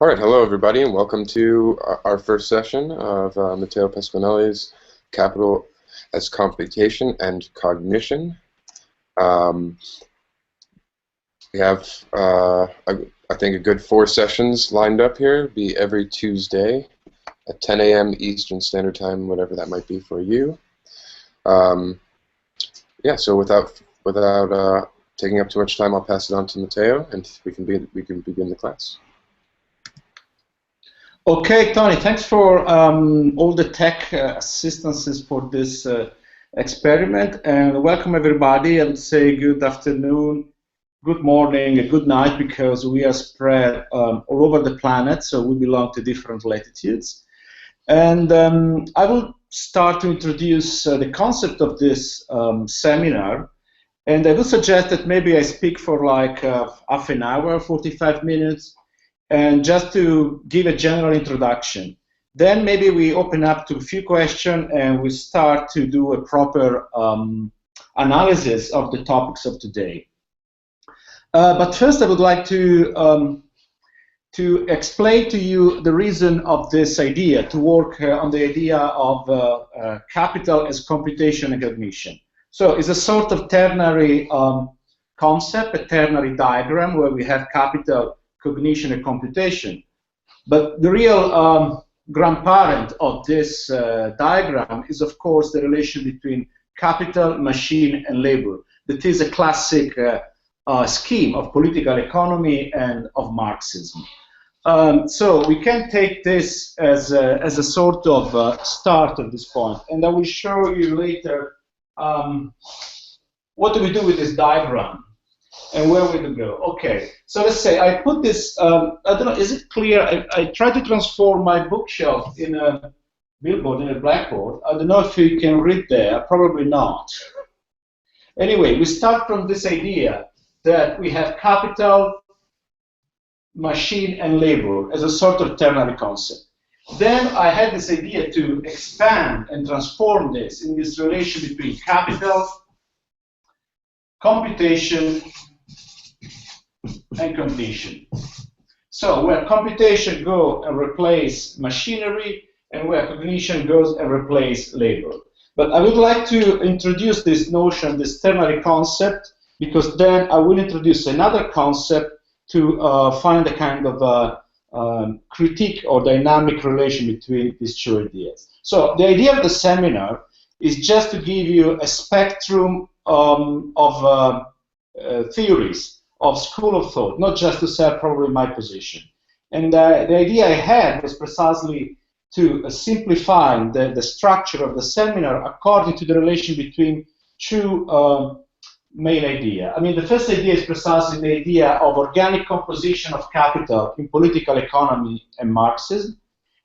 All right, hello everybody, and welcome to our first session of Matteo Pasquinelli's Capital as Computation and Cognition. We have, I think, a good 4 sessions lined up here. It'll be every Tuesday at 10 a.m. Eastern Standard Time, whatever that might be for you. Yeah, so without taking up too much time, I'll pass it on to Matteo, and we can begin the class. Okay, Tony, thanks for all the tech assistances for this experiment, and welcome everybody. I would say good afternoon, good morning, and good night, because we are spread all over the planet, so we belong to different latitudes. And I will start to introduce the concept of this seminar, and I would suggest that maybe I speak for like half an hour, 45 minutes, and just to give a general introduction. Then maybe we open up to a few questions and we start to do a proper analysis of the topics of today. But first I would like to explain to you the reason of this idea, to work on the idea of capital as computation and cognition. So it's a sort of ternary concept, a ternary diagram where we have capital, cognition, and computation. But the real grandparent of this diagram is, of course, the relation between capital, machine, and labor. That is a classic scheme of political economy and of Marxism. So we can take this as a sort of start at this point, and I will show you later what do we do with this diagram and where we go. Okay, so let's say I put this, I don't know, is it clear? I try to transform my bookshelf in a billboard, in a blackboard. I don't know if you can read there, probably not. Anyway, we start from this idea that we have capital, machine, and labor as a sort of ternary concept. Then I had this idea to expand and transform this in this relation between capital, computation, and cognition. So where computation goes and replace machinery, and where cognition goes and replace labor. But I would like to introduce this notion, this ternary concept, because then I will introduce another concept to find a kind of critique or dynamic relation between these two ideas. So the idea of the seminar is just to give you a spectrum of theories, of school of thought, not just to say probably my position. And the idea I had was precisely to simplify the structure of the seminar according to the relation between two main ideas. I mean, the first idea is precisely the idea of organic composition of capital in political economy and Marxism.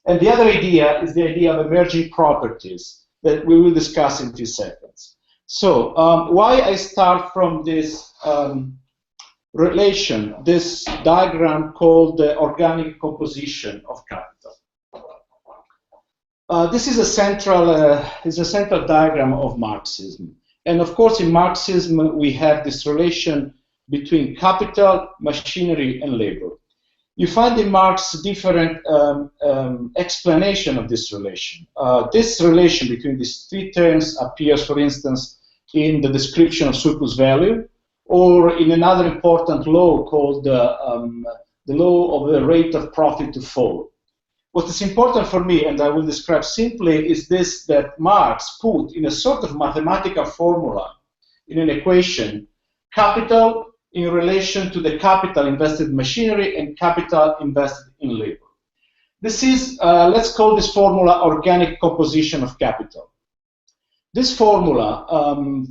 And the other idea is the idea of emerging properties that we will discuss in a few seconds. So why I start from this relation, this diagram called the organic composition of capital. This is a central diagram of Marxism. And of course, in Marxism, we have this relation between capital, machinery, and labor. You find in Marx different explanation of this relation. This relation between these three terms appears, for instance, in the description of surplus value, or in another important law called the law of the rate of profit to fall. What is important for me, and I will describe simply, is this, that Marx put in a sort of mathematical formula, in an equation, capital in relation to the capital invested in machinery and capital invested in labor. This is, let's call this formula organic composition of capital. This formula,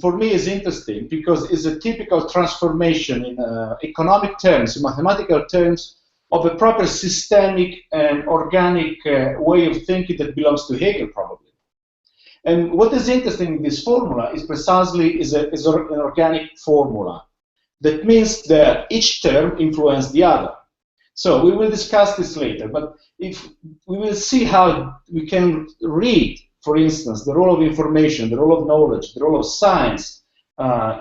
for me, is interesting because it's a typical transformation in economic terms, in mathematical terms, of a proper systemic and organic way of thinking that belongs to Hegel, probably. And what is interesting in this formula is precisely an organic formula. That means that each term influences the other. So we will discuss this later, but if we will see how we can read, for instance, the role of information, the role of knowledge, the role of science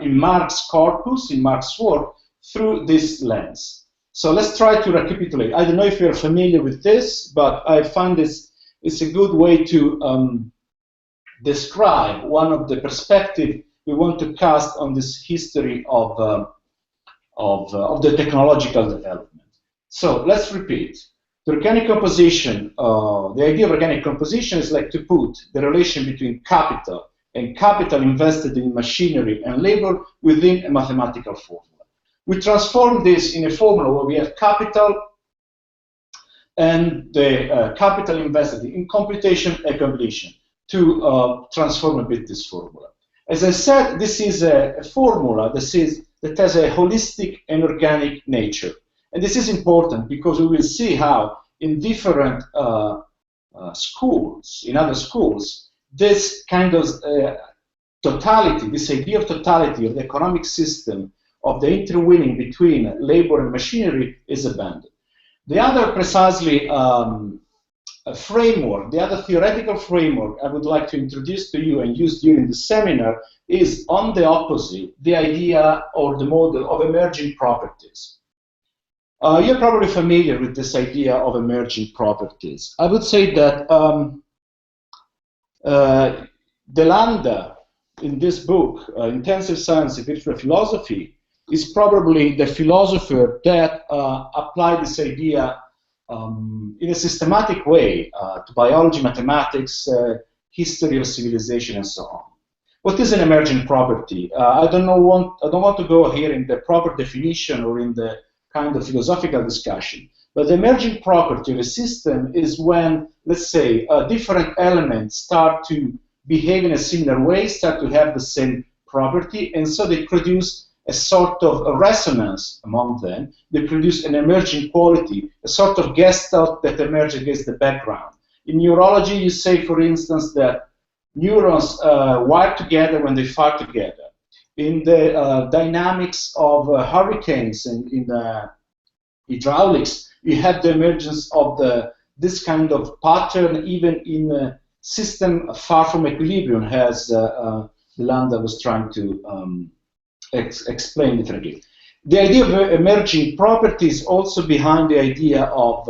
in Marx's corpus, in Marx's work, through this lens. So let's try to recapitulate. I don't know if you're familiar with this, but I find this is a good way to describe one of the perspectives we want to cast on this history of the technological development. So let's repeat. The organic composition, the idea of organic composition is like to put the relation between capital and capital invested in machinery and labor within a mathematical formula. We transform this in a formula where we have capital and the capital invested in computation and cognition to transform a bit this formula. As I said, this is a formula that has a holistic and organic nature. And this is important because we will see how in different schools, in other schools, this kind of totality, this idea of totality of the economic system, of the interweaving between labor and machinery is abandoned. The other precisely framework, the other theoretical framework I would like to introduce to you and use during the seminar is, on the opposite, the idea or the model of emerging properties. You're probably familiar with this idea of emerging properties. I would say that Deleuze, in this book, Intensive Science and Virtual Philosophy, is probably the philosopher that applied this idea in a systematic way to biology, mathematics, history of civilization, and so on. What is an emergent property? I don't want to go here in the proper definition or in the kind of philosophical discussion, but the emergent property of a system is when, let's say, different elements start to behave in a similar way, start to have the same property, and so they produce a sort of a resonance among them. They produce an emerging quality, a sort of gestalt that emerges against the background. In neurology, you say, for instance, that neurons wire together when they fire together. In the dynamics of hurricanes and in hydraulics, you have the emergence of this kind of pattern even in a system far from equilibrium, as Deleuze was trying to explain differently. The idea of emerging properties also behind the idea of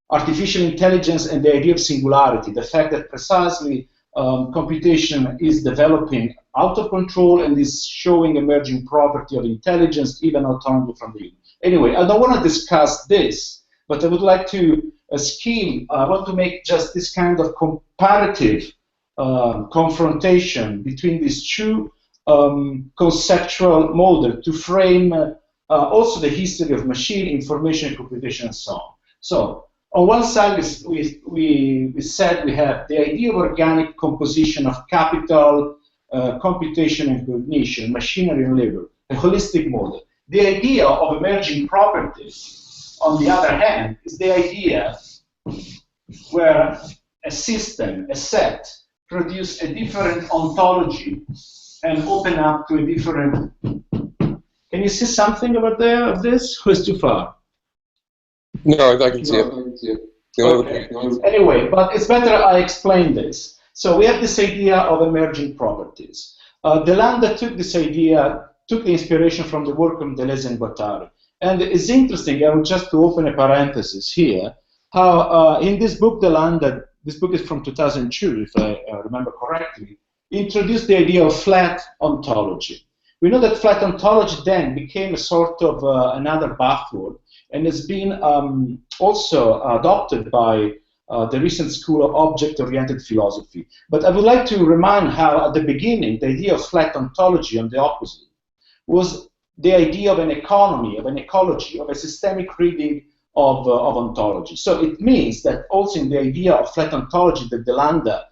artificial intelligence and the idea of singularity, the fact that precisely computation is developing out of control and is showing emerging property of intelligence, even autonomy from the human. Anyway, I don't want to discuss this, but I would like to I want to make just this kind of comparative confrontation between these two conceptual models to frame also the history of machine, information, computation, and so on. So, on one side, we said we have the idea of organic composition of capital, computation and cognition, machinery and labor, a holistic model. The idea of emerging properties, on the other hand, is the idea where a system, a set, produce a different ontology and open up to a different... Can you see something about this? Or is too far? No, I can see it. Okay. Anyway, but it's better I explain this. So we have this idea of emerging properties. Deleuze took this idea, took the inspiration from the work of Deleuze and Guattari. And it's interesting, I would just to open a parenthesis here, how in this book, Deleuze, this book is from 2002, if I remember correctly, introduced the idea of flat ontology. We know that flat ontology then became a sort of another buzzword, and has been also adopted by the recent school of object-oriented philosophy. But I would like to remind how at the beginning the idea of flat ontology, on the opposite, was the idea of an economy, of an ecology, of a systemic reading of ontology. So it means that also in the idea of flat ontology that Deleuze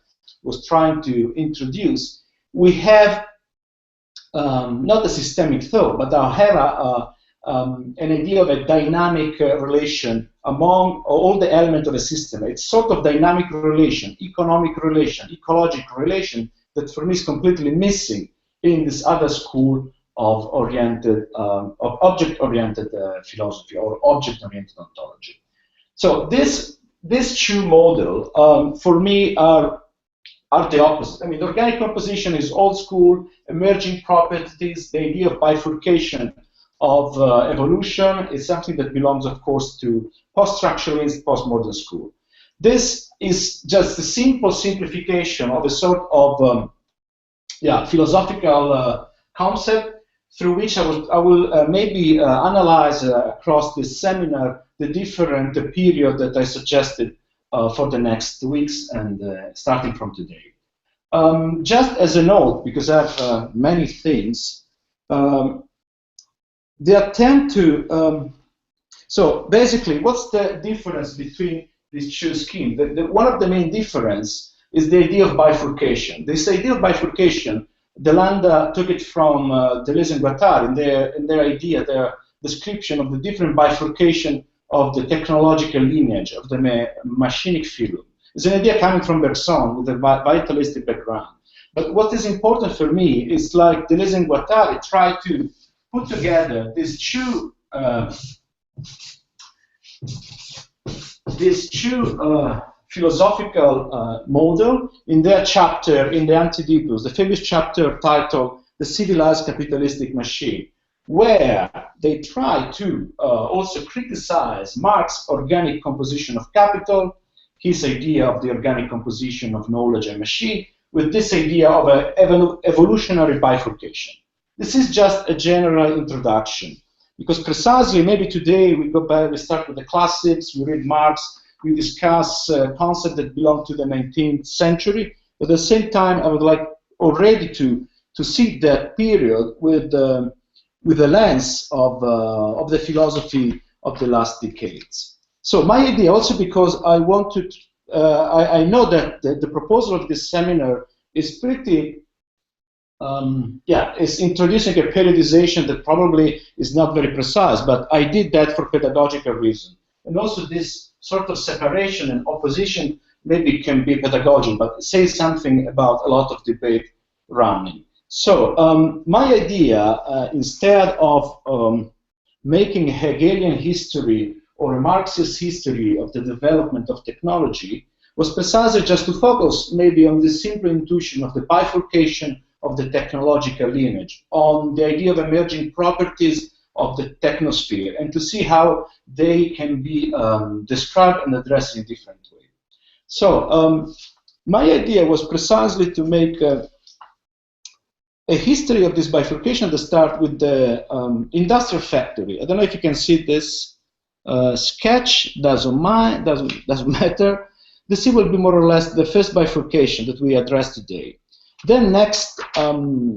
was trying to introduce, we have not a systemic thought, but however an idea of a dynamic relation among all the elements of a system. It's sort of dynamic relation, economic relation, ecological relation that for me is completely missing in this other school of object-oriented philosophy or object-oriented ontology. So these two models for me are the opposite. I mean, organic composition is old school, emerging properties, the idea of bifurcation of evolution is something that belongs, of course, to post-structuralist, postmodern school. This is just a simple simplification of a sort of philosophical concept through which I will maybe analyze across this seminar the different period that I suggested for the next weeks and starting from today. Just as a note, because I have many things, the attempt to, so basically, what's the difference between these two schemes? One of the main difference is the idea of bifurcation. This idea of bifurcation, Delanda took it from Deleuze and Guattari in their idea, their description of the different bifurcation of the technological lineage, of the machinic phylum. It's an idea coming from Bergson with a vitalistic background. But what is important for me is like Deleuze and Guattari try to put together these two philosophical model in their chapter in the Antidipus, the famous chapter titled The Civilized Capitalistic Machine, where they try to also criticize Marx's organic composition of capital, his idea of the organic composition of knowledge and machine, with this idea of an evolutionary bifurcation. This is just a general introduction, because precisely maybe today we go back, we start with the classics, we read Marx, we discuss concepts that belong to the 19th century. But at the same time, I would like already to see that period with the lens of the philosophy of the last decades. So my idea, also because I wanted, I know that the proposal of this seminar is pretty, is introducing a periodization that probably is not very precise, but I did that for pedagogical reason. And also this sort of separation and opposition maybe can be pedagogic, but say something about a lot of debate running. So my idea, instead of making a Hegelian history or a Marxist history of the development of technology, was precisely just to focus maybe on the simple intuition of the bifurcation of the technological lineage, on the idea of emerging properties of the technosphere, and to see how they can be described and addressed in a different way. So my idea was precisely to make a history of this bifurcation to start with the industrial factory. I don't know if you can see this sketch, doesn't matter. This will be more or less the first bifurcation that we address today. Then next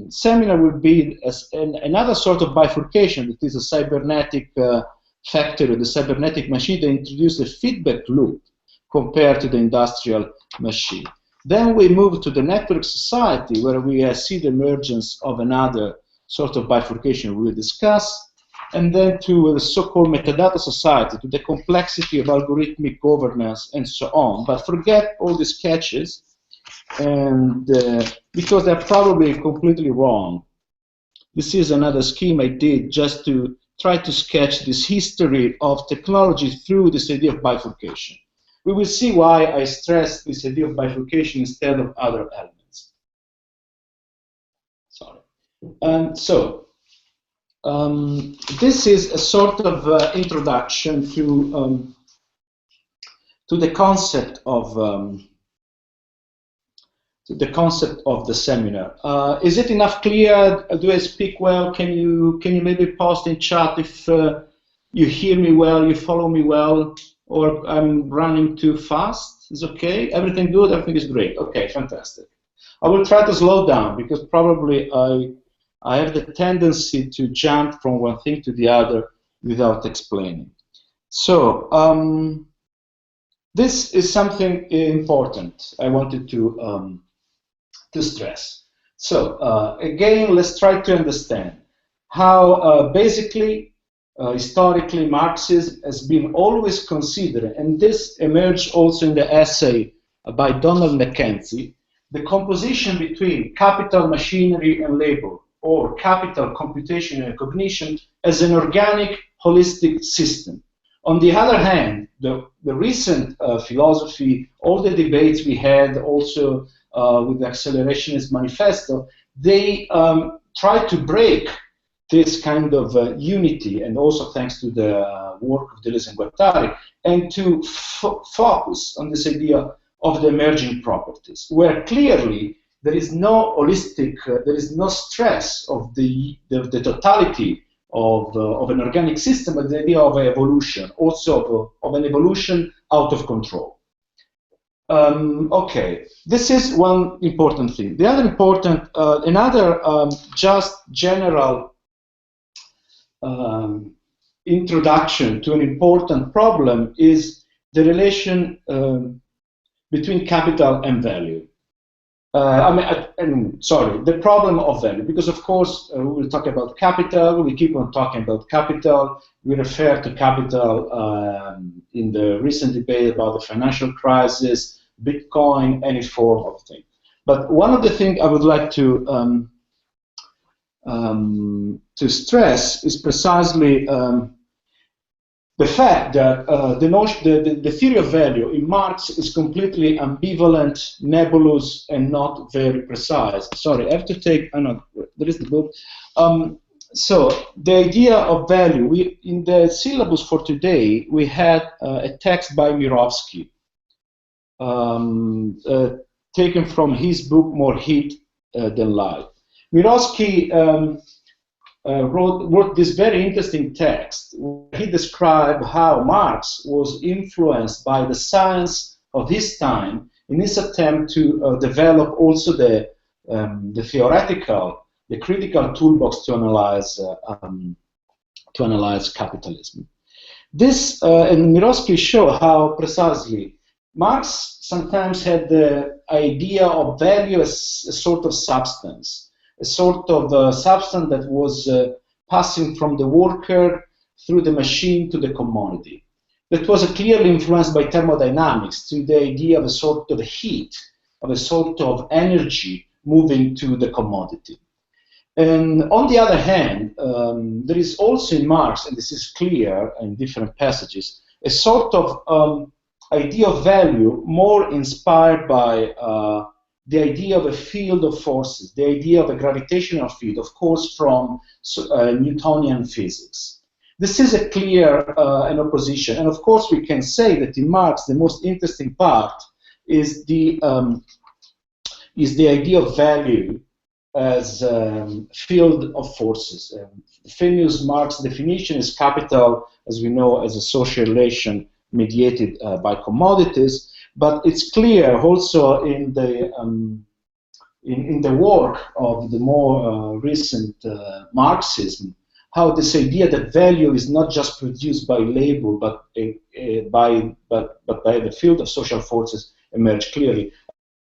seminar will be another sort of bifurcation, that is a cybernetic factory, the cybernetic machine that introduces a feedback loop compared to the industrial machine. Then we move to the network society, where we see the emergence of another sort of bifurcation we will discuss, and then to the so-called metadata society, to the complexity of algorithmic governance and so on. But forget all the sketches, and because they're probably completely wrong. This is another scheme I did just to try to sketch this history of technology through this idea of bifurcation. We will see why I stress this idea of bifurcation instead of other elements. Sorry. So this is a sort of introduction to the concept of the seminar. Is it enough clear? Do I speak well? Can you maybe post in chat if you hear me well, you follow me well, or I'm running too fast? Is okay? Everything good? Everything is great. Okay, fantastic. I will try to slow down because probably I have the tendency to jump from one thing to the other without explaining. So this is something important I wanted to stress. So again, let's try to understand how basically, historically, Marxism has been always considered, and this emerged also in the essay by Donald Mackenzie, the composition between capital, machinery, and labor, or capital, computation, and cognition, as an organic, holistic system. On the other hand, the recent philosophy, all the debates we had also with the Accelerationist Manifesto, they try to break this kind of unity, and also thanks to the work of Deleuze and Guattari, and to focus on this idea of the emerging properties, where clearly there is no holistic, there is no stress of the totality of an organic system, but the idea of evolution, also of an evolution out of control. Okay, this is one important thing. The other important, another just general introduction to an important problem is the relation between capital and value. Sorry, the problem of value, because of course we will talk about capital, we keep on talking about capital, we refer to capital in the recent debate about the financial crisis, Bitcoin, any form of thing. But one of the things I would like to stress is precisely the fact that the theory of value in Marx is completely ambivalent, nebulous, and not very precise. Sorry, I have to take. No, there is the book. So the idea of value. In the syllabus for today, we had a text by Mirovsky, taken from his book More Heat Than Light. Mirovsky wrote this very interesting text where he described how Marx was influenced by the science of his time in his attempt to develop also the theoretical, the critical toolbox to analyze capitalism. This and Mirovsky show how precisely Marx sometimes had the idea of value as a sort of substance, a sort of substance that was passing from the worker through the machine to the commodity. That was clearly influenced by thermodynamics, to the idea of a sort of heat, of a sort of energy moving to the commodity. And on the other hand, there is also in Marx, and this is clear in different passages, a sort of idea of value more inspired by the idea of a field of forces, the idea of a gravitational field, of course, from Newtonian physics. This is a clear an opposition, and of course we can say that in Marx the most interesting part is the idea of value as field of forces. The famous Marx definition is capital, as we know, as a social relation mediated by commodities, but it's clear also in the work of the more recent Marxism how this idea that value is not just produced by labor but by the field of social forces emerge clearly.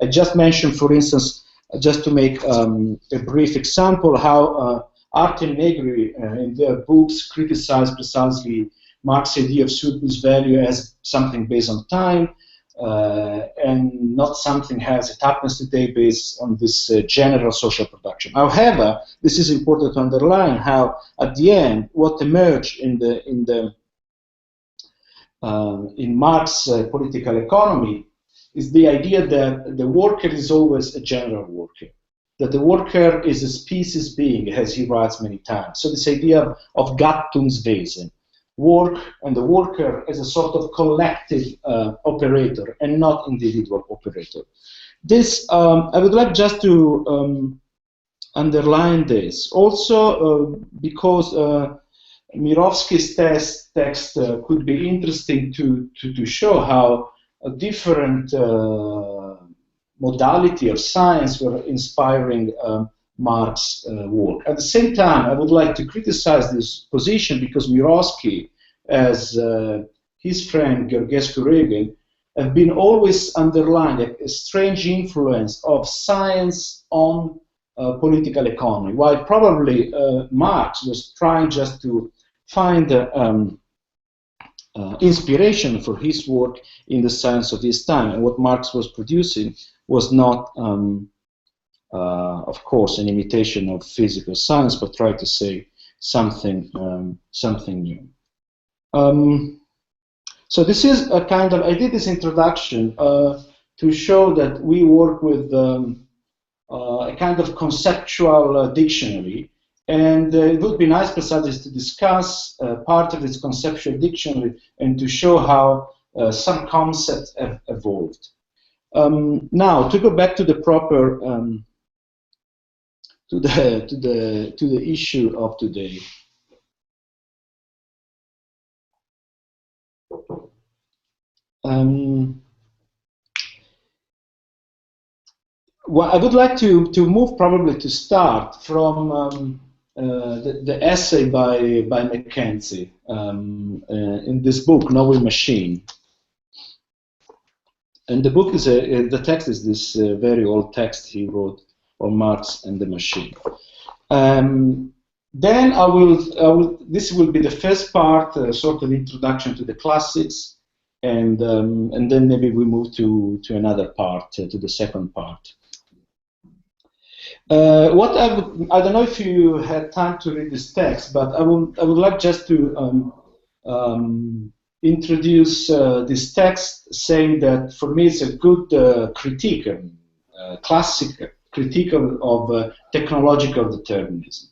I just mentioned, for instance, just to make a brief example, how Arte and Negri in their books criticize precisely Marx's idea of surplus value as something based on time, and not something as it happens today based on this general social production. However, this is important to underline how, at the end, what emerged in Marx's political economy is the idea that the worker is always a general worker, that the worker is a species being, as he writes many times. So this idea of Gattungswesen, work and the worker as a sort of collective operator and not individual operator. This, I would like just to underline this. Also, because Mirovsky's text could be interesting to show how a different modality of science were inspiring Marx's work. At the same time, I would like to criticize this position because Mirovsky, as his friend Gheorghescu-Regel, have been always underlining a strange influence of science on political economy, while probably Marx was trying just to find inspiration for his work in the science of his time, and what Marx was producing was not of course, an imitation of physical science, but try to say something new. So this is a kind of, I did this introduction to show that we work with a kind of conceptual dictionary, And it would be nice precisely to discuss part of its conceptual dictionary and to show how some concepts have evolved. Now, to go back to the proper to the issue of today. Well, I would like to move probably to start from the essay by Mackenzie in this book, Novel Machine. And the book is the text is this very old text he wrote on Marx and the machine. Then this will be the first part, sort of introduction to the classics, and then maybe we move to another part, to the second part. I don't know if you had time to read this text, but I would like just to introduce this text, saying that for me it's a good critique, classic critique of technological determinism.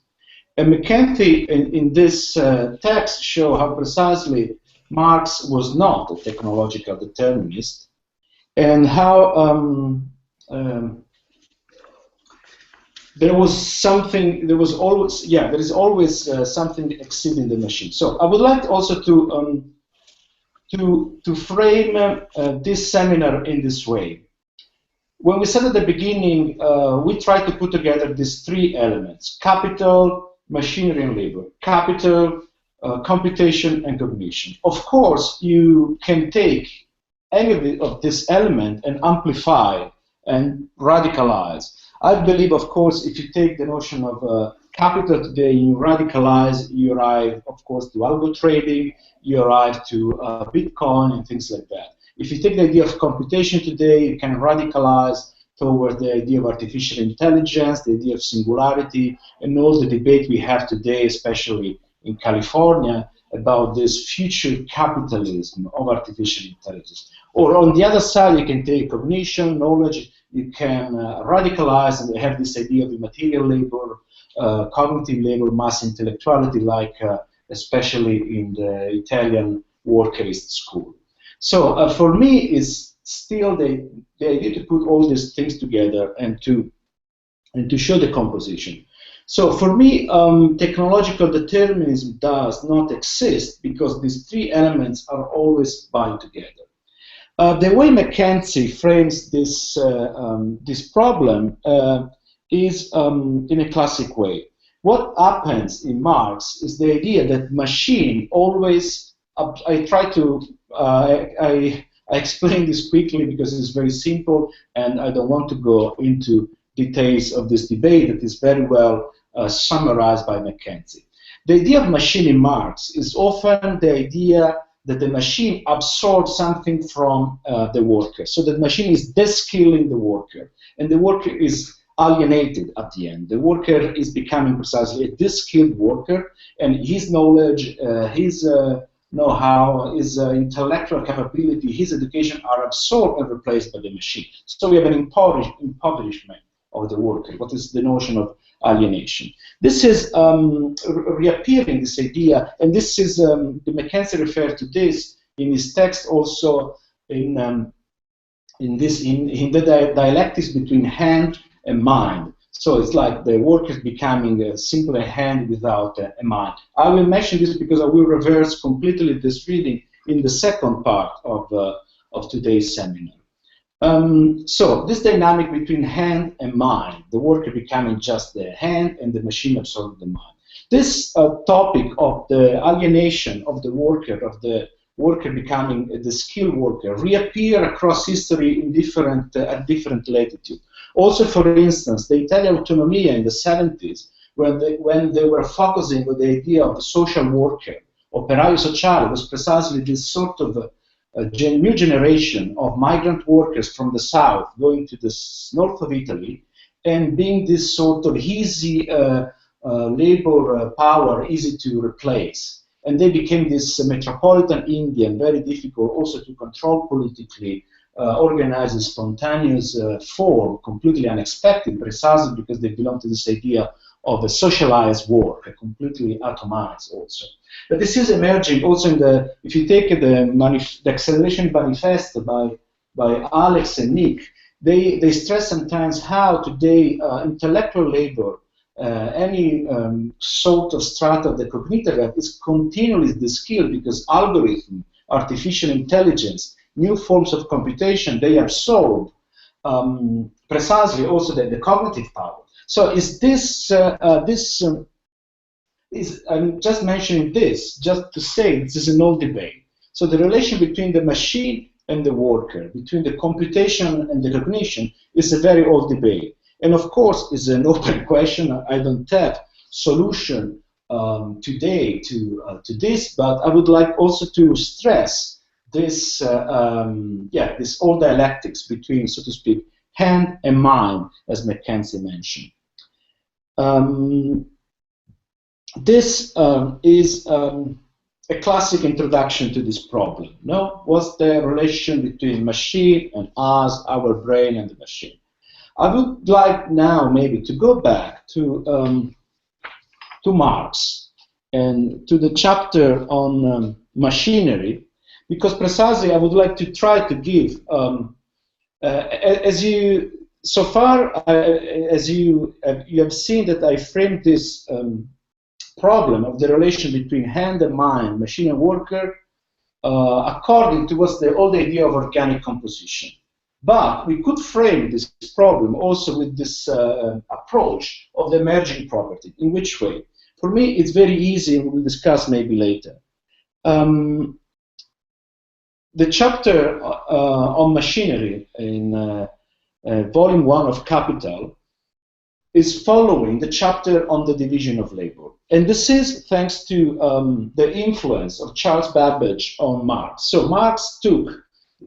And Mackenzie in this text show how precisely Marx was not a technological determinist, and how there is always something exceeding the machine. So I would like also to frame this seminar in this way. When we said at the beginning, we try to put together these three elements: capital, machinery and labor; capital, computation, and cognition. Of course, you can take any of this element and amplify and radicalize. I believe, of course, if you take the notion of capital today, you radicalize, you arrive, of course, to algo trading, you arrive to Bitcoin and things like that. If you take the idea of computation today, you can radicalize toward the idea of artificial intelligence, the idea of singularity, and all the debate we have today, especially in California, about this future capitalism of artificial intelligence. Or on the other side, you can take cognition, knowledge, you can radicalize and have this idea of immaterial labor, cognitive labor, mass intellectuality, like especially in the Italian workerist school. So for me, it's still the idea to put all these things together and to show the composition. So for me, technological determinism does not exist because these three elements are always bound together. The way Mackenzie frames this problem is in a classic way. What happens in Marx is the idea that machine always. I explain this quickly because it's very simple, and I don't want to go into details of this debate that is very well summarized by Mackenzie. The idea of machine in Marx is often the idea that the machine absorbs something from the worker. So the machine is de-skilling the worker, and the worker is alienated at the end. The worker is becoming precisely a de-skilled worker, and his knowledge, his know-how, his intellectual capability, his education are absorbed and replaced by the machine. So we have an impoverishment of the worker. What is the notion of alienation? This is reappearing, this idea, and this is the Mackenzie referred to this in his text also in the dialectics between hand and mind. So it's like the worker is becoming simply a hand without a mind. I will mention this because I will reverse completely this reading in the second part of today's seminar. So this dynamic between hand and mind, the worker becoming just the hand and the machine absorbing the mind. This topic of the alienation of the worker becoming the skilled worker reappear across history in at different latitude. Also, for instance, the Italian autonomia in the 70s, when they were focusing on the idea of the social worker, operaio sociale, was precisely this sort of new generation of migrant workers from the south going to the north of Italy and being this sort of easy labor power, easy to replace. And they became this metropolitan Indian, very difficult also to control politically, organized in spontaneous form, completely unexpected, precisely because they belong to this idea of a socialized work, a completely atomized also. But this is emerging also in the, if you take the acceleration manifesto by Alex and Nick, they stress sometimes how today intellectual labor, any sort of strata of the cognitive life is continually de-skilled because algorithm, artificial intelligence, new forms of computation, they absorb precisely also the cognitive power. So is this, I'm just mentioning this, just to say this is an old debate. So the relation between the machine and the worker, between the computation and the cognition, is a very old debate. And of course, it's an open question. I don't have solution today to this, but I would like also to stress this, this old dialectics between, so to speak, hand and mind, as Mackenzie mentioned. This is a classic introduction to this problem. No, what's the relation between machine and us, our brain and the machine? I would like now maybe to go back to Marx and to the chapter on machinery, because precisely I would like to try to give, as you so far as you have seen that I framed this problem of the relation between hand and mind, machine and worker, according to what's the old idea of organic composition. But we could frame this problem also with this approach of the emerging property. In which way? For me, it's very easy, and we'll discuss maybe later. The chapter on machinery in volume 1 of Capital is following the chapter on the division of labor. And this is thanks to the influence of Charles Babbage on Marx. So Marx took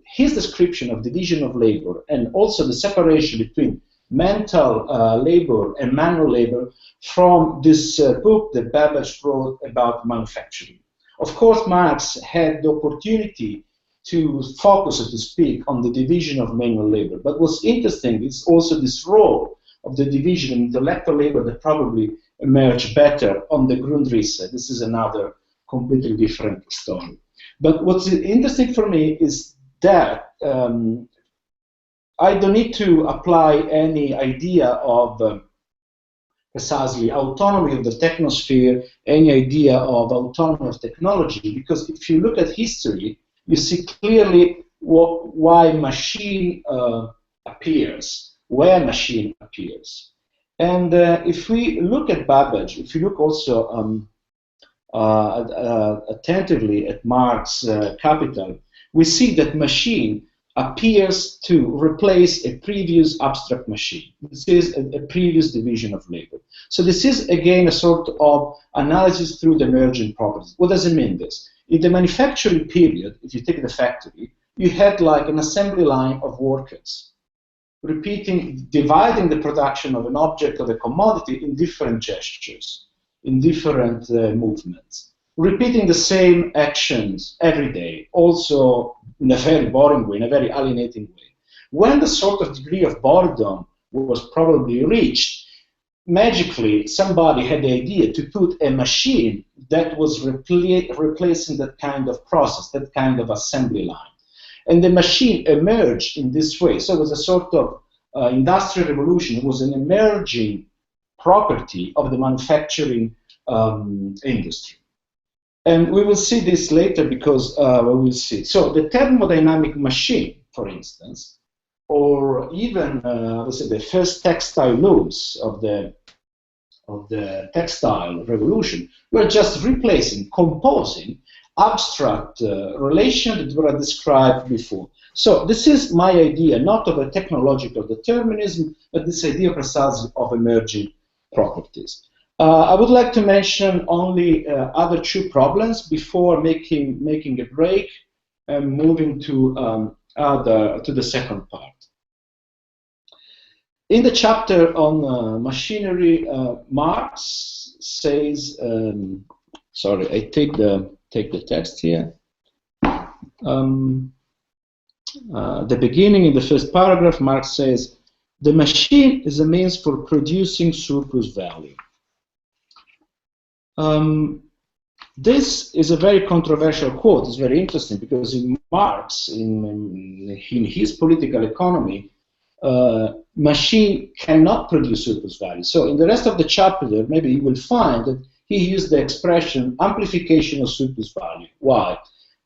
his description of division of labor and also the separation between mental labor and manual labor from this book that Babbage wrote about manufacturing. Of course, Marx had the opportunity to focus, so to speak, on the division of manual labor. But what's interesting is also this role of the division in intellectual labor that probably emerged better on the Grundrisse. This is another completely different story. But what's interesting for me is that I don't need to apply any idea of precisely autonomy of the technosphere, any idea of autonomy of technology, because if you look at history, you see clearly why machine appears, where machine appears. And if we look at Babbage, if you look also attentively at Marx' Capital, we see that machine appears to replace a previous abstract machine. This is a previous division of labor. So this is, again, a sort of analysis through the emergent properties. What does it mean, this? In the manufacturing period, if you take the factory, you had like an assembly line of workers, dividing the production of an object, of a commodity, in different gestures, in different movements, repeating the same actions every day, also in a very boring way, in a very alienating way. When the sort of degree of boredom was probably reached, magically somebody had the idea to put a machine that was replacing that kind of process, that kind of assembly line. And the machine emerged in this way. So it was a sort of industrial revolution. It was an emerging property of the manufacturing industry. And we will see this later because we will see. So the thermodynamic machine, for instance, or even let's say the first textile looms of the textile revolution were just replacing, composing abstract relations that were described before. So this is my idea, not of a technological determinism, but this idea precisely of emerging properties. I would like to mention only other two problems before making a break and moving to the second part. In the chapter on machinery, Marx says, sorry, I take the text here. The beginning, in the first paragraph, Marx says, the machine is a means for producing surplus value. This is a very controversial quote. It's very interesting because in Marx, in his political economy, machine cannot produce surplus value. So in the rest of the chapter, maybe you will find that he used the expression amplification of surplus value. Why?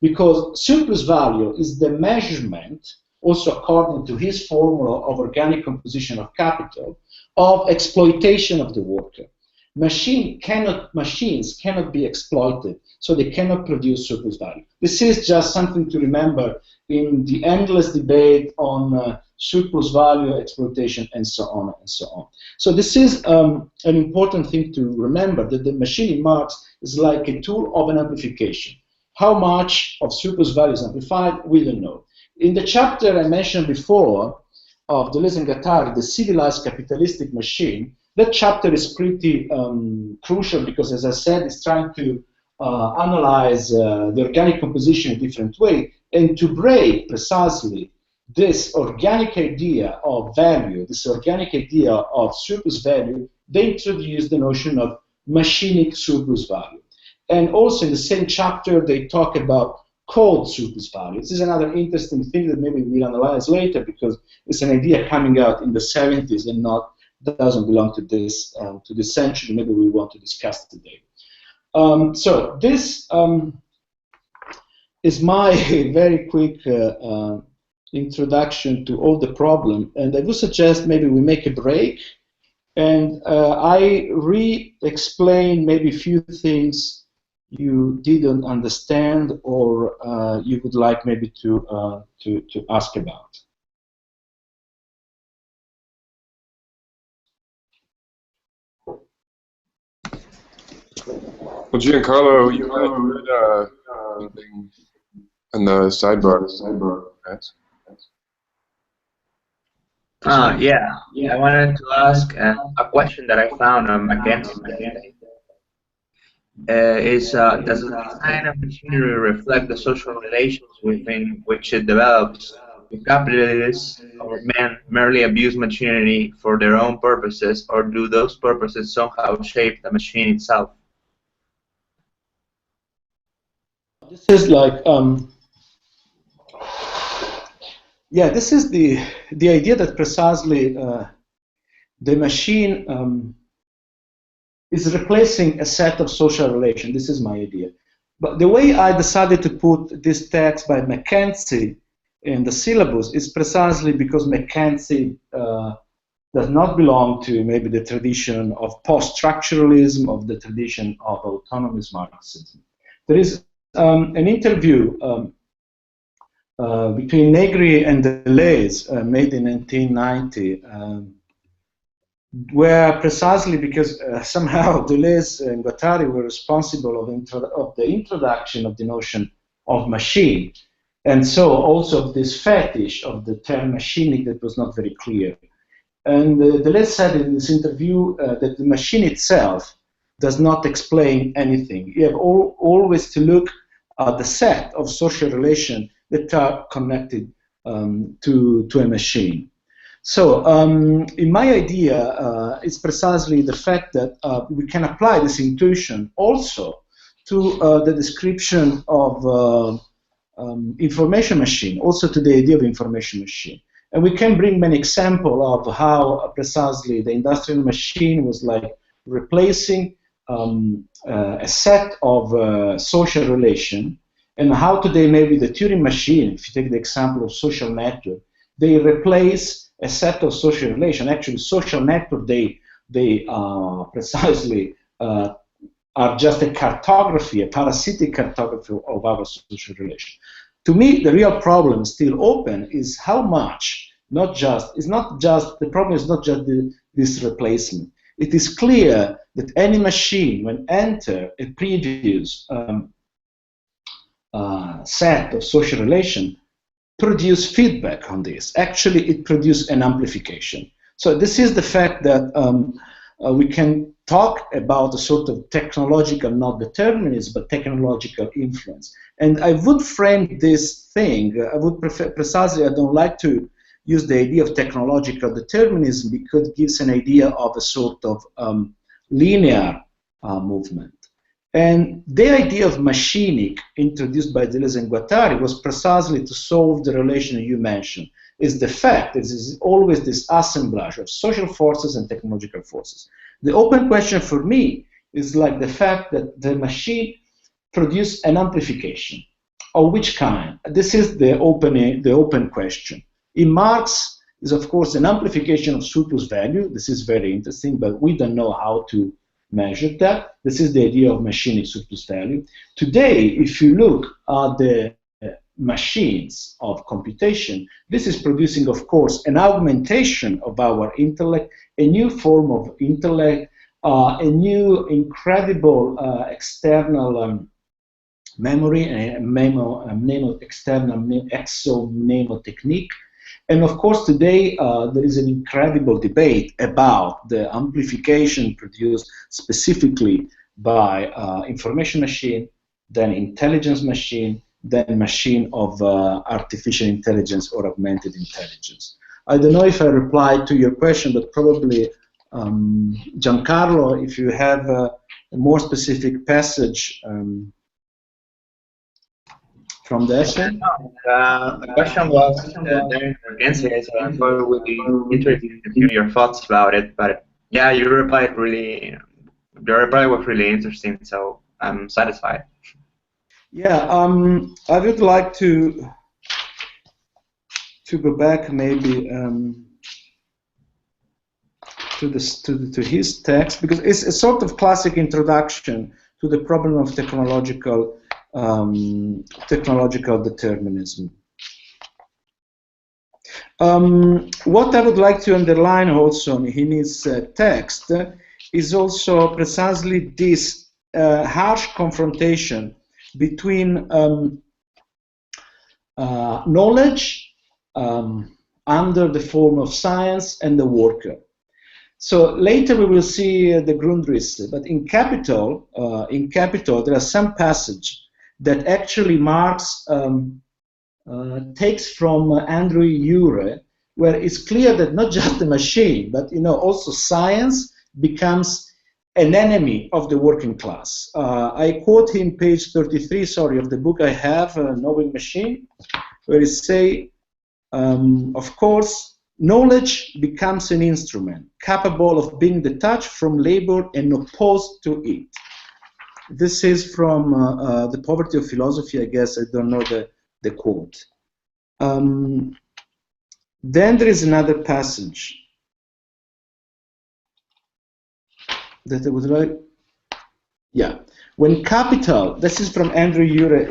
Because surplus value is the measurement, also according to his formula of organic composition of capital, of exploitation of the worker. Machines cannot be exploited, so they cannot produce surplus value. This is just something to remember in the endless debate on surplus value, exploitation, and so on and so on. So this is an important thing to remember, that the machine in Marx is like a tool of an amplification. How much of surplus value is amplified, we don't know. In the chapter I mentioned before of Deleuze and Guattari, the civilized capitalistic machine, that chapter is pretty crucial because, as I said, it's trying to analyze the organic composition in a different way and to break precisely this organic idea of value, this organic idea of surplus value. They introduce the notion of machinic surplus value. And also in the same chapter, they talk about code surplus value. This is another interesting thing that maybe we'll analyze later because it's an idea coming out in the 70s and doesn't belong to this century. Maybe we want to discuss today. So this is my very quick introduction to all the problem, and I would suggest maybe we make a break and I re-explain maybe a few things you didn't understand or you would like maybe to ask about. Well, Giancarlo, you had anything in the sidebar? Yes. Yeah. I wanted to ask a question that I found on McKinsey. Does the design of machinery reflect the social relations within which it develops? Do capitalists or men merely abuse machinery for their own purposes, or do those purposes somehow shape the machine itself? This is like, yeah, this is the idea that precisely the machine is replacing a set of social relations. This is my idea. But the way I decided to put this text by McKinsey in the syllabus is precisely because McKinsey does not belong to maybe the tradition of post-structuralism, of the tradition of autonomous Marxism. There is an interview between Negri and Deleuze made in 1990, where precisely because somehow Deleuze and Guattari were responsible of the introduction of the notion of machine, and so also this fetish of the term machinic that was not very clear. And Deleuze said in this interview that the machine itself does not explain anything. You have always to look at the set of social relations that are connected to a machine. So in my idea, it's precisely the fact that we can apply this intuition also to the description of information machine, also to the idea of information machine. And we can bring many examples of how precisely the industrial machine was like replacing a set of social relation, and how today maybe the Turing machine, if you take the example of social network, they replace a set of social relation. Actually, social network, they precisely are just a cartography, a parasitic cartography of our social relation. To me, the real problem still open is how much, the problem is not just this replacement. It is clear that any machine, when enter a previous set of social relation, produce feedback on this. Actually, it produces an amplification. So this is the fact that we can talk about a sort of technological, not determinism, but technological influence. And I would frame this thing, I would precisely, I don't like to use the idea of technological determinism because it gives an idea of a sort of linear movement. And the idea of machinic, introduced by Deleuze and Guattari, was precisely to solve the relation you mentioned. Is the fact that there is always this assemblage of social forces and technological forces. The open question for me is like the fact that the machine produces an amplification. Of which kind? This is the open question. In Marx, is of course an amplification of surplus value. This is very interesting, but we don't know how to measure that. This is the idea of machinic surplus value. Today, if you look at the machines of computation, this is producing, of course, an augmentation of our intellect, a new form of intellect, a new incredible external memory, external exo-mnemo technique. And of course, today there is an incredible debate about the amplification produced specifically by information machine, then intelligence machine, then machine of artificial intelligence or augmented intelligence. I don't know if I replied to your question, but probably Giancarlo, if you have a more specific passage from the essay. The question was there in the answer, so I thought it would be interesting to hear your thoughts about it. But yeah, your reply was really interesting, so I'm satisfied. Yeah, I would like to go back maybe to his text, because it's a sort of classic introduction to the problem of technological determinism. What I would like to underline also in his text is also precisely this harsh confrontation between knowledge under the form of science and the worker. So later we will see the Grundrisse, but in Capital, there are some passages that actually Marx takes from Andrew Ure, where it's clear that not just the machine, but also science becomes an enemy of the working class. I quote him page 33, of the book I have, Knowing Machine, where he say, of course, knowledge becomes an instrument capable of being detached from labor and opposed to it. This is from The Poverty of Philosophy, I guess. I don't know the quote. Then there is another passage that I would like. Yeah. When capital, this is from Andrew Ure.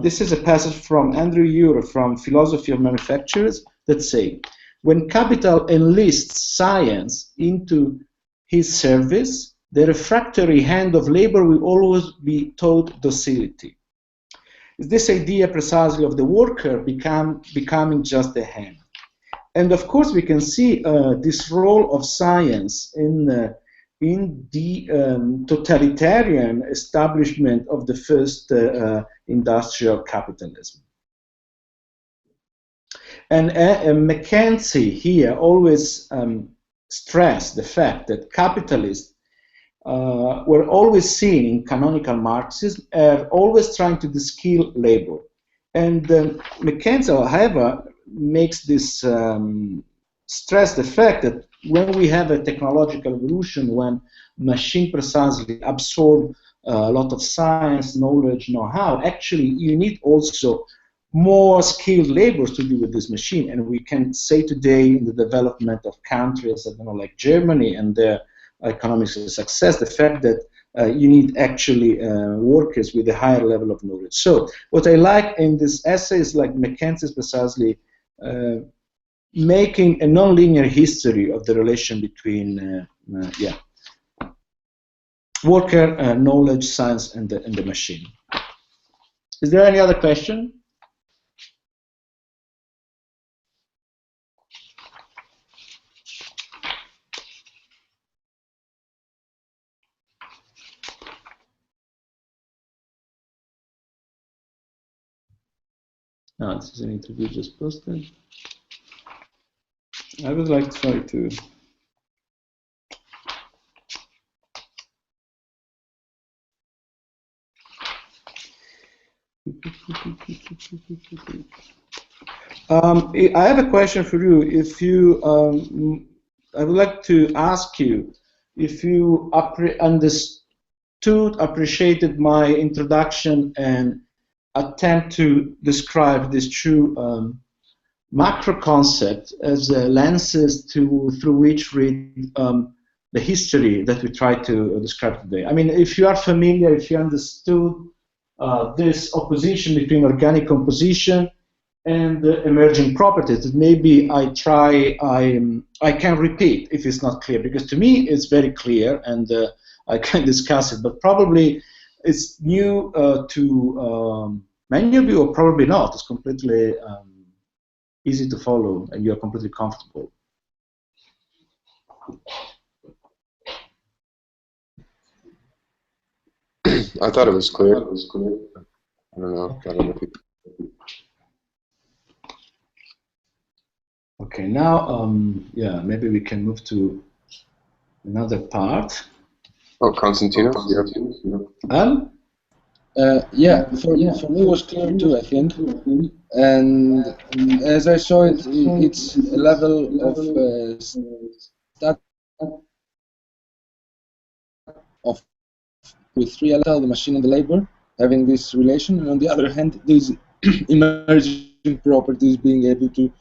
This is a passage from Andrew Ure from Philosophy of Manufacturers that say, when capital enlists science into his service, the refractory hand of labor will always be taught docility. It's this idea precisely of the worker becoming just a hand. And of course, we can see this role of science in the totalitarian establishment of the first industrial capitalism. And Mackenzie here always stressed the fact that capitalists were always seen in canonical Marxism as always trying to de-skill labor. And Mackenzie, however, makes this stress the fact that when we have a technological evolution, when machine precisely absorb a lot of science, knowledge, know-how, actually you need also more skilled laborers to do with this machine. And we can say today in the development of countries, I don't know, like Germany and their economic success, the fact that you need actually workers with a higher level of knowledge. So what I like in this essay is like Mackenzie is precisely making a non-linear history of the relation between worker, knowledge, science, and the machine. Is there any other question? This is an interview just posted. I would like to try to. I have a question for you. If you, I would like to ask you if you understood, appreciated my introduction and attempt to describe this true macro concept as lenses through which read the history that we try to describe today. I mean, if you are familiar, if you understood this opposition between organic composition and the emerging properties, that maybe I can repeat if it's not clear, because to me it's very clear and I can discuss it, but probably it's new to many of you, or probably not. It's completely easy to follow and you're completely comfortable. I thought it was clear. I don't know. I don't know if you... Okay, now, yeah, maybe we can move to another part. Oh, Constantino? Yeah, for me it was clear too, I think. And as I saw it, it's a level of with three elements, the machine and the labor, having this relation, and on the other hand, these emerging properties being able to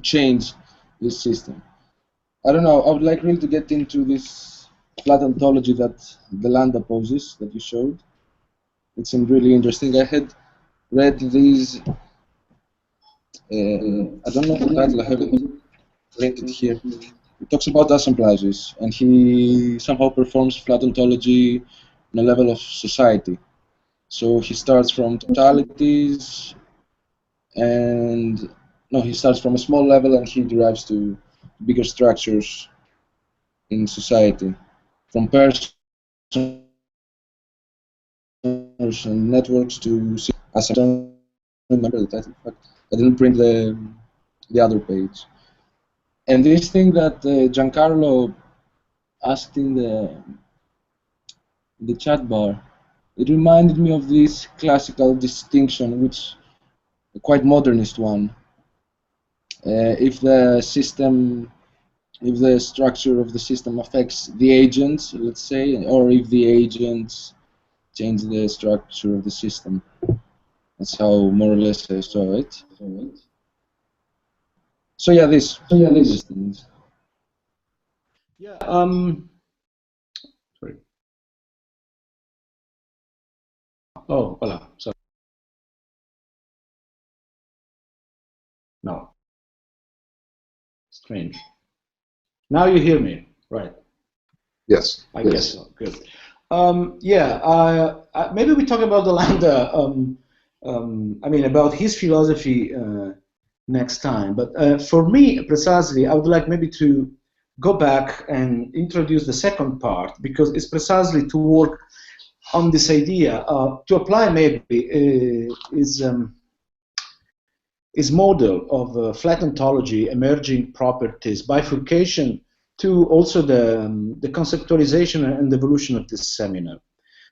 change this system. I don't know, I would like really to get into this flat ontology that the Landa poses, that you showed. It seemed really interesting. I had read these, I don't know the title, I have it printed here. It talks about assemblages, and he somehow performs flat ontology on a level of society. So he starts from totalities, and no, he starts from a small level and he derives to bigger structures in society, from persons and networks to. As I don't remember the title, but I didn't print the other page. And this thing that Giancarlo asked in the chat bar, it reminded me of this classical distinction, which a quite modernist one. If the structure of the system affects the agents, let's say, or if the agents change the structure of the system. That's how more or less I saw it. So yeah, this. Yeah. Sorry. Oh, voilà. Sorry. No. Strange. Now you hear me, right? Yes. I guess so. Good. Yeah. Maybe we talk about the Landa. I mean, about his philosophy next time. But for me, precisely, I would like maybe to go back and introduce the second part, because it's precisely to work on this idea, to apply maybe is model of flat ontology, emerging properties, bifurcation, to also the conceptualization and evolution of this seminar.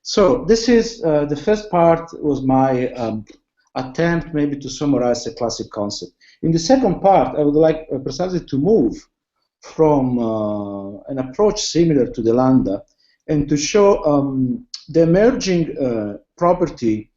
So this is the first part was my attempt maybe to summarize a classic concept. In the second part, I would like precisely to move from an approach similar to the Landa and to show the emerging property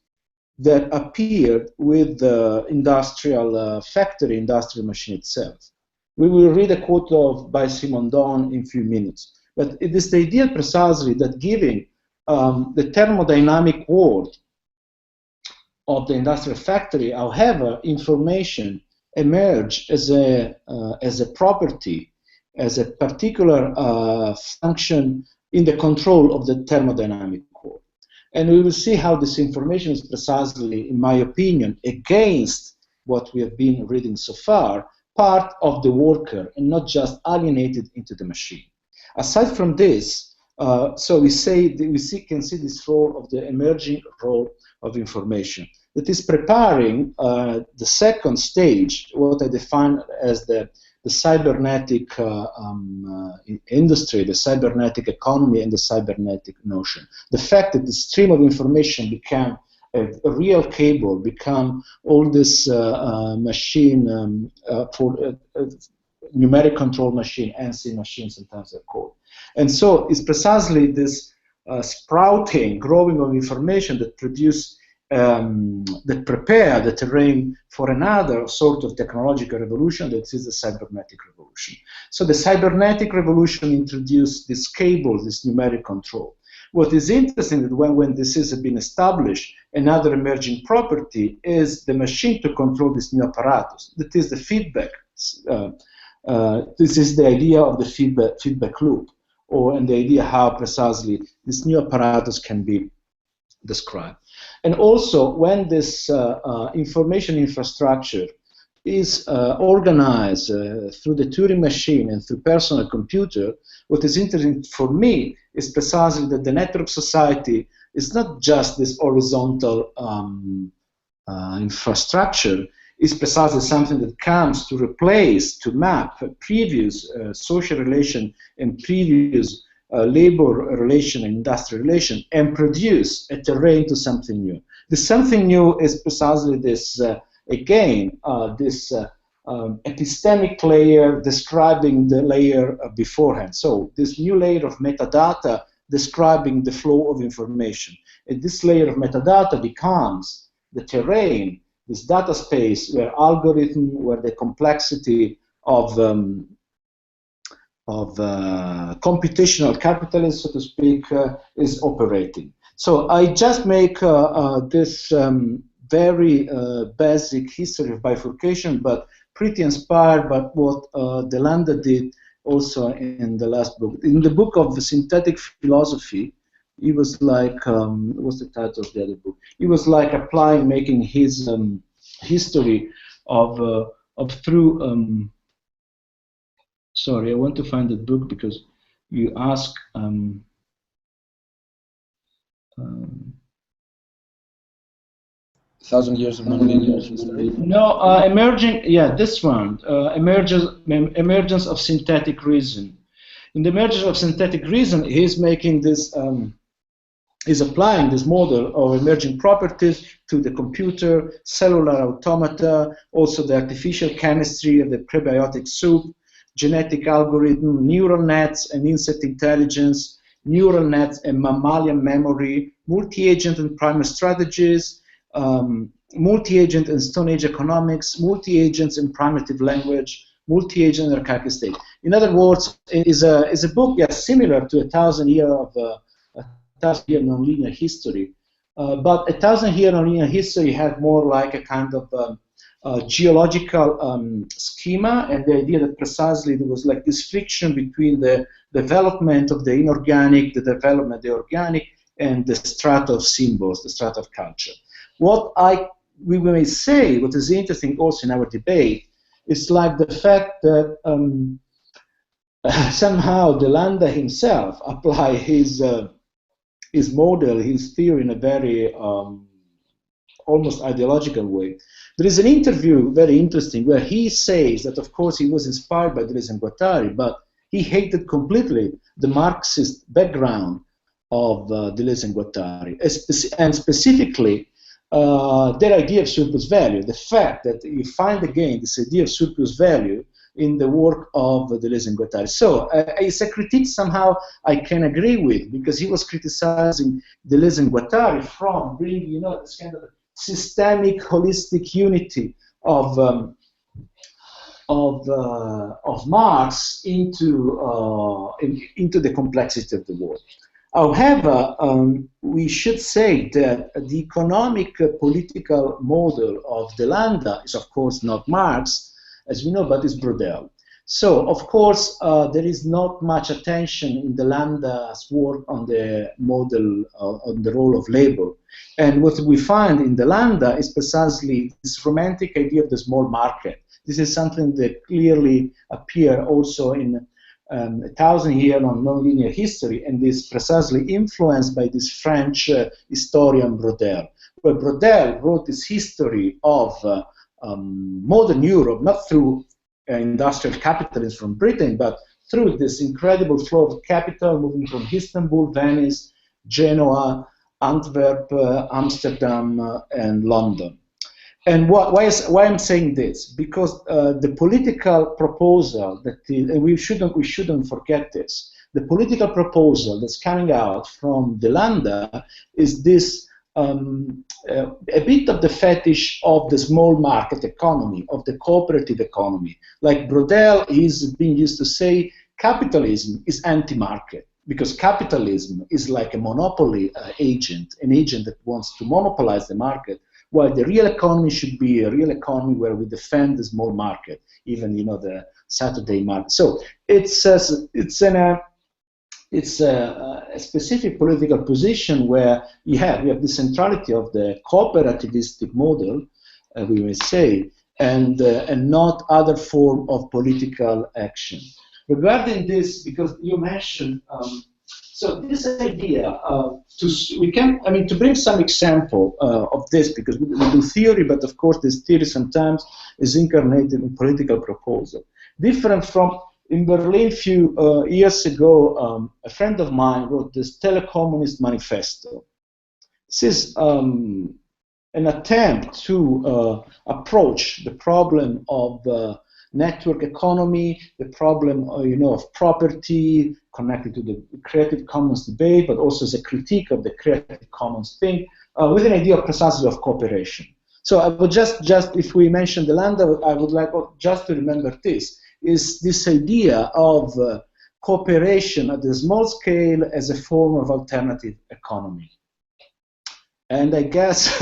that appeared with the industrial factory, industrial machine itself. We will read a quote by Simondon in a few minutes. But it is the idea precisely that giving the thermodynamic world of the industrial factory, however, information emerge as a property, as a particular function in the control of the thermodynamic world. And we will see how this information is precisely, in my opinion, against what we have been reading so far, part of the worker and not just alienated into the machine. Aside from this, so we can see this role of the emerging role of information that is preparing the second stage, what I define as the cybernetic industry, the cybernetic economy, and the cybernetic notion. The fact that the stream of information became a real cable become all this machine for numeric control machine, ANSI machine, sometimes they're called. And so it's precisely this sprouting, growing of information that produce, that prepare the terrain for another sort of technological revolution that is the cybernetic revolution. So the cybernetic revolution introduced this cable, this numeric control. What is interesting is that when this has been established, another emerging property is the machine to control this new apparatus. That is the feedback. This is the idea of the feedback loop, and the idea how precisely this new apparatus can be described. And also, when this information infrastructure is organized through the Turing machine and through personal computer, what is interesting for me is precisely that the network society is not just this horizontal infrastructure. It's precisely something that comes to replace, to map previous social relation and previous labor relation and industrial relation, and produce a terrain to something new. The something new is precisely this, again, this epistemic layer describing the layer beforehand. So this new layer of metadata describing the flow of information. And this layer of metadata becomes the terrain, this data space where algorithm, where the complexity of computational capitalism, so to speak, is operating. So I just make this very basic history of bifurcation, but pretty inspired by what Delanda did also in the last book. In the book of the synthetic philosophy, he was like, what's the title of the other book? He was like applying, making his history of through. Sorry, I want to find the book because you ask. Thousand Years of Nonlinear History? No, emerging, yeah, this one, emergence of synthetic reason. In the emergence of synthetic reason, he's making this, he's applying this model of emerging properties to the computer, cellular automata, also the artificial chemistry of the prebiotic soup, genetic algorithm, neural nets and insect intelligence, neural nets and mammalian memory, multi-agent and primal strategies, multi-agent and Stone Age economics, multi-agents in primitive language, multi-agent and archaic state. In other words, it is a book, yes, similar to 1,000 Years of 1,000 Year Nonlinear History, but 1,000 Year Nonlinear History had more like a kind of geological schema, and the idea that precisely there was like this friction between the development of the inorganic, the development of the organic, and the strata of symbols, the strata of culture. What we may say, what is interesting also in our debate, is like the fact that somehow Delanda himself applied his model, his theory in a very almost ideological way. There is an interview, very interesting, where he says that, of course, he was inspired by Deleuze and Guattari, but he hated completely the Marxist background of Deleuze and Guattari, and specifically their idea of surplus value, the fact that you find again this idea of surplus value in the work of Deleuze and Guattari. So it's a critique somehow I can agree with, because he was criticizing Deleuze and Guattari from bringing, you know, this kind of systemic, holistic unity of Marx into the complexity of the world. However, we should say that the economic political model of Delanda is, of course, not Marx, as we know, but is Brodel. So, of course, there is not much attention in Delanda's work on the model, on the role of labor. And what we find in Delanda is precisely this romantic idea of the small market. This is something that clearly appears also in 1,000 Years of Nonlinear History, and is precisely influenced by this French historian Brodel, where Brodel wrote this history of modern Europe, not through industrial capitalism from Britain, but through this incredible flow of capital moving from Istanbul, Venice, Genoa, Antwerp, Amsterdam, and London. And why I'm saying this? Because the political proposal that and we shouldn't forget this. The political proposal that's coming out from the Landa is this a bit of the fetish of the small market economy, of the cooperative economy. Like Brodel is being used to say, capitalism is anti-market, because capitalism is like a monopoly agent, an agent that wants to monopolize the market, while the real economy should be a real economy where we defend the small market, even the Saturday market. So it's a specific political position where we have the centrality of the cooperativistic model, we may say, and not other form of political action. Regarding this, because you mentioned, so this idea to bring some example of this, because we do theory, but of course this theory sometimes is incarnated in political proposal. Different from, in Berlin a few years ago, a friend of mine wrote this Telecommunist Manifesto. This is an attempt to approach the problem of network economy, the problem of property connected to the Creative Commons debate, but also as a critique of the Creative Commons thing, with an idea precisely of cooperation. So I would just if we mention the Landa, I would like just to remember this, is this idea of cooperation at a small scale as a form of alternative economy. And I guess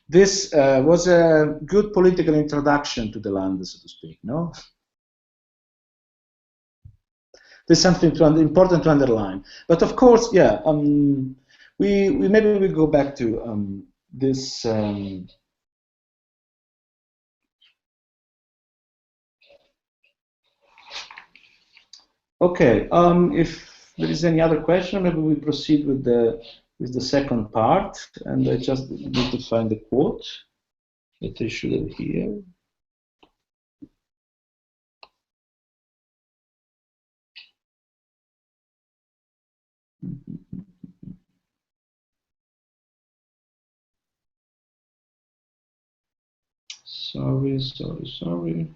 this was a good political introduction to the Landa, so to speak, no? There's something important to underline. But of course, yeah, maybe we go back to this. Okay, if there is any other question, maybe we proceed with the second part, and I just need to find the quote that I should have here. Sorry.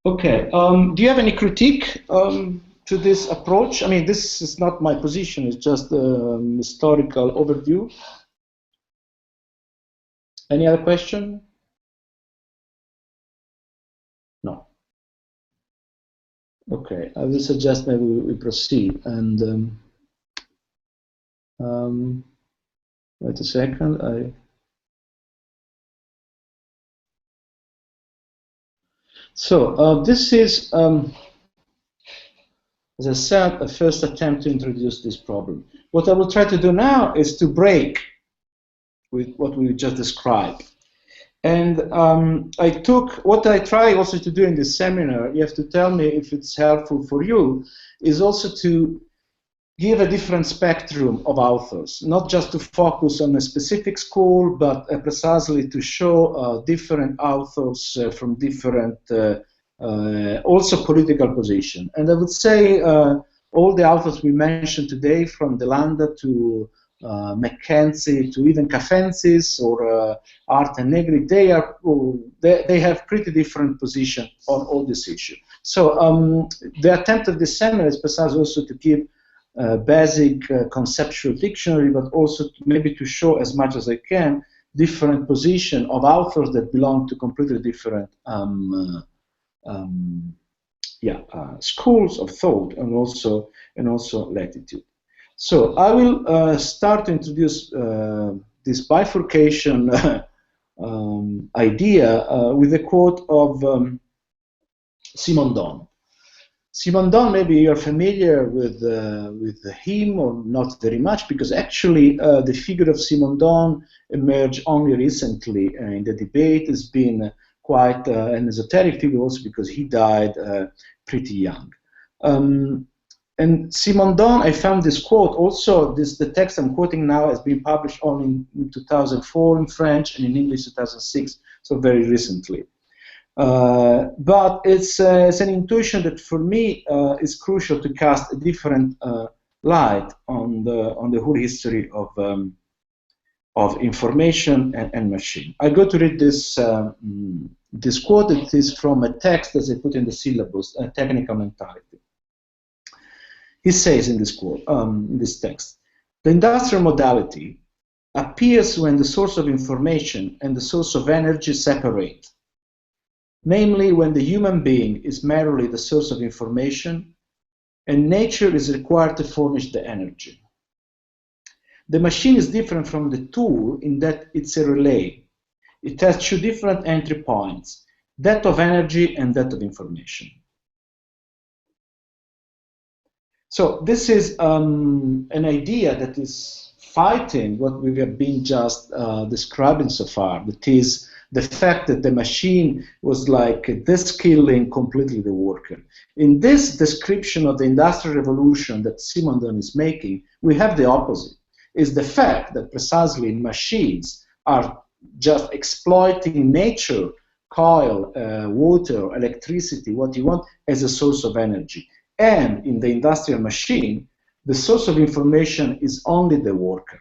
Okay, do you have any critique to this approach? I mean, this is not my position, it's just a historical overview. Any other question? No. Okay, I will suggest maybe we proceed. And wait a second. So this is, as I said, a first attempt to introduce this problem. What I will try to do now is to break with what we just described. And what I try also to do in this seminar, you have to tell me if it's helpful for you, is also to give a different spectrum of authors, not just to focus on a specific school, but precisely to show different authors from different, also political position. And I would say all the authors we mentioned today, from the Landa to Mackenzie to even Cafensis or Art and Negri, they have pretty different position on all this issue. So the attempt of this seminar is precisely also to give basic conceptual dictionary, but also maybe to show as much as I can different position of authors that belong to completely different schools of thought and also latitude. So I will start to introduce this bifurcation idea with a quote of Simondon. Simondon, maybe you're familiar with him or not very much, because actually the figure of Simondon emerged only recently in the debate. Has been quite an esoteric figure also because he died pretty young. And Simondon, I found this quote also. The text I'm quoting now has been published only in 2004 in French and in English 2006, so very recently. But it's an intuition that for me is crucial to cast a different light on the whole history of information and machine. I go to read this this quote. It is from a text as I put in the syllabus, a technical mentality. He says in this quote, in this text, the industrial modality appears when the source of information and the source of energy separate, namely when the human being is merely the source of information and nature is required to furnish the energy. The machine is different from the tool in that it's a relay. It has two different entry points, that of energy and that of information. So this is an idea that is fighting what we have been just describing so far. That is the fact that the machine was like de-skilling completely the worker. In this description of the Industrial Revolution that Simondon is making, we have the opposite. Is the fact that precisely machines are just exploiting nature, coal, water, electricity, what you want, as a source of energy. And in the industrial machine, the source of information is only the worker.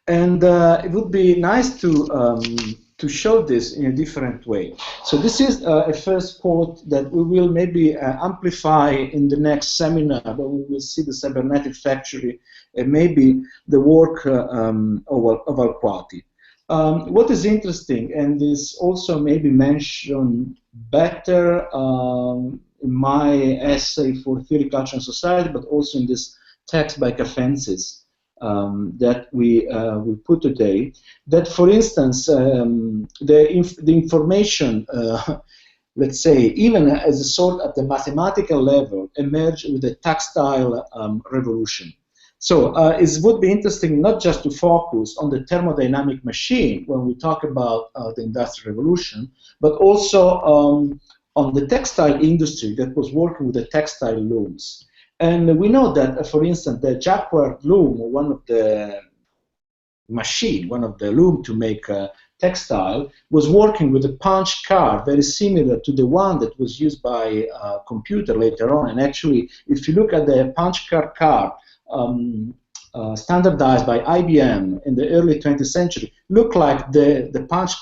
And it would be nice to show this in a different way. So this is a first quote that we will maybe amplify in the next seminar, but we will see the cybernetic factory and maybe the work of Alquati. What is interesting, and is also maybe mentioned better in my essay for Theory, Culture, and Society, but also in this text by Kafensis that we put today, that, for instance, the information, let's say, even as a sort at the mathematical level, emerged with the textile revolution. So it would be interesting not just to focus on the thermodynamic machine when we talk about the Industrial Revolution, but also on the textile industry that was working with the textile looms. And we know that, for instance, the Jacquard loom, one of the loom to make textile, was working with a punch card very similar to the one that was used by computer later on. And actually, if you look at the punch card standardized by IBM in the early 20th century, look like the punch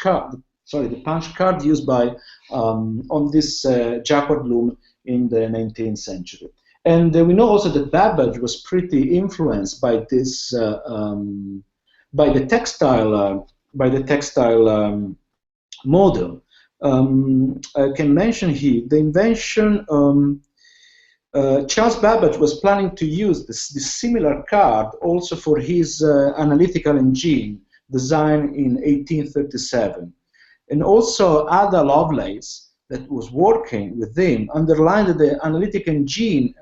card used by on this Jacquard loom in the 19th century. And we know also that Babbage was pretty influenced by this, by the textile model. I can mention here the invention. Charles Babbage was planning to use this similar card also for his analytical engine designed in 1837. And also Ada Lovelace, that was working with him, underlined that the analytic engine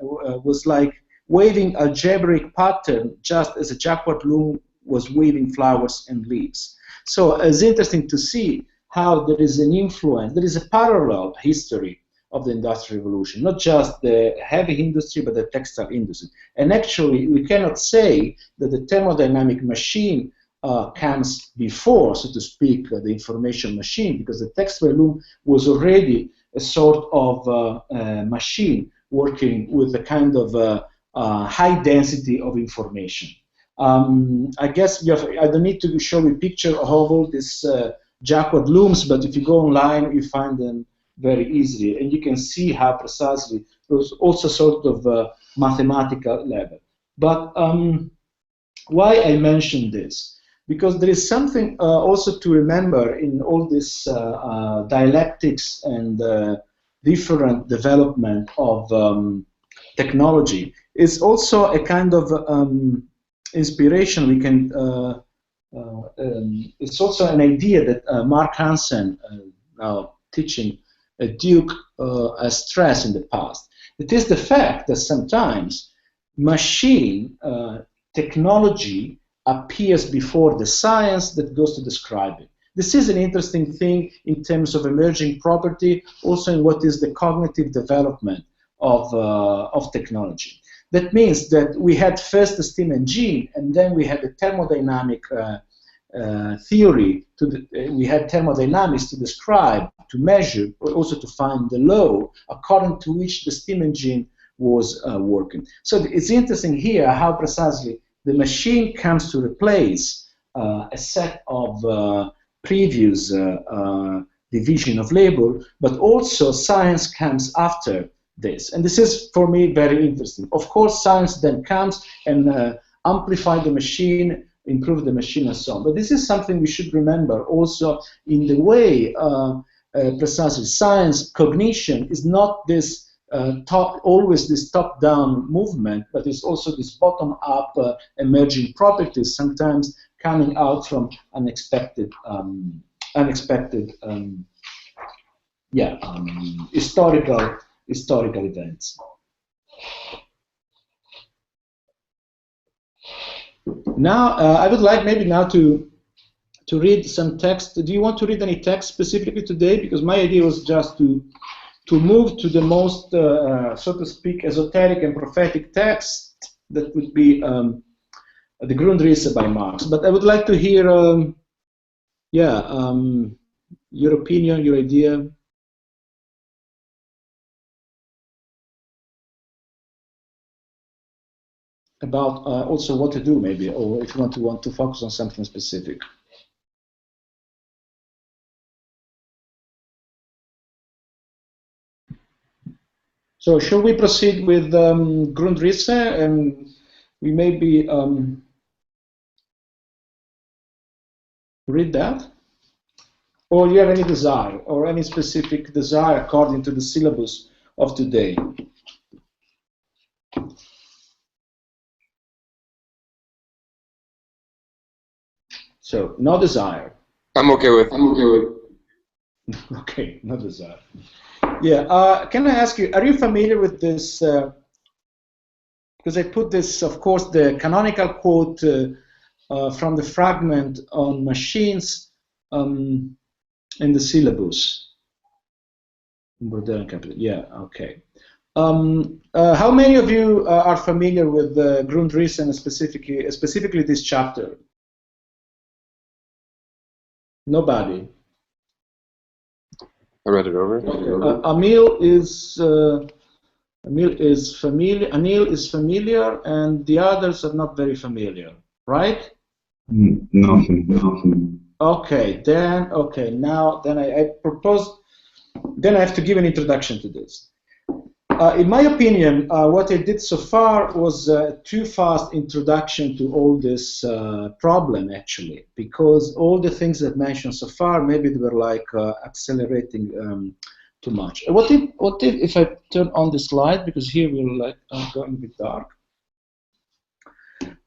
was like waving algebraic pattern just as a Jacquard loom was weaving flowers and leaves. So it's interesting to see how there is an influence, there is a parallel history of the Industrial Revolution, not just the heavy industry, but the textile industry. And actually, we cannot say that the thermodynamic machine comes before, so to speak, the information machine, because the textile loom was already a sort of machine working with a kind of high density of information. I guess I don't need to show you a picture of all these Jacquard looms, but if you go online, you find them very easily, and you can see how precisely it was also sort of mathematical level. But why I mention this? Because there is something also to remember in all this dialectics and different development of technology. It's also a kind of inspiration we can. It's also an idea that Mark Hansen, now teaching Duke, has stressed in the past. It is the fact that sometimes machine technology appears before the science that goes to describe it. This is an interesting thing in terms of emerging property, also in what is the cognitive development of technology. That means that we had first the steam engine, and then we had the thermodynamic theory. We had thermodynamics to describe, to measure, or also to find the law according to which the steam engine was working. So it's interesting here how precisely the machine comes to replace a set of previous division of labor, but also science comes after this. And this is, for me, very interesting. Of course, science then comes and amplify the machine, improve the machine, and so on. But this is something we should remember also in the way precisely science, cognition is not this always this top-down movement, but it's also this bottom-up emerging properties, sometimes coming out from unexpected historical events. Now, I would like maybe now to read some text. Do you want to read any text specifically today? Because my idea was just to move to the most, so to speak, esoteric and prophetic text that would be the Grundrisse by Marx. But I would like to hear, your opinion, your idea. About also what to do, maybe, or if you want to focus on something specific. So, shall we proceed with Grundrisse, and we maybe read that, or do you have any desire, or any specific desire according to the syllabus of today? So, no desire. I'm okay with. Okay, no desire. Yeah. Can I ask you? Are you familiar with this? Because I put this, of course, the canonical quote from the fragment on machines in the syllabus. Yeah. Okay. How many of you are familiar with Grundrisse and specifically this chapter? Nobody. I read it over. Okay. Anil is familiar, and the others are not very familiar, right? Nothing. Okay, then I propose. Then I have to give an introduction to this. In my opinion, what I did so far was a too fast introduction to all this problem, actually, because all the things that I mentioned so far, maybe they were like accelerating too much. What if I turn on the slide, because here we're like going a bit dark.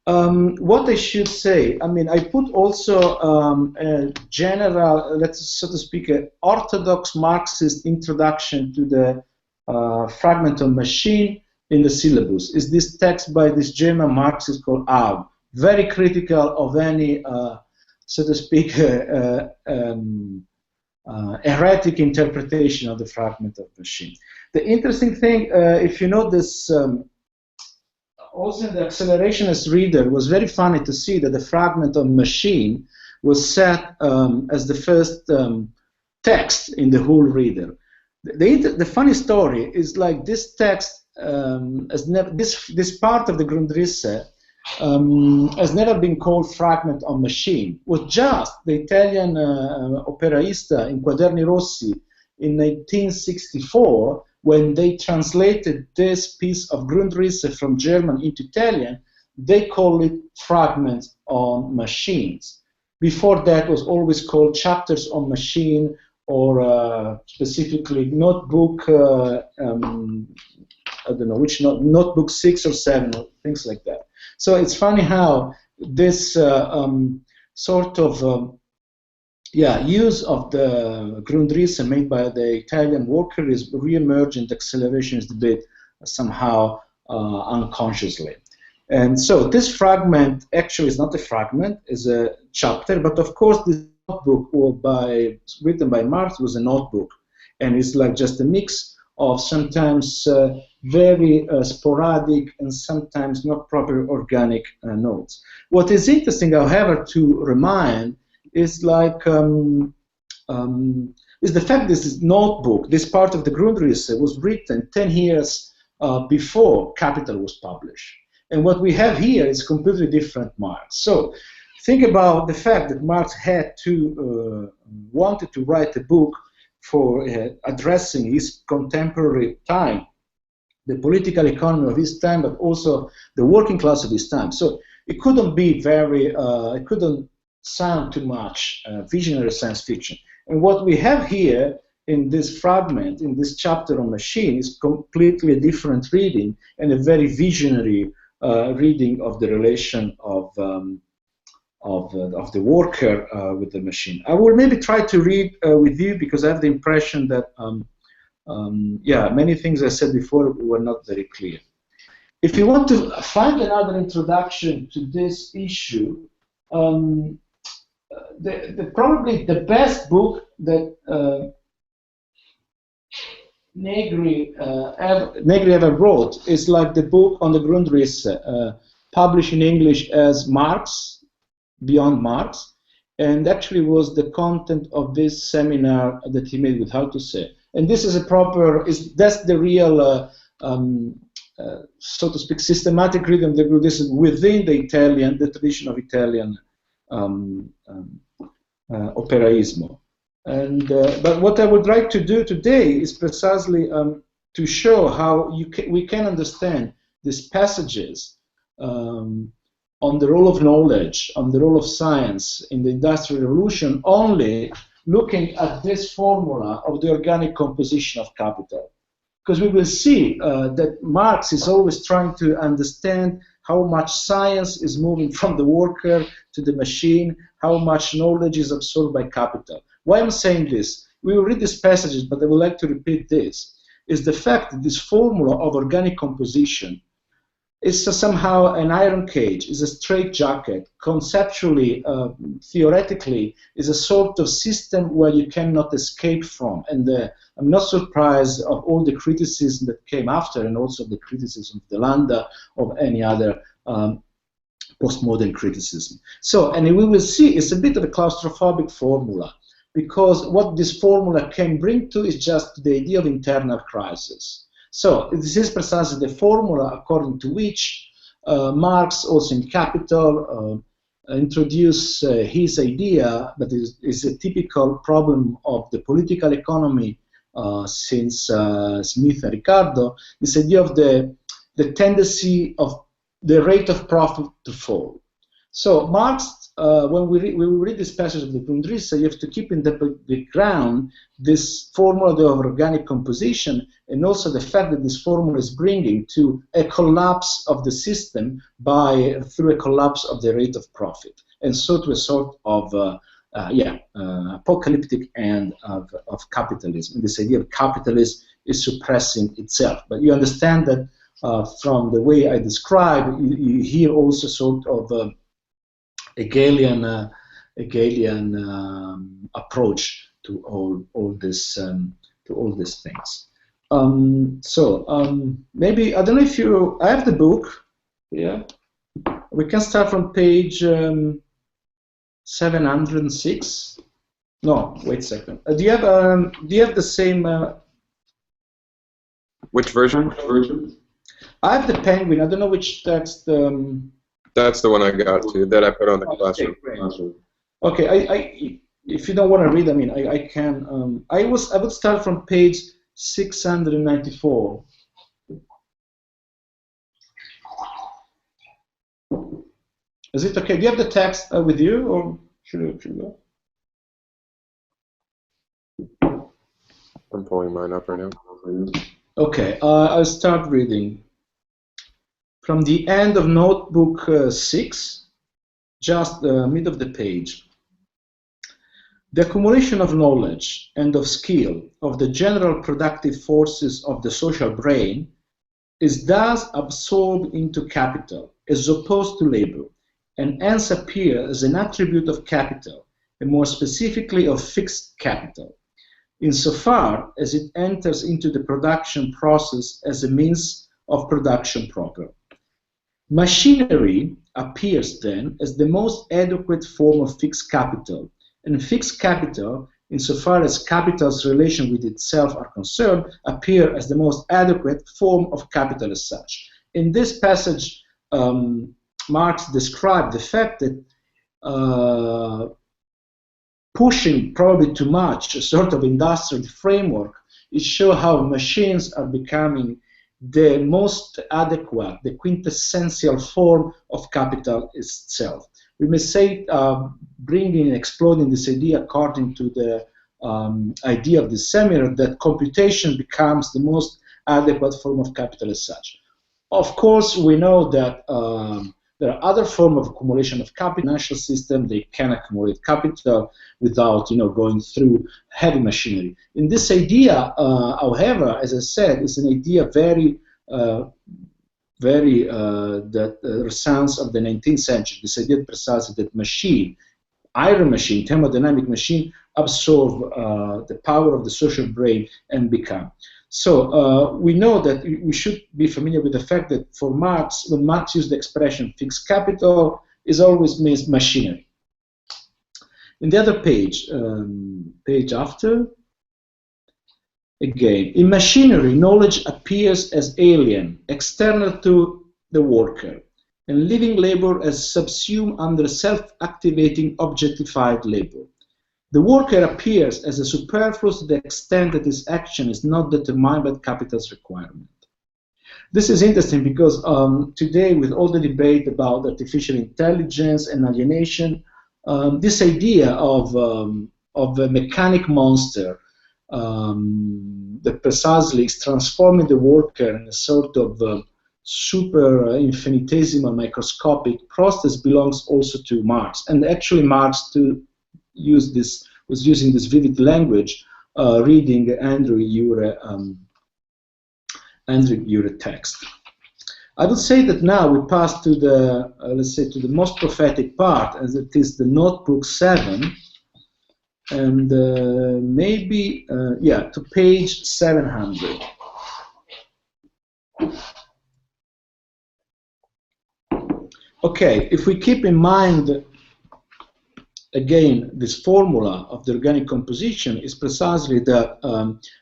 What I should say, I mean, I put also a general, so to speak, an orthodox Marxist introduction to the fragment of machine in the syllabus. Is this text by this German Marxist called Aub, very critical of any, so to speak, erratic interpretation of the fragment of machine. The interesting thing, if you know this, also in the accelerationist reader, was very funny to see that the fragment of machine was set as the first text in the whole reader. The funny story is like this text, this part of the Grundrisse has never been called fragment on machine. It was just the Italian operaista in Quaderni Rossi in 1964 when they translated this piece of Grundrisse from German into Italian. They call it fragments on machines. Before that, it was always called chapters on machine, or specifically notebook, I don't know which notebook 6 or 7, or things like that. So it's funny how this sort of use of the Grundrisse made by the Italian worker is re-emerged in the accelerationist debate somehow unconsciously. And so this fragment actually is not a fragment, is a chapter, but of course this notebook written by Marx was a notebook, and it's like just a mix of sometimes very sporadic and sometimes not proper organic notes. What is interesting, however, to remind is like is the fact this notebook, this part of the Grundrisse, was written 10 years before Capital was published. And what we have here is completely different Marx. So think about the fact that Marx had to wanted to write a book for addressing his contemporary time, the political economy of his time, but also the working class of his time. So it couldn't be very, it couldn't sound too much visionary science fiction. And what we have here in this fragment, in this chapter on machine, is completely a different reading and a very visionary reading of the relation of the worker with the machine. I will maybe try to read with you because I have the impression that yeah, many things I said before were not very clear. If you want to find another introduction to this issue, probably the best book that Negri ever wrote is like the book on the Grundrisse, published in English as Marx, Beyond Marx, and actually was the content of this seminar that he made with How to Say. And this is a proper, that's the real, so to speak, systematic reading of the Grundrisse within the tradition of Italian operaismo. And but what I would like to do today is precisely to show how we can understand these passages on the role of knowledge, on the role of science in the Industrial Revolution, only looking at this formula of the organic composition of capital. Because we will see that Marx is always trying to understand how much science is moving from the worker to the machine, how much knowledge is absorbed by capital. Why I'm saying this? We will read these passages, but I would like to repeat this, is the fact that this formula of organic composition is somehow an iron cage, is a straitjacket, conceptually, theoretically, is a sort of system where you cannot escape from. And I'm not surprised of all the criticism that came after, and also the criticism of Delanda, of any other postmodern criticism. So, and we will see, it's a bit of a claustrophobic formula, because what this formula can bring to is just the idea of internal crisis. So this is precisely the formula according to which Marx, also in Capital, introduced his idea, that is a typical problem of the political economy since Smith and Ricardo, this idea of the tendency of the rate of profit to fall. So Marx, when we read this passage of the Grundrisse, you have to keep in the background this formula of organic composition, and also the fact that this formula is bringing to a collapse of the system through a collapse of the rate of profit, and so to a sort of apocalyptic end of capitalism. This idea of capitalism is suppressing itself. But you understand that from the way I describe, you hear also sort of Hegelian approach to all these things. Maybe I don't know if I have the book. Yeah, we can start from page 706. No, wait a second. Do you have the same? Which version? I have the Penguin. I don't know which text. That's the one I got to, that I put on the classroom. Okay, if you don't want to read, I mean, I can. I would start from page 694. Is it okay? Do you have the text with you, or should we go? I'm pulling mine up right now. Okay, I'll start reading. From the end of notebook 6, just the mid of the page. The accumulation of knowledge and of skill of the general productive forces of the social brain is thus absorbed into capital as opposed to labor, and hence appears as an attribute of capital, and more specifically of fixed capital, insofar as it enters into the production process as a means of production proper. Machinery appears then as the most adequate form of fixed capital, and fixed capital insofar as capital's relation with itself are concerned, appear as the most adequate form of capital as such. In this passage, Marx described the fact that pushing probably too much a sort of industrial framework, it shows how machines are becoming the most adequate, the quintessential form of capital itself. We may say, bringing and exploding this idea according to the idea of the seminar, that computation becomes the most adequate form of capital as such. Of course, we know that there are other forms of accumulation of capital. Financial system, they can accumulate capital without, going through heavy machinery. In this idea, however, as I said, is an idea very that resounds of the 19th century. This idea precisely that machine, iron machine, thermodynamic machine, absorb the power of the social brain and become. So we know that we should be familiar with the fact that for Marx, when Marx used the expression fixed capital, it always means machinery. In the other page, page after, again, in machinery, knowledge appears as alien, external to the worker, and living labor as subsumed under self-activating, objectified labor. The worker appears as a superfluous to the extent that his action is not determined by capital's requirement. This is interesting because today, with all the debate about artificial intelligence and alienation, this idea of a mechanic monster that precisely is transforming the worker in a sort of super infinitesimal microscopic process belongs also to Marx. And actually, Marx was using this vivid language, reading Andrew Ure text. I would say that now we pass to the let's say to the most prophetic part, as it is the Notebook 7, and maybe to page 700. Okay, if we keep in mind again, this formula of the organic composition is precisely that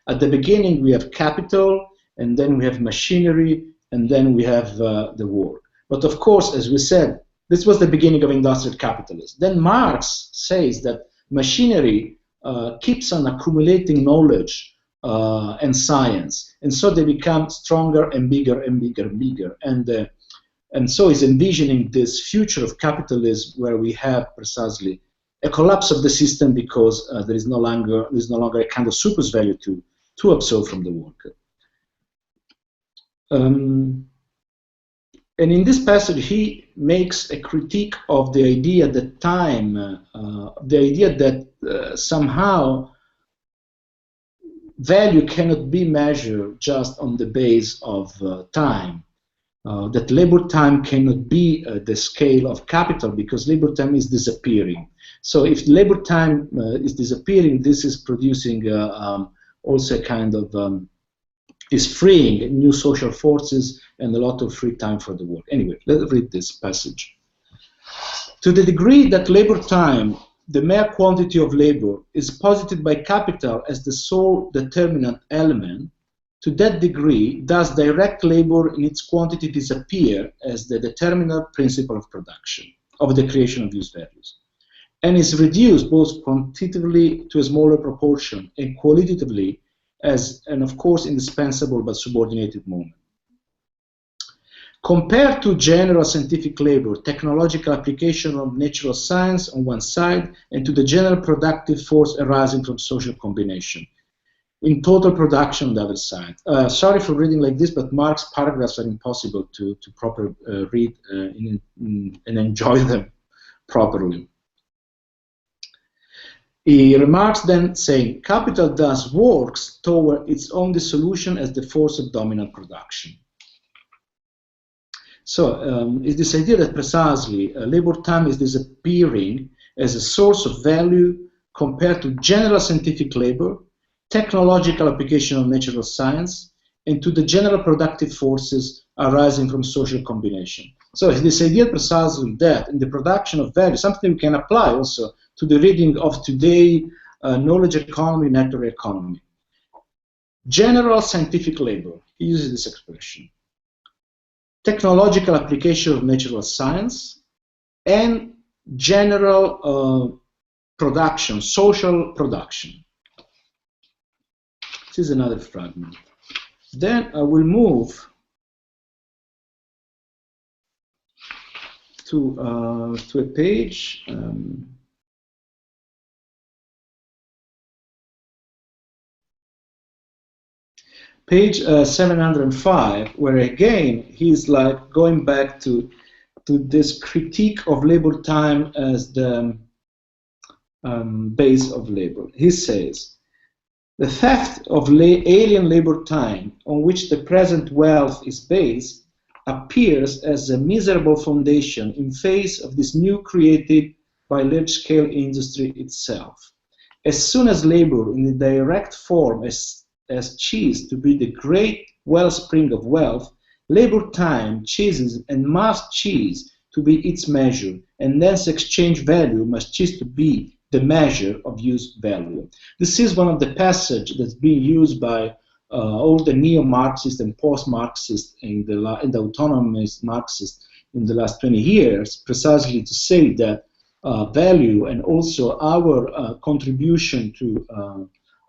at the beginning we have capital, and then we have machinery, and then we have the work. But of course, as we said, this was the beginning of industrial capitalism. Then Marx says that machinery keeps on accumulating knowledge and science, and so they become stronger and bigger and bigger and bigger. And so he's envisioning this future of capitalism where we have precisely a collapse of the system because there is no longer a kind of surplus value to absorb from the worker. And in this passage, he makes a critique of the idea that time, the idea that somehow value cannot be measured just on the base of time. That labor time cannot be the scale of capital because labor time is disappearing. So if labor time is disappearing, this is producing also a kind of, is freeing new social forces and a lot of free time for the work. Anyway, let's read this passage. To the degree that labor time, the mere quantity of labor, is posited by capital as the sole determinant element, to that degree, does direct labor in its quantity disappear as the determinant principle of production, of the creation of use values, and is reduced both quantitatively to a smaller proportion and qualitatively as an, of course, indispensable but subordinated moment. Compared to general scientific labor, technological application of natural science on one side, and to the general productive force arising from social combination, in total production on the other side. Sorry for reading like this, but Marx's paragraphs are impossible to properly read and enjoy them properly. He remarks then saying, capital thus works toward its own dissolution as the force of dominant production. So it's this idea that precisely labor time is disappearing as a source of value compared to general scientific labor, technological application of natural science, and to the general productive forces arising from social combination. So this idea precisely that in the production of value, something we can apply also to the reading of today knowledge economy, network economy. General scientific labor, he uses this expression. Technological application of natural science, and general production, social production. This is another fragment. Then I will move to a page. Page 705, where again he's like going back to this critique of labor time as the base of labor. He says, the theft of alien labor time on which the present wealth is based appears as a miserable foundation in face of this new created by large-scale industry itself. As soon as labor in the direct form as ceased to be the great wellspring of wealth, labor time ceases and must cease to be its measure, and thence exchange value must cease to be the measure of use value. This is one of the passages that's being used by all the neo-Marxists and post-Marxists and the autonomous Marxists in the last 20 years, precisely to say that value and also our contribution to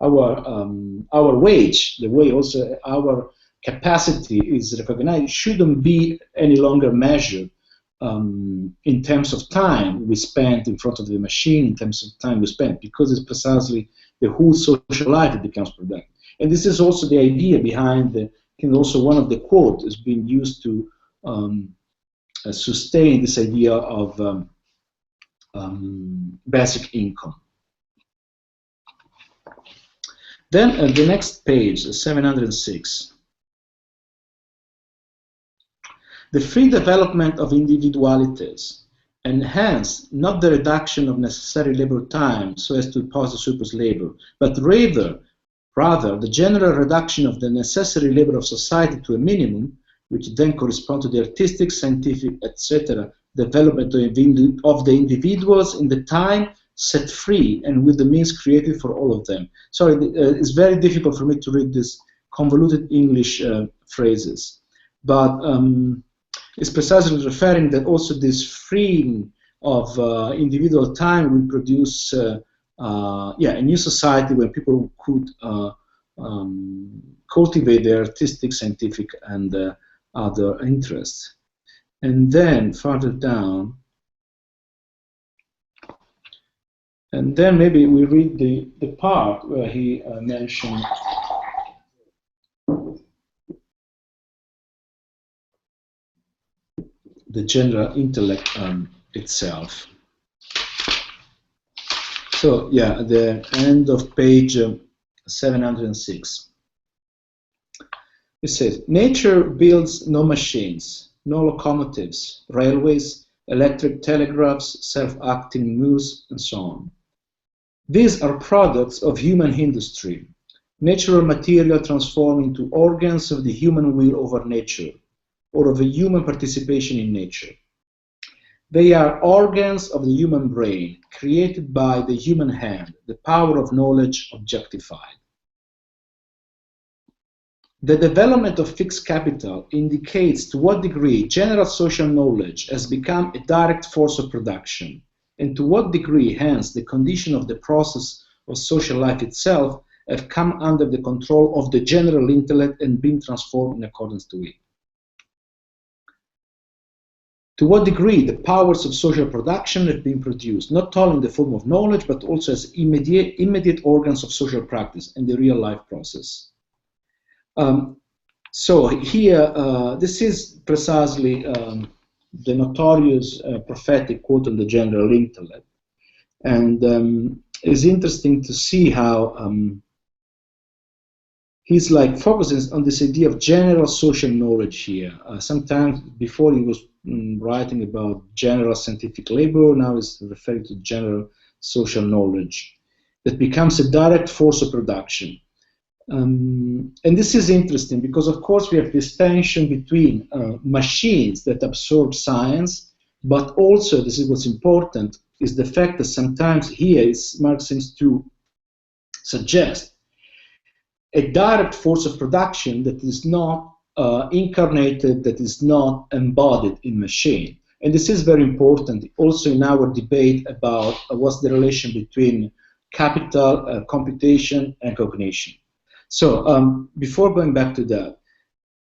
our wage, the way also our capacity is recognized, shouldn't be any longer measured in terms of time we spent in front of the machine, in terms of time we spent, because it's precisely the whole social life that becomes productive. And this is also the idea behind and also one of the quotes is being used to sustain this idea of basic income. Then the next page, 706. The free development of individualities, and hence not the reduction of necessary labor time so as to pose the surplus labor, but rather the general reduction of the necessary labor of society to a minimum, which then corresponds to the artistic, scientific, etc., development of the individuals in the time set free and with the means created for all of them. Sorry, it's very difficult for me to read these convoluted English phrases, but it's precisely referring that also this freeing of individual time will produce a new society where people could cultivate their artistic, scientific, and other interests. And then further down, and then maybe we read the part where he mentioned the general intellect itself. So yeah, the end of page 706. It says, nature builds no machines, no locomotives, railways, electric telegraphs, self-acting mills, and so on. These are products of human industry, natural material transformed into organs of the human will over nature, or of a human participation in nature. They are organs of the human brain, created by the human hand, the power of knowledge objectified. The development of fixed capital indicates to what degree general social knowledge has become a direct force of production, and to what degree, hence, the condition of the process of social life itself have come under the control of the general intellect and been transformed in accordance to it. To what degree the powers of social production have been produced, not only in the form of knowledge, but also as immediate organs of social practice in the real life process. So here, this is precisely the notorious prophetic quote on the general intellect. And it's interesting to see how he's like focusing on this idea of general social knowledge here. Sometimes before he was writing about general scientific labor, now he's referring to general social knowledge that becomes a direct force of production. And this is interesting because, of course, we have this tension between machines that absorb science, but also, this is what's important, is the fact that sometimes here Marx seems to suggest a direct force of production that is not incarnated, that is not embodied in machine. And this is very important also in our debate about what's the relation between capital, computation, and cognition. So before going back to that,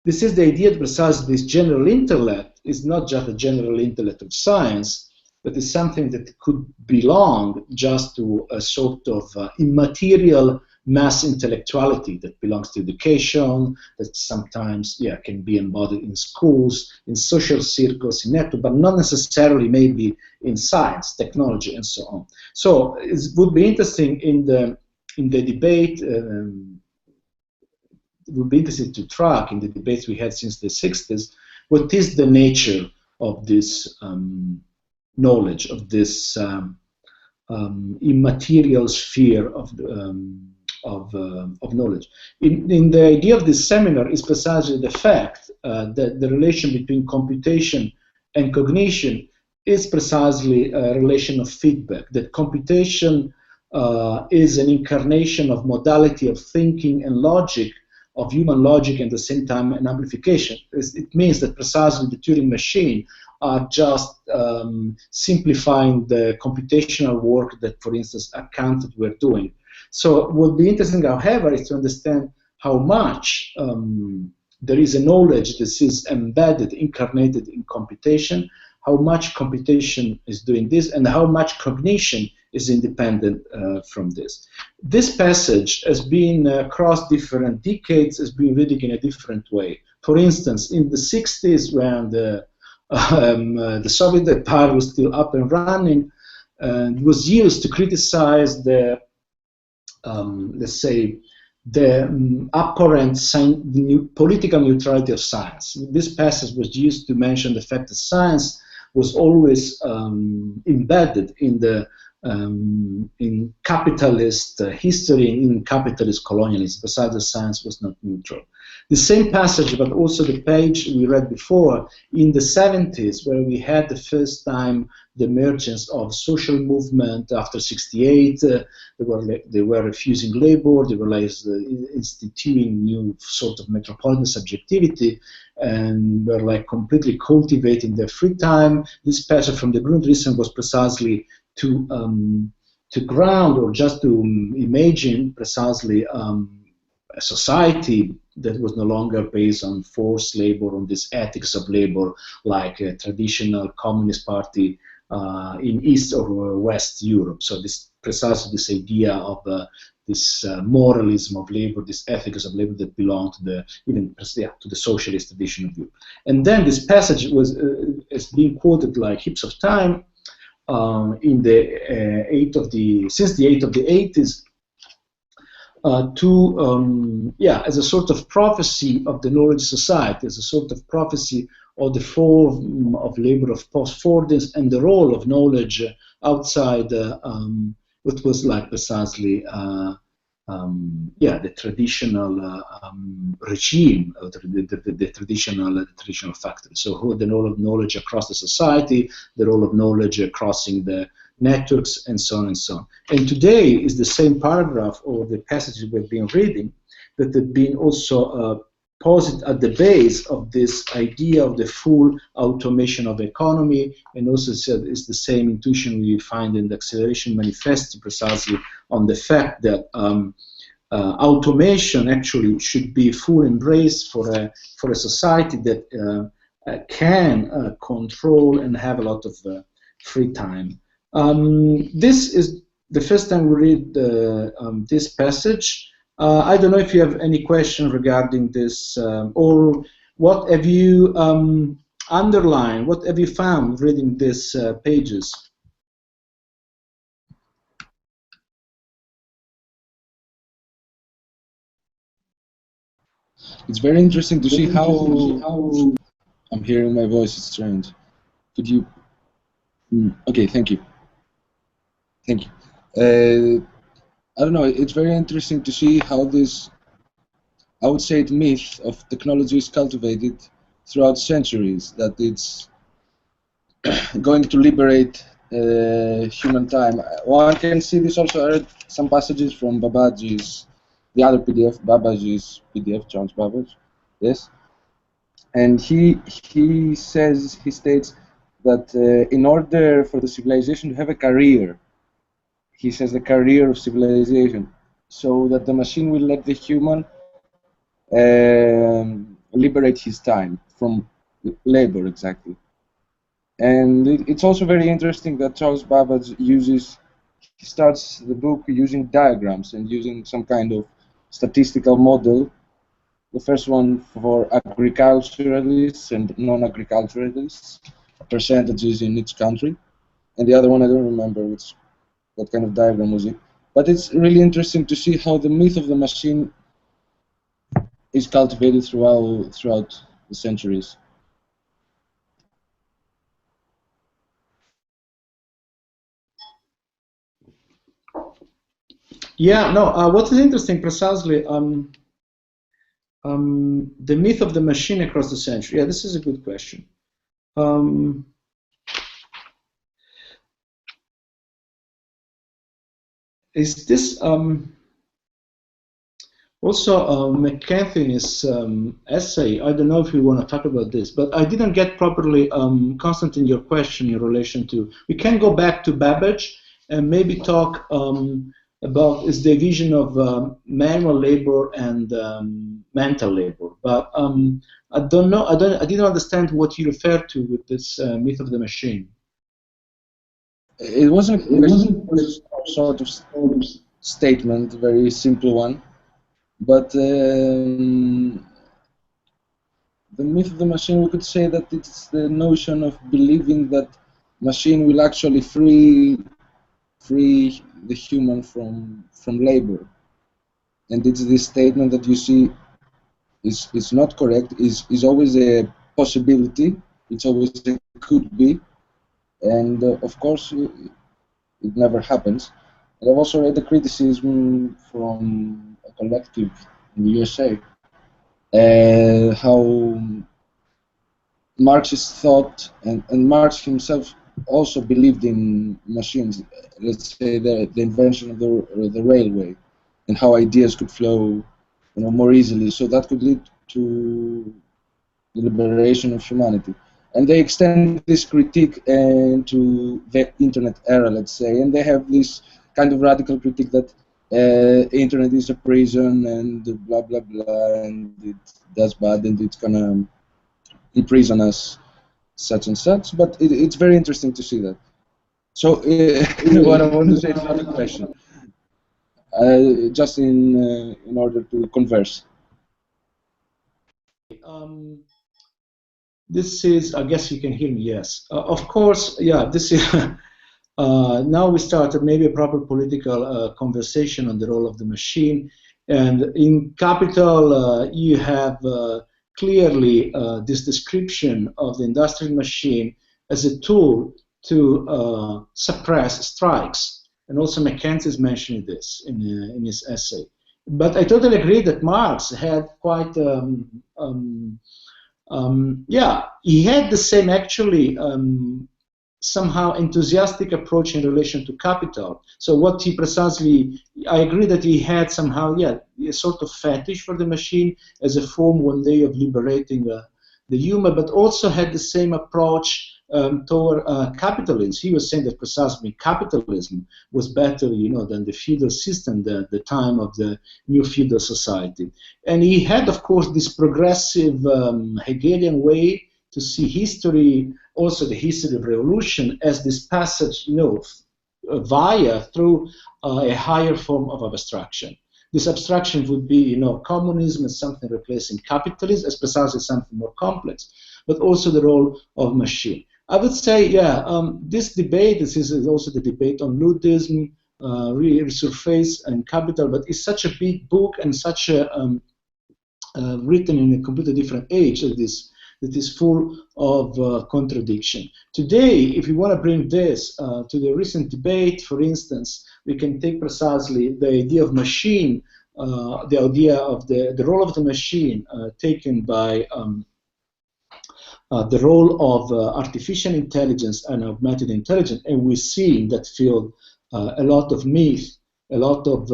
this is the idea that precisely this general intellect is not just a general intellect of science, but is something that could belong just to a sort of immaterial mass intellectuality that belongs to education, that sometimes can be embodied in schools, in social circles, in network, but not necessarily maybe in science, technology, and so on. So it would be interesting in the debate. It would be interesting to track in the debates we had since the 60s, what is the nature of this knowledge, of this immaterial sphere of knowledge. In the idea of this seminar is precisely the fact that the relation between computation and cognition is precisely a relation of feedback, that computation is an incarnation of modality of thinking and logic, of human logic, and at the same time an amplification. It means that precisely the Turing machine are just simplifying the computational work that, for instance, accountant were doing. So what would be interesting, however, is to understand how much there is a knowledge that is embedded, incarnated in computation, how much computation is doing this, and how much cognition is independent from this. This passage has been across different decades, has been reading in a different way. For instance, in the 60s, when the Soviet Empire was still up and running, it was used to criticize the, let's say, the apparent political neutrality of science. This passage was used to mention the fact that science was always embedded in the in capitalist history, in capitalist colonialism, besides the science was not neutral. The same passage, but also the page we read before, in the 70s, where we had the first time the emergence of social movement after 68, they were refusing labor, they were like instituting new sort of metropolitan subjectivity, and were like completely cultivating their free time. This passage from the Grundrisse was precisely to ground, or just to imagine precisely a society that was no longer based on forced labor, on this ethics of labor, like a traditional communist party in East or West Europe. So this precisely this idea of this moralism of labor, this ethics of labor that belonged to the to the socialist tradition of Europe. And then this passage was is being quoted like heaps of time in the since the 80s. As a sort of prophecy of the knowledge society, as a sort of prophecy of the form of labor of post-Fordyce and the role of knowledge outside what was like precisely the traditional regime, the traditional factory. So the role of knowledge across the society, the role of knowledge crossing the networks, and so on and so on. And today is the same paragraph or the passages we've been reading that have been also posited at the base of this idea of the full automation of the economy, and also said it's the same intuition we find in the Acceleration Manifesto, precisely on the fact that automation actually should be full embrace for a society that can control and have a lot of free time. This is the first time we read this passage. I don't know if you have any question regarding this, or what have you underlined, what have you found reading these pages? It's very interesting to see how I'm hearing my voice. It's strange. Could you? Okay, thank you. Thank you. I don't know. It's very interesting to see how this, I would say, the myth of technology is cultivated throughout centuries. That it's going to liberate human time. One can see this also. I read some passages from Babbage's, the other PDF, Babbage's PDF, Charles Babbage, yes, and he states that in order for the civilization to have a career, he says the career of civilization, so that the machine will let the human liberate his time from labor, exactly. And it's also very interesting that Charles Babbage he starts the book using diagrams and using some kind of statistical model. The first one for agriculturalists and non-agriculturalists, percentages in each country, and the other one I don't remember what kind of diagram was it. But it's really interesting to see how the myth of the machine is cultivated throughout the centuries. Yeah, no, what is interesting precisely, the myth of the machine across the century. Yeah, this is a good question. Is this also McCarthy's essay? I don't know if you want to talk about this, but I didn't get properly, Constantine, your question in relation to. We can go back to Babbage and maybe talk about its division of manual labor and mental labor. But I don't know. I didn't understand what you referred to with this myth of the machine. It wasn't a question, it was a sort of statement, a very simple one. But the myth of the machine, we could say that it's the notion of believing that machine will actually free the human from labor. And it's this statement that you see is not correct, is always a possibility, it's always a could be, and of course it never happens. And I've also read the criticism from a collective in the USA, how Marxist thought, and Marx himself also believed in machines, let's say the invention of the railway, and how ideas could flow more easily, so that could lead to the liberation of humanity. And they extend this critique into the internet era, let's say, and they have this kind of radical critique that internet is a prison and blah blah blah, and it does bad and it's gonna imprison us, such and such. But it's very interesting to see that. So what I want to say is not a question, just in order to converse. This is, I guess you can hear me, yes. Of course, yeah, this is, now we started maybe a proper political conversation on the role of the machine. And in Capital, you have clearly this description of the industrial machine as a tool to suppress strikes. And also McKenzie is mentioning this in his essay. But I totally agree that Marx had quite yeah, he had the same actually somehow enthusiastic approach in relation to Capital. So what he precisely, I agree that he had somehow, yeah, a sort of fetish for the machine as a form one day of liberating the human, but also had the same approach toward capitalism. He was saying that precisely capitalism was better, than the feudal system, the time of the new feudal society. And he had, of course, this progressive Hegelian way to see history, also the history of revolution, as this passage, through a higher form of abstraction. This abstraction would be, communism as something replacing capitalism, as precisely something more complex, but also the role of machine. I would say, yeah, this debate, this is also the debate on nudism, resurface and Capital, but it's such a big book and such a written in a completely different age that is full of contradiction. Today, if you want to bring this to the recent debate, for instance, we can take precisely the idea of machine, the idea of the role of the machine taken by the role of artificial intelligence and augmented intelligence, and we see in that field a lot of myth, a lot of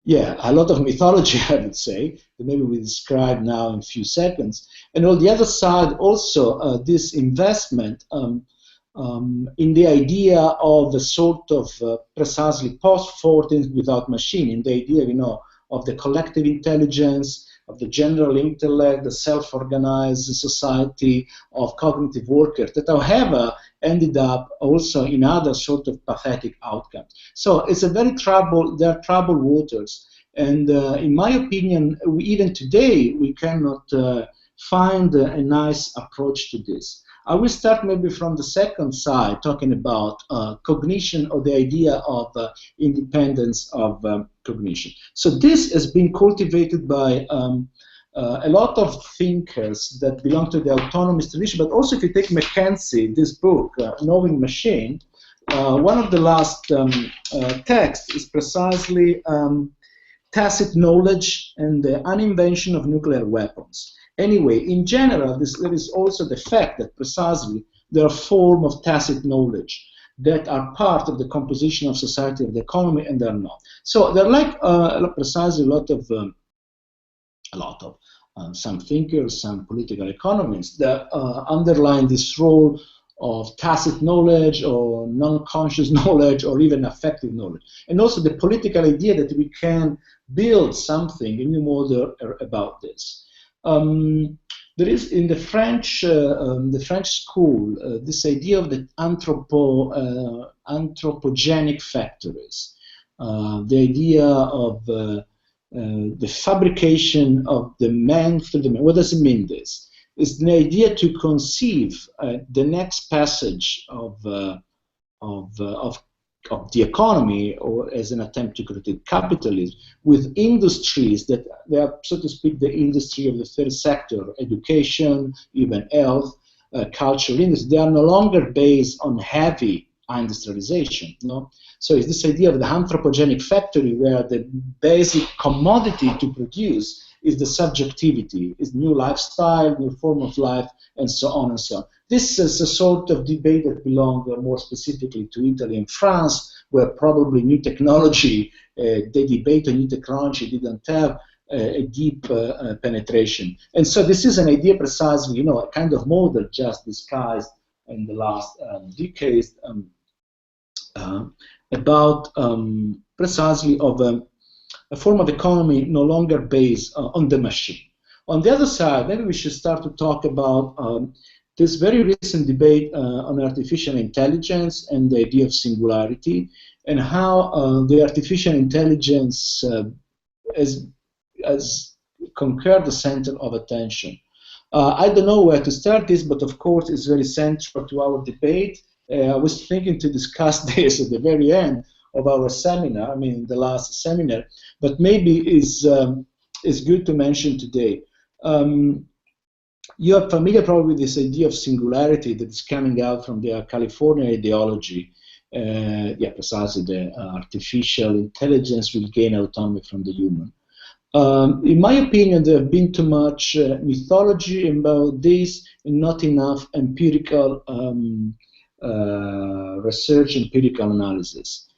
a lot of mythology, I would say, that maybe we describe now in a few seconds. And on the other side, also this investment in the idea of a sort of precisely post-Fortin without machine, in the idea, you know, of the collective intelligence, of the general intellect, the self-organized society of cognitive workers that, however, ended up also in other sort of pathetic outcomes. So it's a very there are troubled waters. And in my opinion, even today, we cannot find a nice approach to this. I will start maybe from the second side, talking about cognition, or the idea of independence of cognition. So this has been cultivated by a lot of thinkers that belong to the autonomous tradition, but also if you take Mackenzie, this book, Knowing Machine, one of the last texts is precisely tacit knowledge and the uninvention of nuclear weapons. Anyway, in general, there is also the fact that precisely there are forms of tacit knowledge that are part of the composition of society, of the economy, and they're not. So they're like precisely a lot of some thinkers, some political economists that underline this role of tacit knowledge or non-conscious knowledge or even affective knowledge. And also the political idea that we can build something, a new model about this. There is in the French school this idea of the anthropogenic factories, the idea of the fabrication of the man through the man. What does it mean? This is the idea to conceive the next passage of the economy, or as an attempt to create capitalism, with industries that they are, so to speak, the industry of the third sector, education, even health, culture industry. They are no longer based on heavy industrialization. No? So it's this idea of the anthropogenic factory, where the basic commodity to produce is the subjectivity, is new lifestyle, new form of life, and so on and so on. This is a sort of debate that belongs more specifically to Italy and France, where probably new technology, the debate on new technology didn't have a deep penetration. And so this is an idea precisely, you know, a kind of model just disguised in the last decades about precisely of a form of economy no longer based on the machine. On the other side, maybe we should start to talk about this very recent debate on artificial intelligence and the idea of singularity, and how the artificial intelligence has conquered the center of attention. I don't know where to start this, but of course it's very central to our debate. I was thinking to discuss this at the very end of our seminar, I mean the last seminar, but maybe is good to mention today. You are familiar probably with this idea of singularity that is coming out from the California ideology. Precisely the artificial intelligence will gain autonomy from the human. In my opinion, there have been too much mythology about this and not enough empirical research, empirical analysis.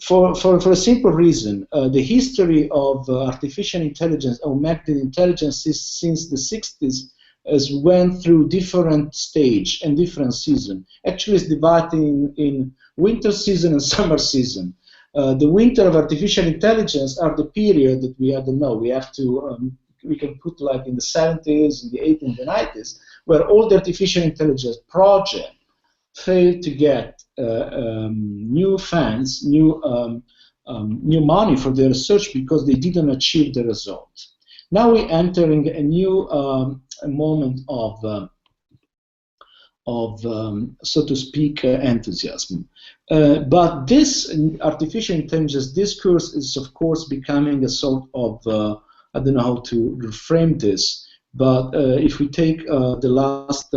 For a simple reason, the history of artificial intelligence, augmented intelligence, since the 60s has went through different stage and different season. Actually, it's divided in winter season and summer season. The winter of artificial intelligence are the period that we don't know. We have to we can put like in the 70s, in the 80s, and the 90s, where all the artificial intelligence projects failed to get new funds, new money for their research because they didn't achieve the result. Now we're entering a new moment of so to speak, enthusiasm. But this artificial intelligence discourse is, of course, becoming a sort of, I don't know how to reframe this, but if we take the last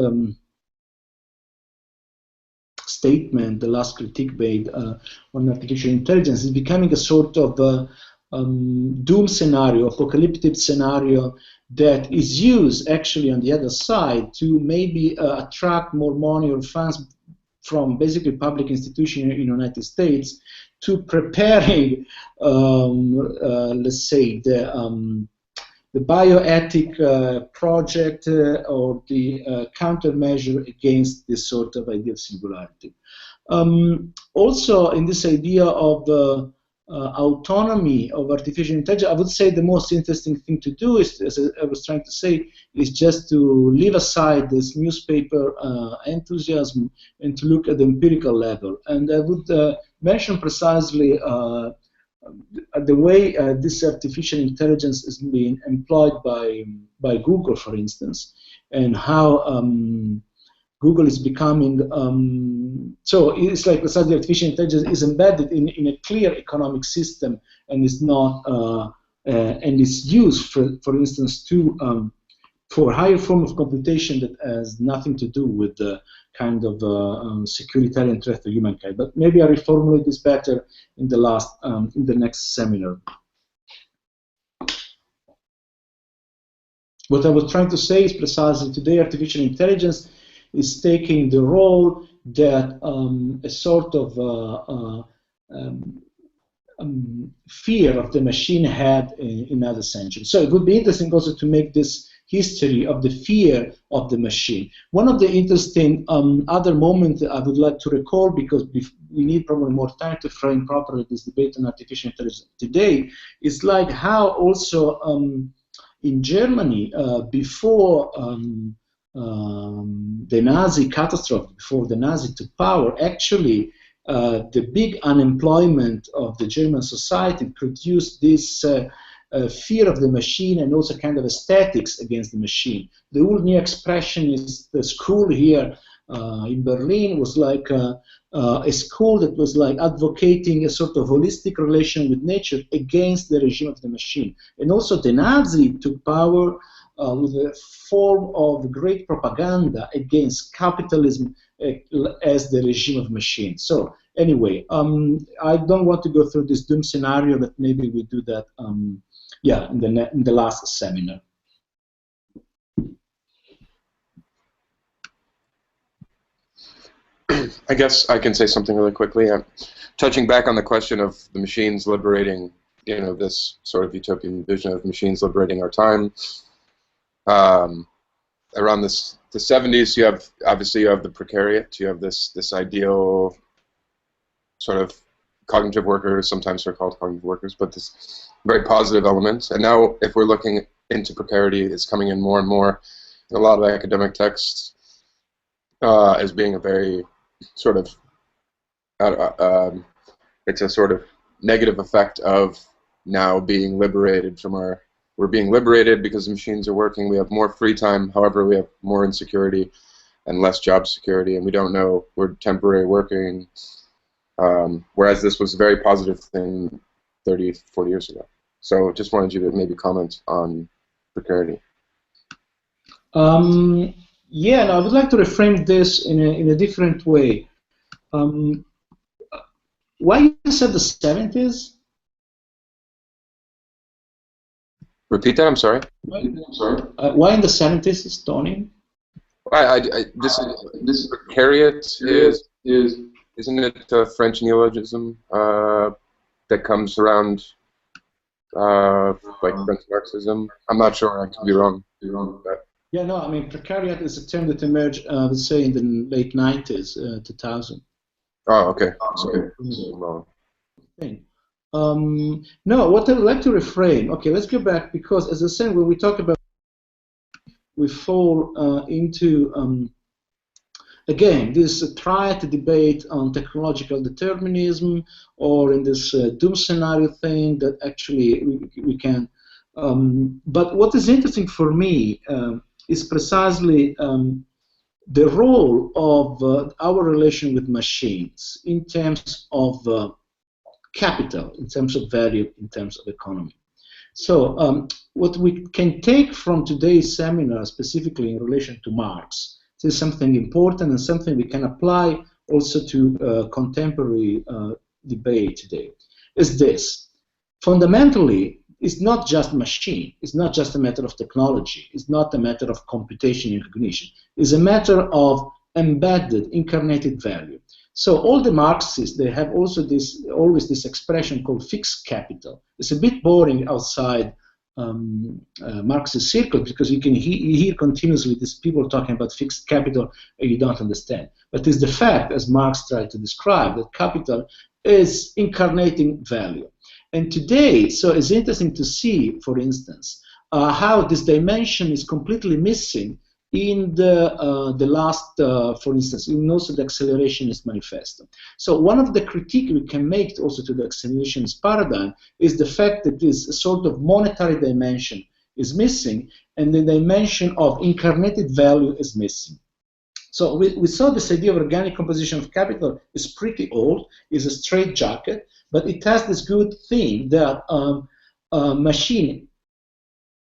statement, the last critique made on artificial intelligence, is becoming a sort of doom scenario, apocalyptic scenario that is used actually on the other side to maybe attract more money or funds from basically public institutions in the United States to preparing, let's say, the bioethic project or the countermeasure against this sort of idea of singularity. Also, in this idea of autonomy of artificial intelligence, I would say the most interesting thing to do is, as I was trying to say, is just to leave aside this newspaper enthusiasm and to look at the empirical level. And I would mention precisely the way this artificial intelligence is being employed by Google, for instance, and how Google is becoming, so it's like the artificial intelligence is embedded in a clear economic system and is not, and is used, for instance, to for higher form of computation that has nothing to do with the kind of securitarian threat to humankind. But maybe I reformulate this better in the next seminar. What I was trying to say is precisely today artificial intelligence is taking the role that a sort of fear of the machine had in other centuries. So it would be interesting also to make this history of the fear of the machine. One of the interesting other moments I would like to recall, because we need probably more time to frame properly this debate on artificial intelligence today, is like how also in Germany, before the Nazi catastrophe, before the Nazi took power, actually the big unemployment of the German society produced this fear of the machine and also kind of aesthetics against the machine. The whole new expressionist school here in Berlin was like a school that was like advocating a sort of holistic relation with nature against the regime of the machine. And also the Nazi took power with a form of great propaganda against capitalism as the regime of machines. So anyway, I don't want to go through this doom scenario, but maybe we do that, yeah, in the last seminar. I guess I can say something really quickly. Touching back on the question of the machines liberating, you know, this sort of utopian vision of machines liberating our time. Around the 70s, you have obviously you have the precariat. You have this ideal sort of cognitive workers. Sometimes they're called cognitive workers, but this very positive element. And now, if we're looking into precarity, it's coming in more and more in a lot of academic texts as being a very sort of it's a sort of negative effect of now being liberated from our. We're being liberated because the machines are working. We have more free time. However, we have more insecurity and less job security, and we don't know. We're temporary working, whereas this was a very positive thing 30, 40 years ago. So just wanted you to maybe comment on precarity. Yeah, no, I would like to reframe this in a different way. Why you said the 70s? Repeat that. I'm sorry. Why in the 70s, Tony? This precariat isn't it a French neologism that comes around like French Marxism? I'm not sure. I could be wrong. With that. Yeah, no. I mean, precariat is a term that emerged, let's say, in the late 90s, 2000. Oh, okay. Sorry. No, what I would like to reframe, okay, let's go back, because as I said, when we talk about, we fall into, again, this triad debate on technological determinism, or in this doom scenario thing that actually we can, but what is interesting for me is precisely the role of our relation with machines in terms of capital, in terms of value, in terms of economy. So what we can take from today's seminar, specifically in relation to Marx, this is something important and something we can apply also to contemporary debate today, is this. Fundamentally, it's not just machine. It's not just a matter of technology. It's not a matter of computation and cognition. It's a matter of embedded, incarnated value. So all the Marxists, they have also always this expression called fixed capital. It's a bit boring outside Marxist circle because you can hear continuously these people talking about fixed capital and you don't understand. But it's the fact, as Marx tried to describe, that capital is incarnating value. And today, so it's interesting to see, for instance, how this dimension is completely missing in the last, for instance, in also the accelerationist manifesto. So one of the critique we can make also to the accelerationist paradigm is the fact that this sort of monetary dimension is missing and the dimension of incarnated value is missing. So we saw this idea of organic composition of capital is pretty old, is a straitjacket, but it has this good thing that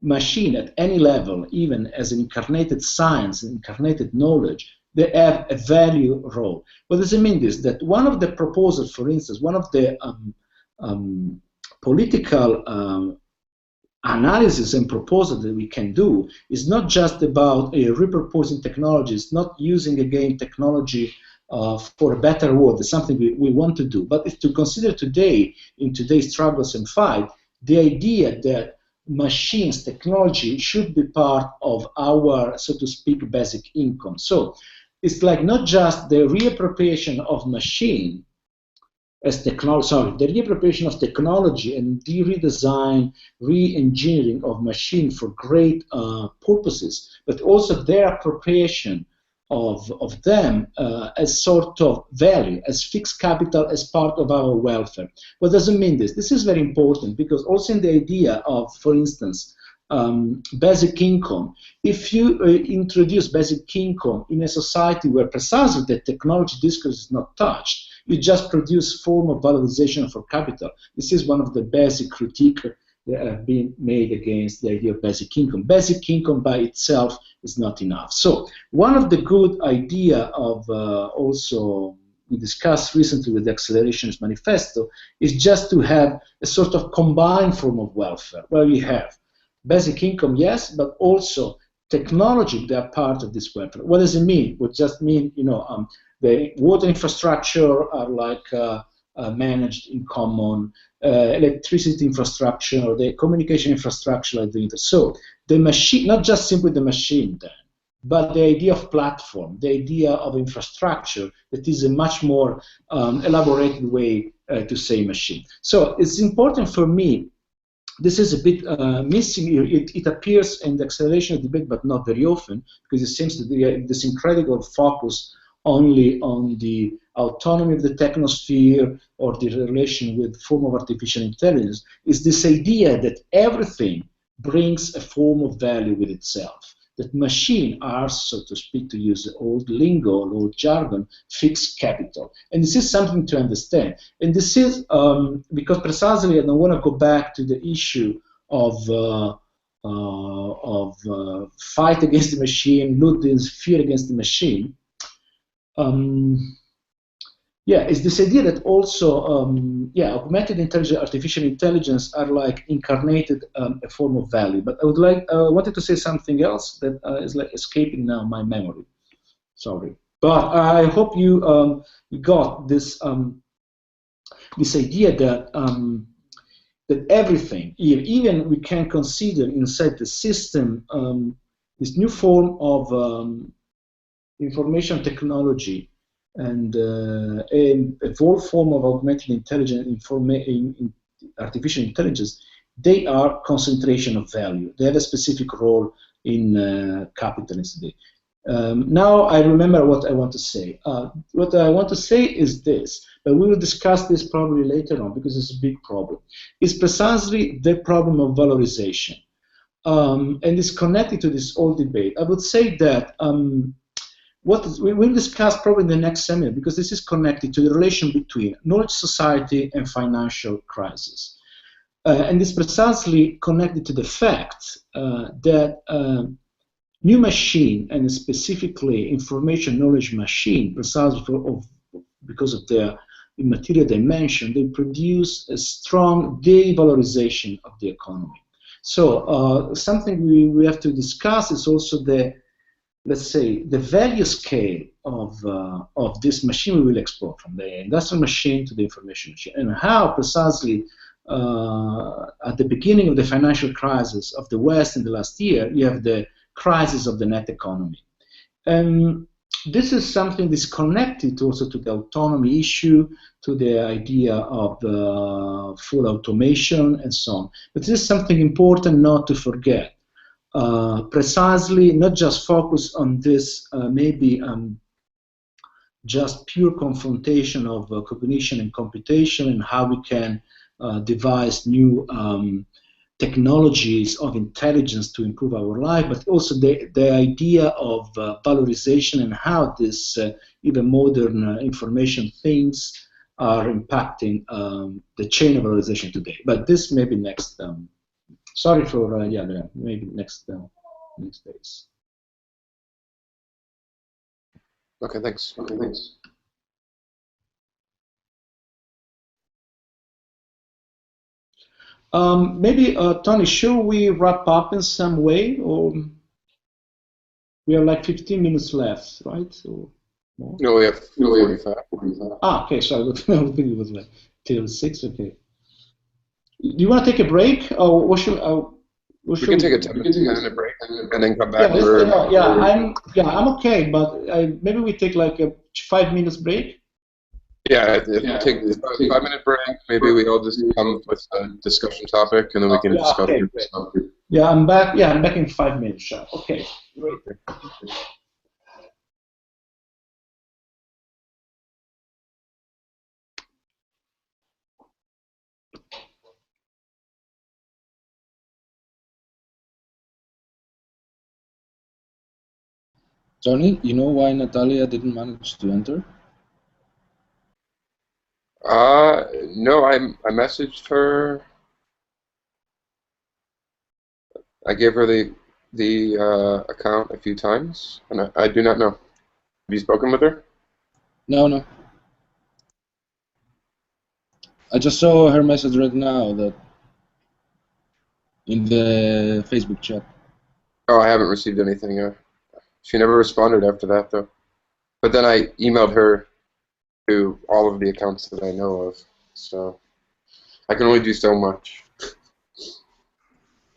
machine at any level, even as an incarnated science, incarnated knowledge, they have a value role. What does it mean? This that one of the proposals, for instance, one of the political analysis and proposal that we can do is not just about repurposing technologies, not using again technology for a better world. It's something we want to do, but it's to consider today, in today's struggles and fight, the idea that machines, technology should be part of our, so to speak, basic income. So it's like not just the reappropriation of machine as technology, sorry, the reappropriation of technology and the redesign, re-engineering of machine for great purposes, but also their appropriation of them as sort of value, as fixed capital, as part of our welfare. What does it mean this? This is very important because also in the idea of, for instance, basic income, if you introduce basic income in a society where precisely the technology discourse is not touched, you just produce form of valorization for capital. This is one of the basic critiques that have been made against the idea of basic income. Basic income by itself is not enough. So one of the good idea of also we discussed recently with the Accelerationist Manifesto is just to have a sort of combined form of welfare where we have basic income, yes, but also technology that are part of this welfare. What does it mean? It would just mean, you know, the water infrastructure are like managed in common, electricity infrastructure, or the communication infrastructure like the internet. So the machine, not just simply the machine then, but the idea of platform, the idea of infrastructure that is a much more elaborated way to say machine. So it's important for me. This is a bit missing here. It appears in the acceleration debate, but not very often, because it seems to be this incredible focus only on the autonomy of the technosphere or the relation with the form of artificial intelligence, is this idea that everything brings a form of value with itself, that machines are, so to speak, to use the old lingo, old jargon, fixed capital. And this is something to understand. And this is because precisely I don't want to go back to the issue of fight against the machine, Ludwig's fear against the machine. Yeah, it's this idea that also, yeah, augmented intelligence, artificial intelligence are like incarnated a form of value. But I would like, wanted to say something else that is like escaping now my memory. Sorry, but I hope you got this this idea that that everything, even we can consider inside the system this new form of information technology and a evolved form of augmented intelligence, artificial intelligence, they are concentration of value. They have a specific role in capitalism today. Now I remember what I want to say. What I want to say is this, but we will discuss this probably later on because it's a big problem. It's precisely the problem of valorization. And it's connected to this whole debate. I would say that we will discuss probably in the next seminar because this is connected to the relation between knowledge society and financial crisis. And it's precisely connected to the fact that new machine, and specifically information knowledge machine, precisely because of their immaterial dimension, they produce a strong de-valorization of the economy. So something we have to discuss is also the, let's say, the value scale of this machine we will explore, from the industrial machine to the information machine, and how precisely at the beginning of the financial crisis of the West in the last year, you have the crisis of the net economy. And this is something that's connected also to the autonomy issue, to the idea of full automation, and so on. But this is something important not to forget. Precisely, not just focus on this maybe just pure confrontation of cognition and computation and how we can devise new technologies of intelligence to improve our life, but also the idea of valorization and how this even modern information things are impacting the chain of valorization today. But this maybe next. Sorry for maybe next days. Okay, thanks. Okay, thanks. Maybe, Tony, should we wrap up in some way, or we have like 15 minutes left, right? Or more? No, we have 45. Ah, okay, so I think it was like till 6, okay. Do you want to take a break, or what should we can take a 10-minute break and then come back. I'm okay, but maybe we take like a 5 minutes break. Yeah, if we take a 5-minute break, maybe we all just come up with a discussion topic, and then we can discuss it. Yeah, I'm back. Yeah, I'm back in 5 minutes. Okay, great. Tony, you know why Natalia didn't manage to enter? No, I messaged her. I gave her the account a few times, and I do not know. Have you spoken with her? No. I just saw her message right now that in the Facebook chat. Oh, I haven't received anything. She never responded after that, though. But then I emailed her to all of the accounts that I know of, so I can only do so much.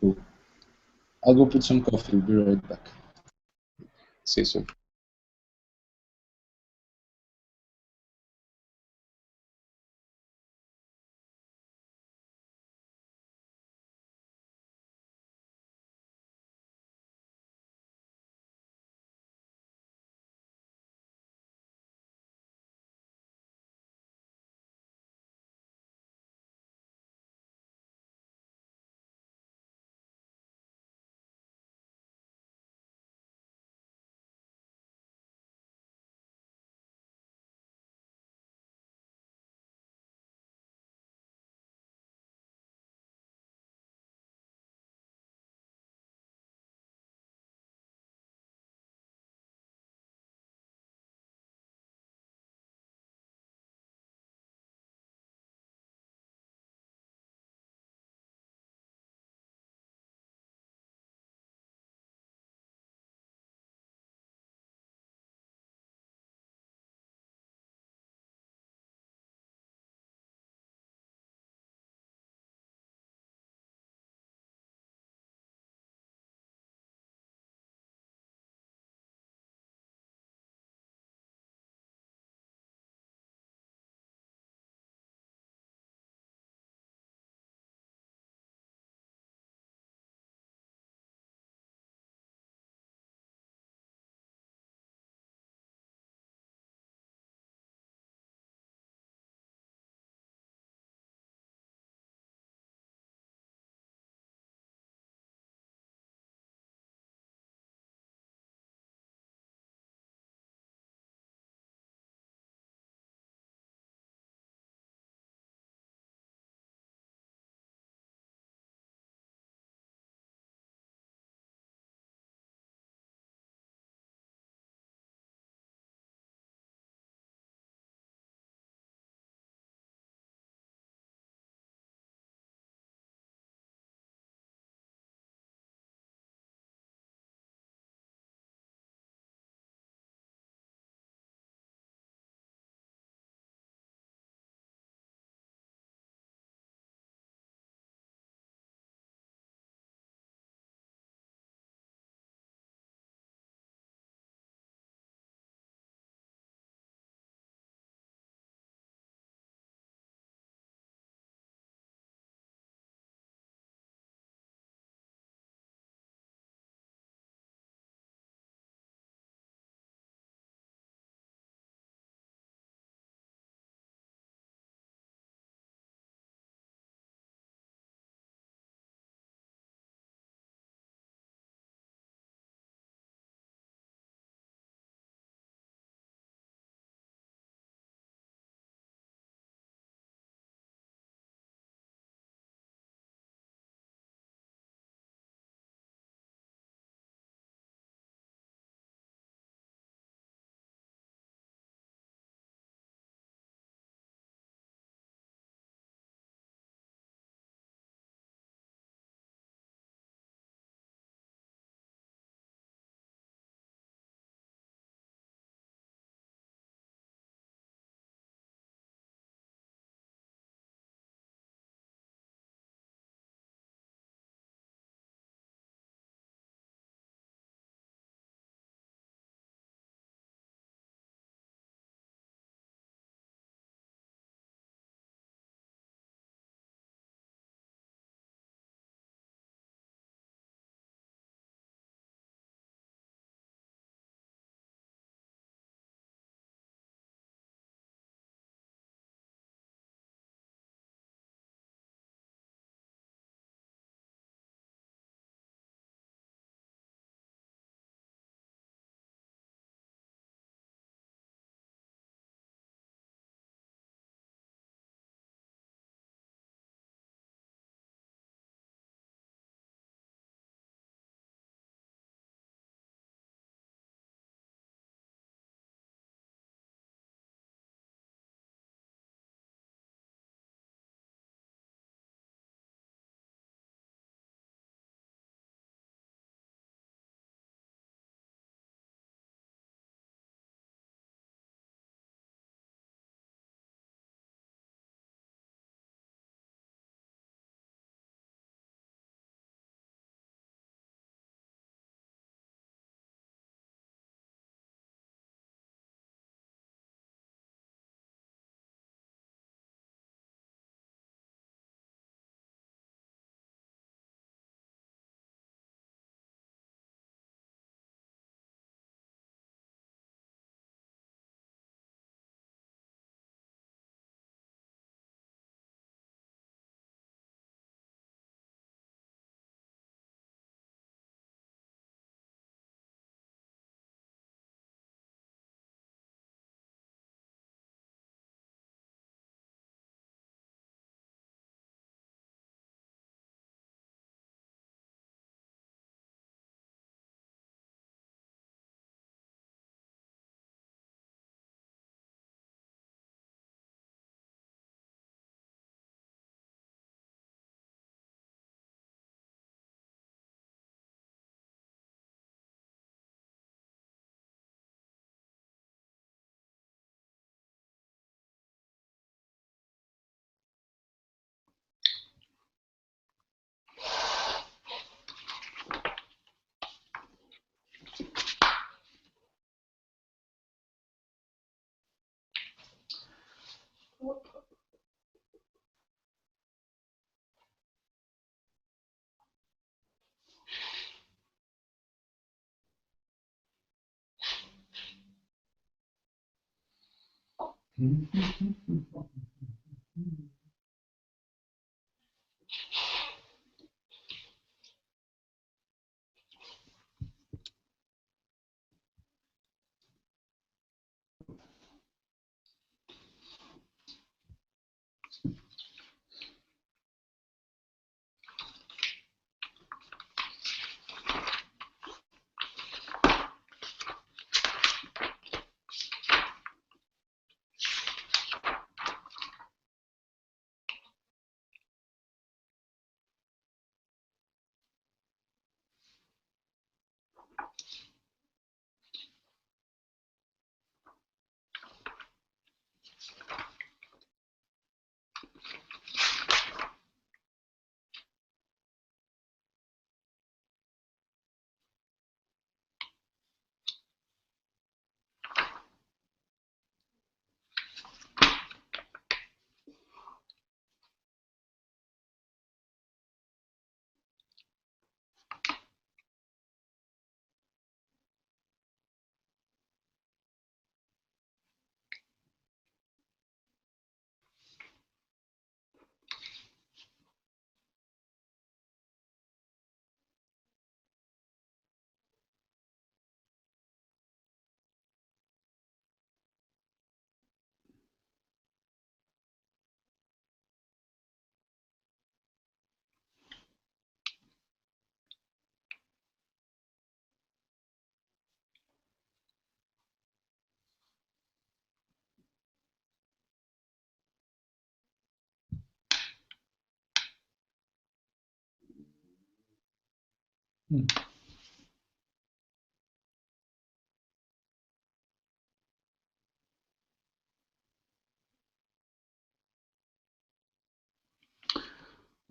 Cool. I'll go put some coffee. Be right back. See you soon.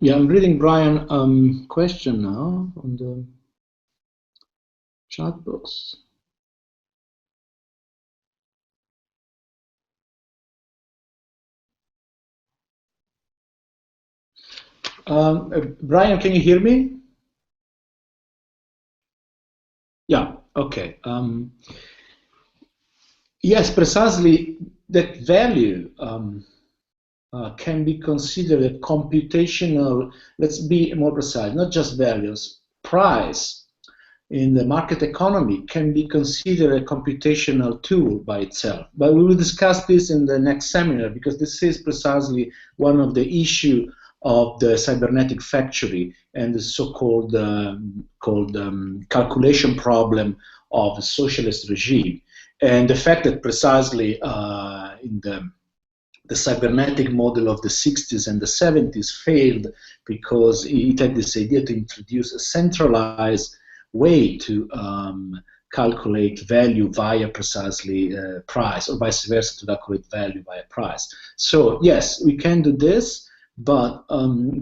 Yeah, I'm reading Brian question now on the chat box. Brian, can you hear me? Yeah, okay. Yes, precisely that value can be considered a computational, let's be more precise, not just values, price in the market economy can be considered a computational tool by itself. But we will discuss this in the next seminar because this is precisely one of the issues of the cybernetic factory and the so-called calculation problem of the socialist regime. And the fact that precisely in the cybernetic model of the 60s and the 70s failed because it had this idea to introduce a centralized way to calculate value via precisely price, or vice versa to calculate value via price. So yes, we can do this, but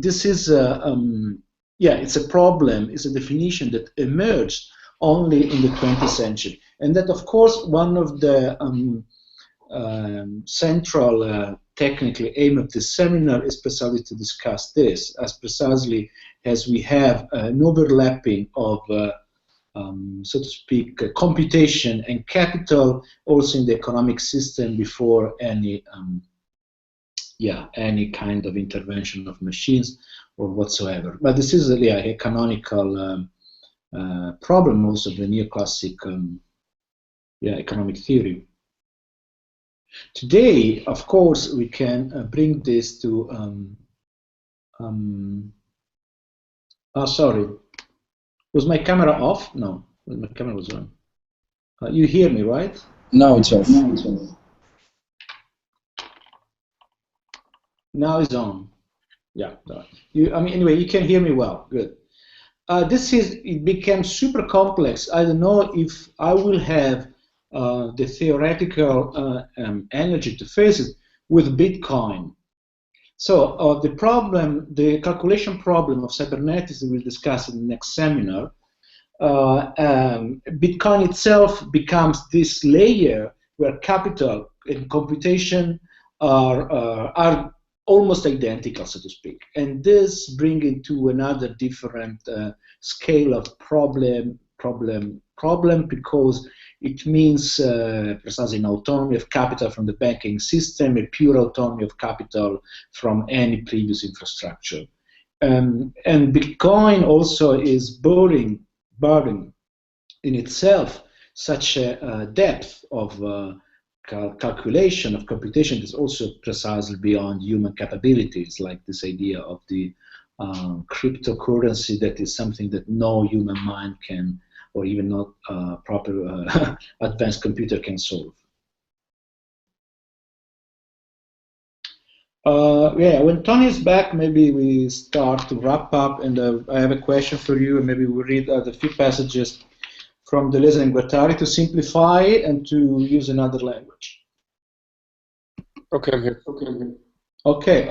this is yeah, it's a problem, it's a definition that emerged only in the 20th century, and that of course one of the central technically aim of this seminar is precisely to discuss this, as precisely as we have an overlapping of, so to speak, computation and capital also in the economic system before any, any kind of intervention of machines or whatsoever. But this is a canonical problem also of the neoclassic economic theory. Today, of course, we can bring this to. Sorry, was my camera off? No, my camera was on. You hear me, right? Now it's off. Now it's on. Yeah. I mean, anyway, you can hear me well. Good. It became super complex. I don't know if I will have the theoretical energy to face it with Bitcoin. So the problem, the calculation problem of cybernetics, we'll discuss in the next seminar. Bitcoin itself becomes this layer where capital and computation are almost identical, so to speak. And this brings into another different scale of problem, because it means precisely an autonomy of capital from the banking system, a pure autonomy of capital from any previous infrastructure. And Bitcoin also is burning in itself such a depth of calculation, of computation, is also precisely beyond human capabilities, like this idea of the cryptocurrency that is something that no human mind can, or even not proper advanced computer can solve. Yeah, when Tony is back, maybe we start to wrap up, and I have a question for you, and maybe we'll read the few passages from Deleuze and Guattari to simplify and to use another language. Okay, I'm here. Okay,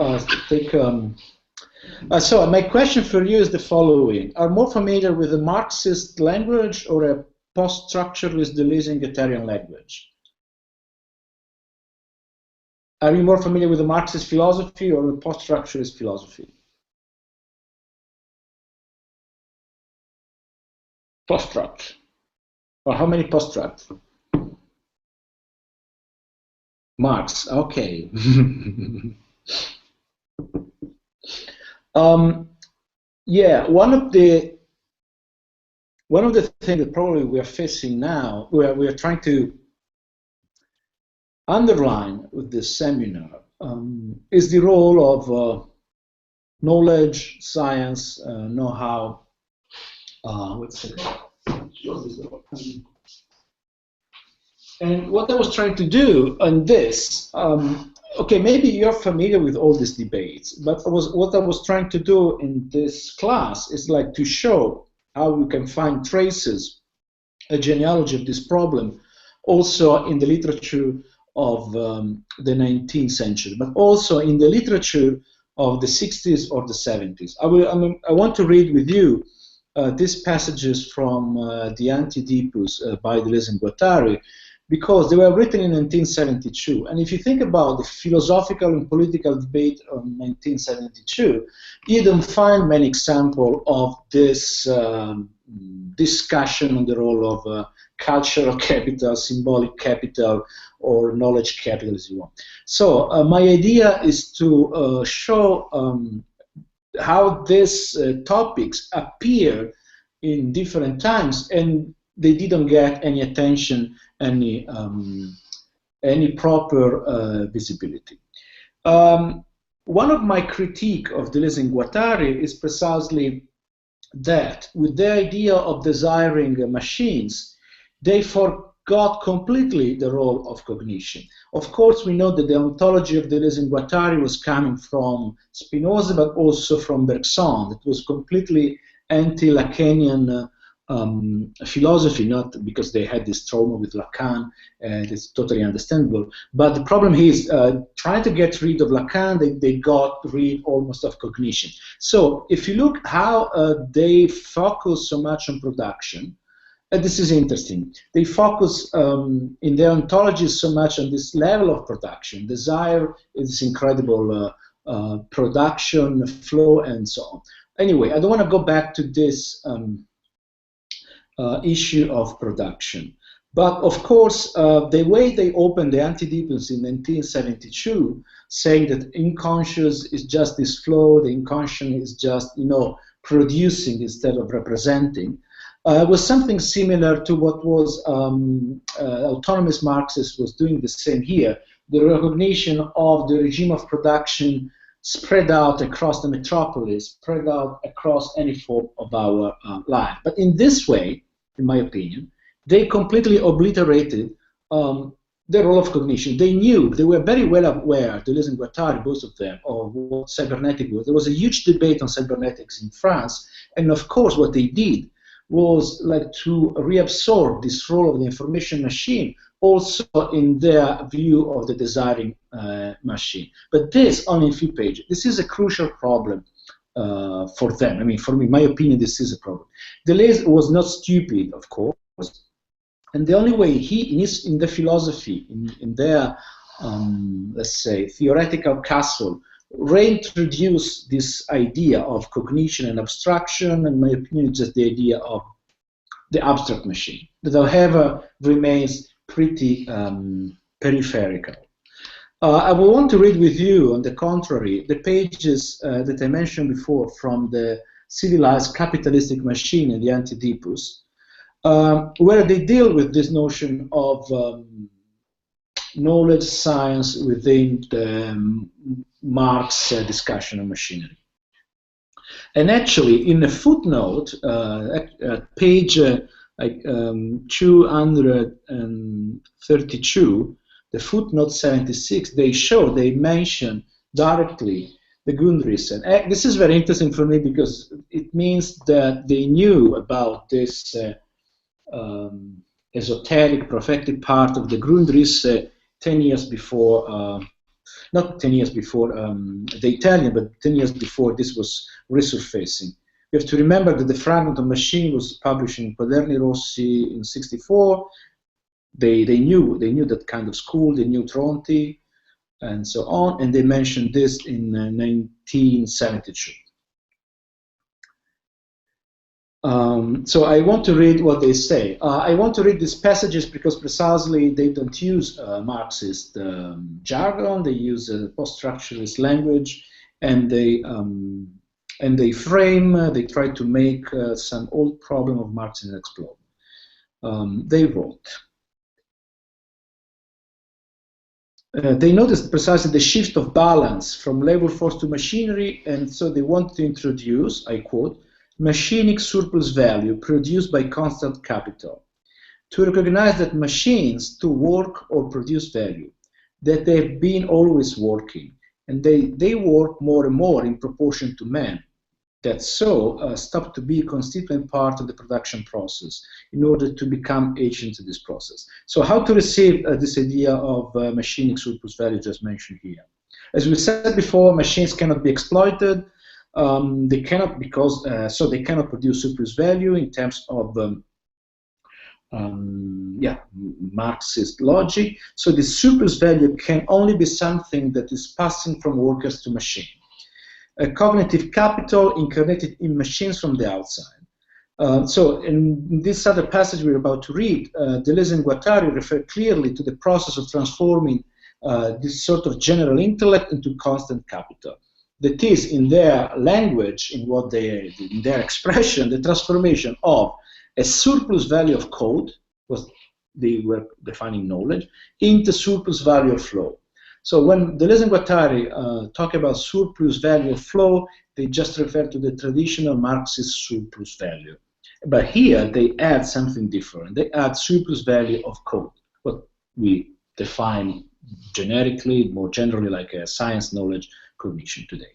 so my question for you is the following. Are you more familiar with a Marxist language or a post-structuralist Deleuze and Guattarian language? Are you more familiar with the Marxist philosophy or the post-structuralist philosophy? Post-struct. Or how many post-struct? Marx, okay. Yeah, one of the things that probably we are facing now, we are trying to underline with this seminar, is the role of knowledge, science, know-how. What's it? And what I was trying to do on this, okay, maybe you're familiar with all these debates, but what I was trying to do in this class is like to show how we can find traces, a genealogy of this problem, also in the literature of the 19th century, but also in the literature of the 60s or the 70s. I want to read with you these passages from the Anti-Oedipus by Deleuze and Guattari, because they were written in 1972. And if you think about the philosophical and political debate of 1972, you don't find many examples of this discussion on the role of cultural capital, symbolic capital, or knowledge capital, as you want. So my idea is to show how these topics appear in different times, and they didn't get any attention, any proper visibility. One of my critique of Deleuze and Guattari is precisely that with the idea of desiring machines, they forgot completely the role of cognition. Of course, we know that the ontology of Deleuze and Guattari was coming from Spinoza, but also from Bergson. It was completely anti-Lacanian philosophy, not because they had this trauma with Lacan, and it's totally understandable. But the problem is, trying to get rid of Lacan, they got rid almost of cognition. So if you look how they focus so much on production, this is interesting. They focus in their ontology so much on this level of production. Desire is incredible production, flow, and so on. Anyway, I don't want to go back to this issue of production. But of course, the way they opened the Anti-Oedipus in 1972, saying that unconscious is just this flow, the inconscient is just, producing instead of representing, was something similar to what was autonomous Marxist was doing the same here, the recognition of the regime of production spread out across the metropolis, spread out across any form of our life. But in this way, in my opinion, they completely obliterated the role of cognition. They knew, they were very well aware, Deleuze and Guattari, both of them, of what cybernetics was. There was a huge debate on cybernetics in France, and of course what they did was like to reabsorb this role of the information machine also in their view of the desiring machine. But this, only a few pages, this is a crucial problem for them. I mean, for me, in my opinion, this is a problem. Deleuze was not stupid, of course, and the only way he, in the philosophy, in their let's say, theoretical castle reintroduce this idea of cognition and abstraction, and in my opinion, just the idea of the abstract machine, that however remains pretty peripheral. I will want to read with you, on the contrary, the pages that I mentioned before from the civilized capitalistic machine in the Anti-Oedipus, where they deal with this notion of knowledge science within the Marx discussion of machinery. And actually, in a footnote, at page 232, the footnote 76, they mention directly the Grundrisse. And this is very interesting for me because it means that they knew about this esoteric, prophetic part of the Grundrisse 10 years before, not 10 years before the Italian, but 10 years before this was resurfacing. You have to remember that the Fragment of Machine was published in Quaderni Rossi in '64. They knew that kind of school. They knew Tronti, and so on. And they mentioned this in 1972. So I want to read what they say. I want to read these passages because precisely they don't use Marxist jargon. They use post-structuralist language, and they try to make some old problem of Marxism explode. They wrote. They noticed precisely the shift of balance from labor force to machinery, and so they want to introduce, I quote, machinic surplus value produced by constant capital, to recognize that machines to work or produce value, that they've been always working, and they work more and more in proportion to men, that so stop to be a constituent part of the production process in order to become agents of this process. So how to receive this idea of machinic surplus value just mentioned here? As we said before, machines cannot be exploited. They cannot because so they cannot produce surplus value in terms of Marxist logic. So the surplus value can only be something that is passing from workers to machine. A cognitive capital incarnated in machines from the outside. So in this other passage we're about to read, Deleuze and Guattari refer clearly to the process of transforming this sort of general intellect into constant capital. That is, in their language, in their expression, the transformation of a surplus value of code, was they were defining knowledge, into surplus value of flow. So when Deleuze and Guattari talk about surplus value of flow, they just refer to the traditional Marxist surplus value. But here they add something different. They add surplus value of code, what we define generically, more generally, like a science knowledge cognition today.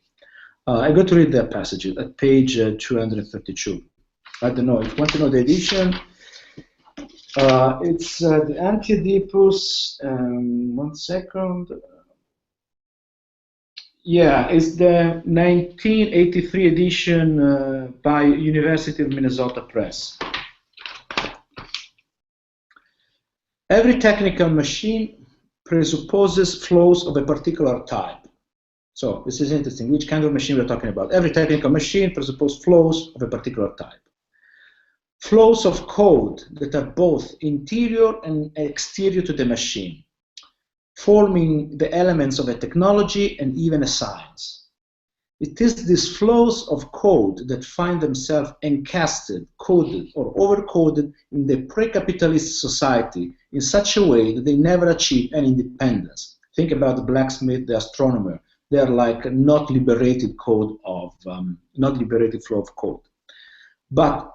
I'm going to read that passage at page 232. I don't know if you want to know the edition. It's the Anti-Oedipus. 1 second. Yeah, it's the 1983 edition by University of Minnesota Press. Every technical machine presupposes flows of a particular type. So this is interesting. Which kind of machine we're talking about? Every technical machine presupposes flows of a particular type. Flows of code that are both interior and exterior to the machine, forming the elements of a technology and even a science. It is these flows of code that find themselves encasted, coded, or overcoded in the pre-capitalist society in such a way that they never achieve any independence. Think about the blacksmith, the astronomer. They are like a not liberated code of, not liberated flow of code. But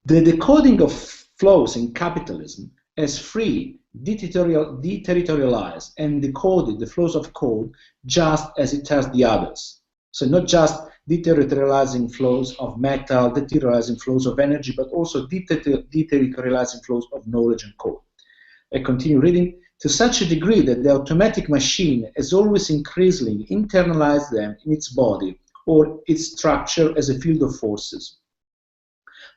the decoding of flows in capitalism as free, deterritorialized, and decoded the flows of code just as it has the others. So not just deterritorializing flows of metal, deterritorializing flows of energy, but also deterritorializing flows of knowledge and code. I continue reading. To such a degree that the automatic machine has always increasingly internalized them in its body or its structure as a field of forces,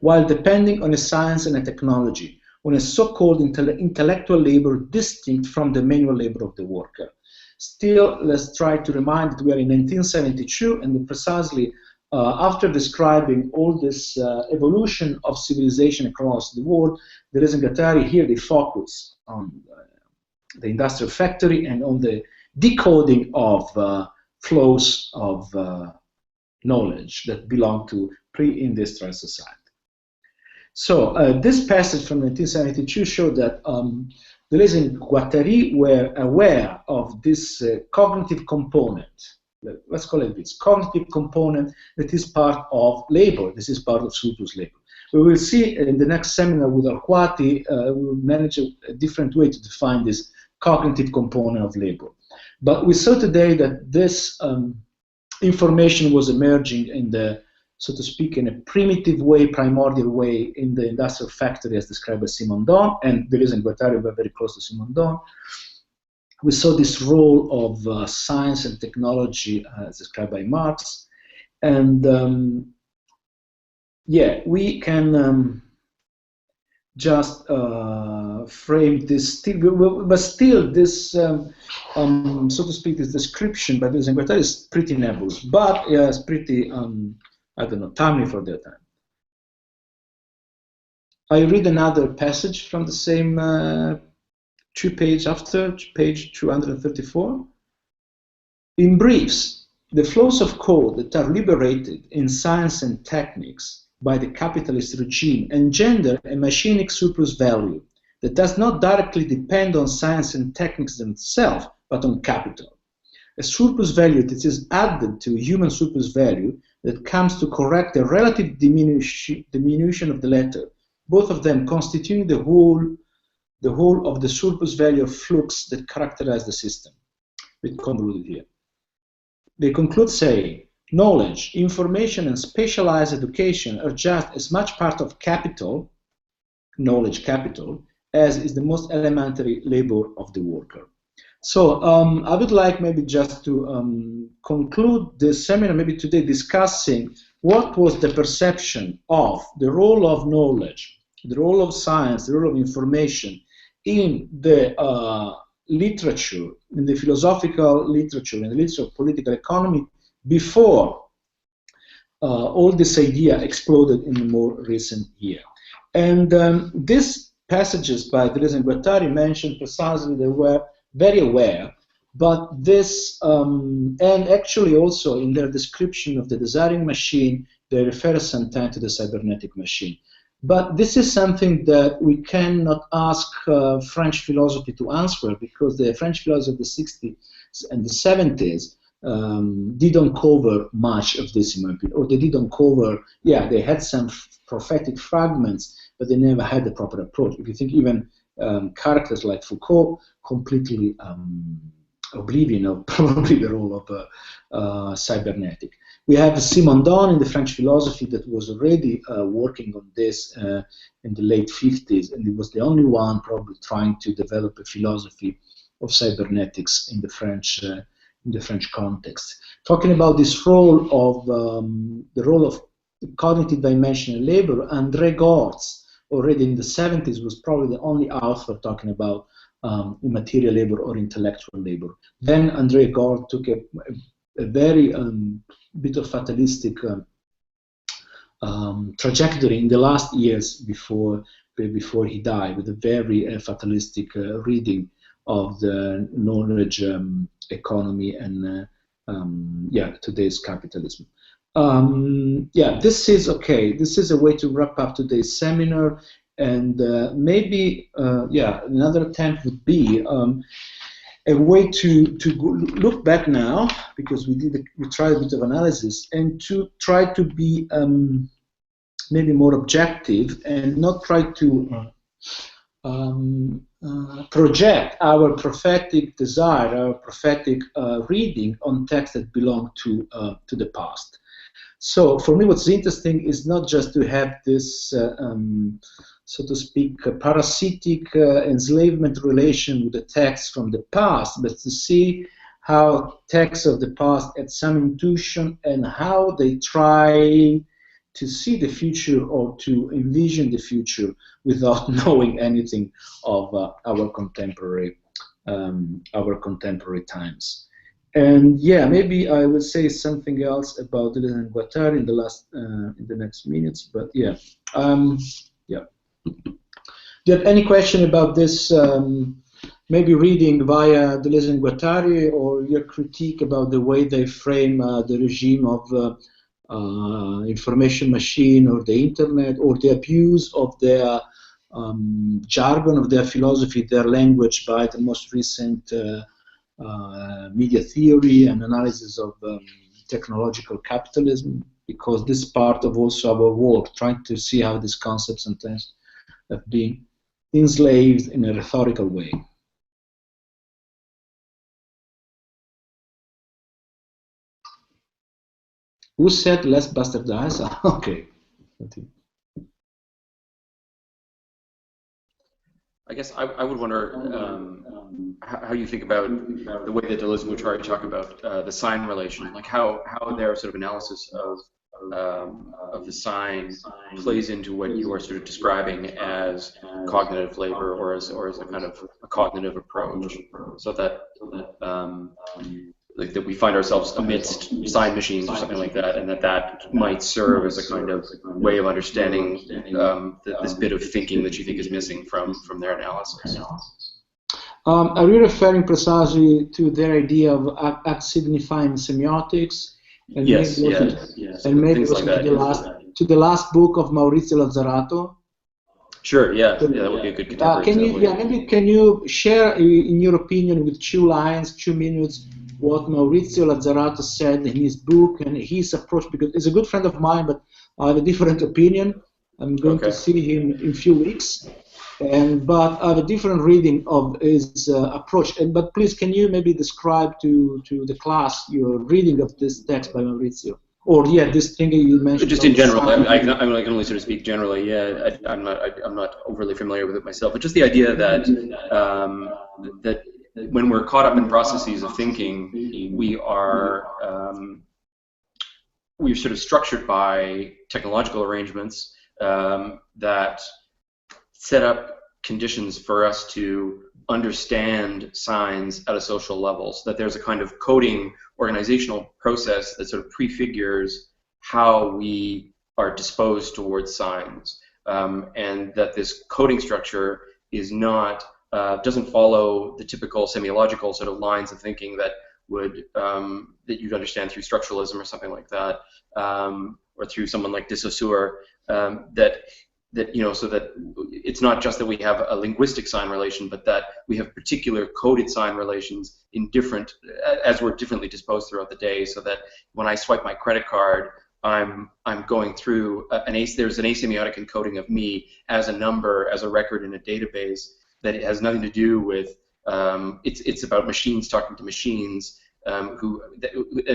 while depending on a science and a technology, on a so-called intellectual labor distinct from the manual labor of the worker. Still, let's try to remind that we are in 1972, and precisely after describing all this evolution of civilization across the world, Deleuze and Guattari here they focus on the industrial factory and on the decoding of flows of knowledge that belong to pre-industrial society. So this passage from 1972 showed that Deleuze and Guattari were aware of this cognitive component. Let's call it this cognitive component that is part of labor. This is part of surplus labor. We will see in the next seminar with Arquati, we will manage a different way to define this cognitive component of labor. But we saw today that this information was emerging in the, so to speak, in a primitive way, primordial way in the industrial factory as described by Simondon, and Deleuze and Guattari were very close to Simondon. We saw this role of science and technology as described by Marx, and yeah, we can just frame this, but still this, so to speak, this description by Deleuze and Guattari is pretty nebulous, but it's pretty, I don't know, timely for their time. I read another passage from the same 2 pages after, page 234. In briefs, the flows of code that are liberated in science and techniques by the capitalist regime engender a machinic surplus value that does not directly depend on science and techniques themselves, but on capital. A surplus value that is added to a human surplus value that comes to correct a relative diminution of the latter, both of them constituting the whole of the surplus value of flux that characterize the system. We conclude here. They conclude saying, knowledge, information, and specialized education are just as much part of capital, knowledge capital, as is the most elementary labor of the worker. So I would like maybe just to conclude this seminar, maybe today, discussing what was the perception of the role of knowledge, the role of science, the role of information in the literature, in the philosophical literature, in the literature of political economy before all this idea exploded in the more recent year. And these passages by Deleuze and Guattari mentioned precisely they were very aware, but this, and actually also in their description of the desiring machine, they refer sometimes to the cybernetic machine. But this is something that we cannot ask French philosophy to answer, because the French philosophy of the 60s and the 70s didn't cover much of this, in my opinion, or they didn't cover, yeah, they had some prophetic fragments, but they never had the proper approach. If you think even characters like Foucault, completely oblivion of probably the role of cybernetic. We have Simondon in the French philosophy that was already working on this in the late 50s, and he was the only one probably trying to develop a philosophy of cybernetics in the French context. Talking about this role of the role of cognitive dimension in labor, André Gortz, already in the 70s, was probably the only author talking about immaterial labor or intellectual labor. Then André Gortz took a very bit of fatalistic trajectory in the last years before he died, with a very fatalistic reading of the knowledge economy and yeah, today's capitalism. Yeah, this is okay. This is a way to wrap up today's seminar, and maybe yeah, another attempt would be a way to look back now, because we tried a bit of analysis, and to try to be maybe more objective and not try to project our prophetic desire, our prophetic reading on texts that belong to the past. So for me, what's interesting is not just to have this, so to speak, parasitic enslavement relation with the texts from the past, but to see how texts of the past had some intuition and how they try to see the future or to envision the future without knowing anything of our contemporary our contemporary times. And yeah, maybe I will say something else about Deleuze and Guattari in the next minutes. But yeah, yeah. Do you have any question about this? Maybe reading via Deleuze and Guattari, or your critique about the way they frame the regime of information machine or the internet, or the abuse of their jargon, of their philosophy, their language by the most recent media theory and analysis of technological capitalism, because this is part of also our work, trying to see how these concepts and things have been enslaved in a rhetorical way. Who said less bastardize? Okay. I guess I would wonder how you think about the way that Deleuze and Guattari talk about the sign relation, like how their sort of analysis of the sign plays into what you are sort of describing as cognitive labor, or as a kind of a cognitive approach, so that like that we find ourselves amidst sign machines or something like that, and that might serve as a kind of way of understanding this bit of thinking that you think is missing from their analysis. Are you referring precisely to their idea of act signifying semiotics? And yes, maybe yes. And maybe also like to the last book of Maurizio Lazzarato? Sure, yeah, that would be a good contemporary can you share, in your opinion, with 2 lines, 2 minutes, what Maurizio Lazzarato said in his book and his approach? Because he's a good friend of mine, but I have a different opinion. I'm going to see him in a few weeks, but I have a different reading of his approach. But please, can you maybe describe to the class your reading of this text by Maurizio? Or this thing you mentioned. Just in general, I can only sort of speak generally. Yeah, I'm not overly familiar with it myself. But just the idea that that when we're caught up in processes of thinking, we're sort of structured by technological arrangements that set up conditions for us to understand signs at a social level, so that there's a kind of coding organizational process that sort of prefigures how we are disposed towards signs, and that this coding structure is not doesn't follow the typical semiological sort of lines of thinking that would that you'd understand through structuralism or something like that, or through someone like de Saussure, so that it's not just that we have a linguistic sign relation, but that we have particular coded sign relations in different, as we're differently disposed throughout the day, so that when I swipe my credit card, I'm going through there's an asemiotic encoding of me as a number, as a record in a database, that it has nothing to do with, it's about machines talking to machines, and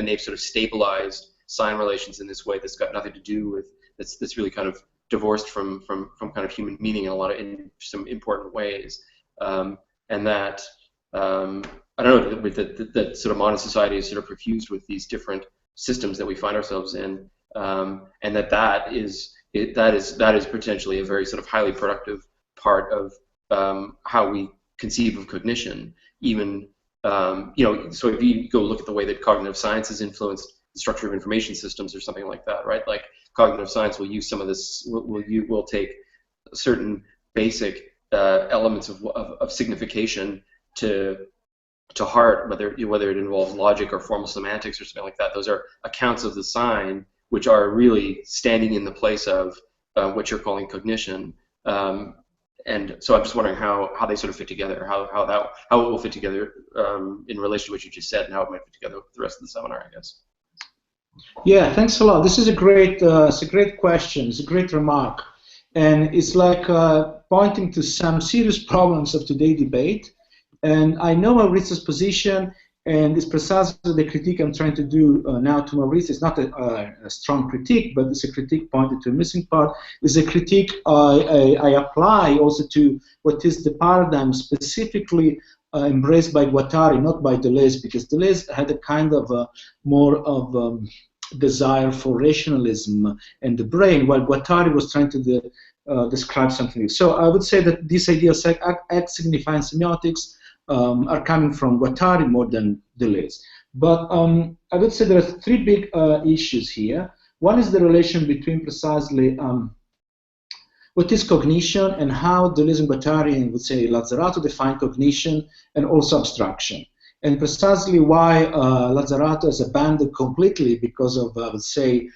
they've sort of stabilized sign relations in this way that's got nothing to do with, that's really kind of divorced from kind of human meaning in some important ways, and that I don't know, that sort of modern society is sort of confused with these different systems that we find ourselves in, and that is potentially a very sort of highly productive part of how we conceive of cognition. Even so if you go look at the way that cognitive science has influenced the structure of information systems or something like that, right? Like cognitive science will use some of this. Will take certain basic elements of signification to heart, whether it involves logic or formal semantics or something like that. Those are accounts of the sign which are really standing in the place of what you're calling cognition. And so I'm just wondering how they sort of fit together, how it will fit together in relation to what you just said, and how it might fit together with the rest of the seminar, I guess. Yeah, thanks a lot. This is a great question. It's a great remark, and it's like pointing to some serious problems of today's debate. And I know Maurizio's position, and it's precisely the critique I'm trying to do now to Maurizio. It's not a strong critique, but it's a critique pointed to a missing part. It's a critique I apply also to what is the paradigm specifically embraced by Guattari, not by Deleuze, because Deleuze had a kind of more of desire for rationalism and the brain, while Guattari was trying to describe something. So I would say that this idea of act signifying semiotics are coming from Guattari more than Deleuze. But I would say there are three big issues here. One is the relation between precisely what is cognition and how Deleuze and Guattari and would say Lazzarato define cognition and also abstraction. And precisely why Lazzarato has abandoned completely because of, I would say,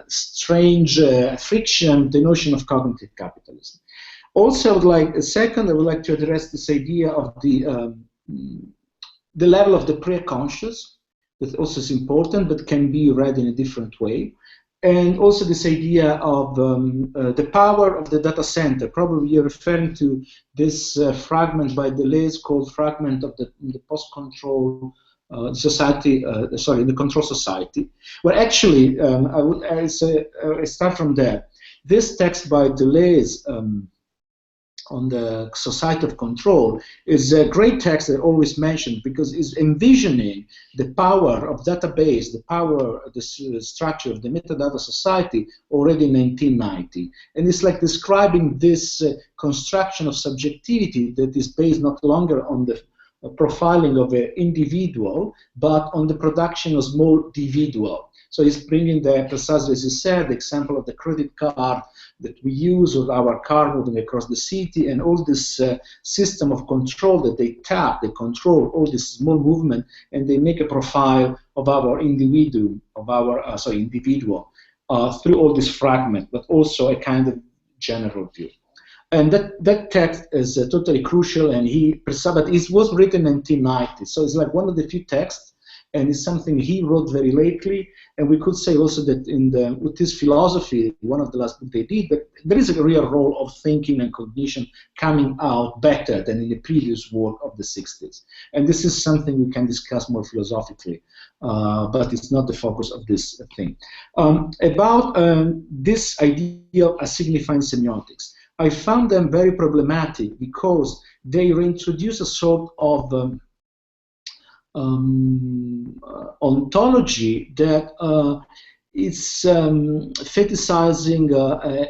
strange friction, the notion of cognitive capitalism. Also, I would like, second, I would like to address this idea of the level of the pre-conscious, that also is important, but can be read in a different way. And also this idea of the power of the data center. Probably you're referring to this fragment by Deleuze called fragment of the post-control society, the control society. Well, actually, I start from there. This text by Deleuze on the society of control is a great text that I always mentioned because it's envisioning the power of database, the power, the structure of the metadata society already in 1990. And it's like describing this construction of subjectivity that is based not longer on the profiling of an individual, but on the production of small individual. So it's bringing the, precisely as you said, the example of the credit card that we use with our car moving across the city, and all this system of control that they tap, they control all this small movement, and they make a profile of our individual, of our individual through all this fragment, but also a kind of general view. And that text is totally crucial, and but it was written in 1990, so it's like one of the few texts, and it's something he wrote very lately. And we could say also that with his philosophy, one of the last books they did, but there is a real role of thinking and cognition coming out better than in the previous work of the 60s. And this is something we can discuss more philosophically, but it's not the focus of this thing. About this idea of signifying semiotics, I found them very problematic because they reintroduce a sort of ontology that is fetishizing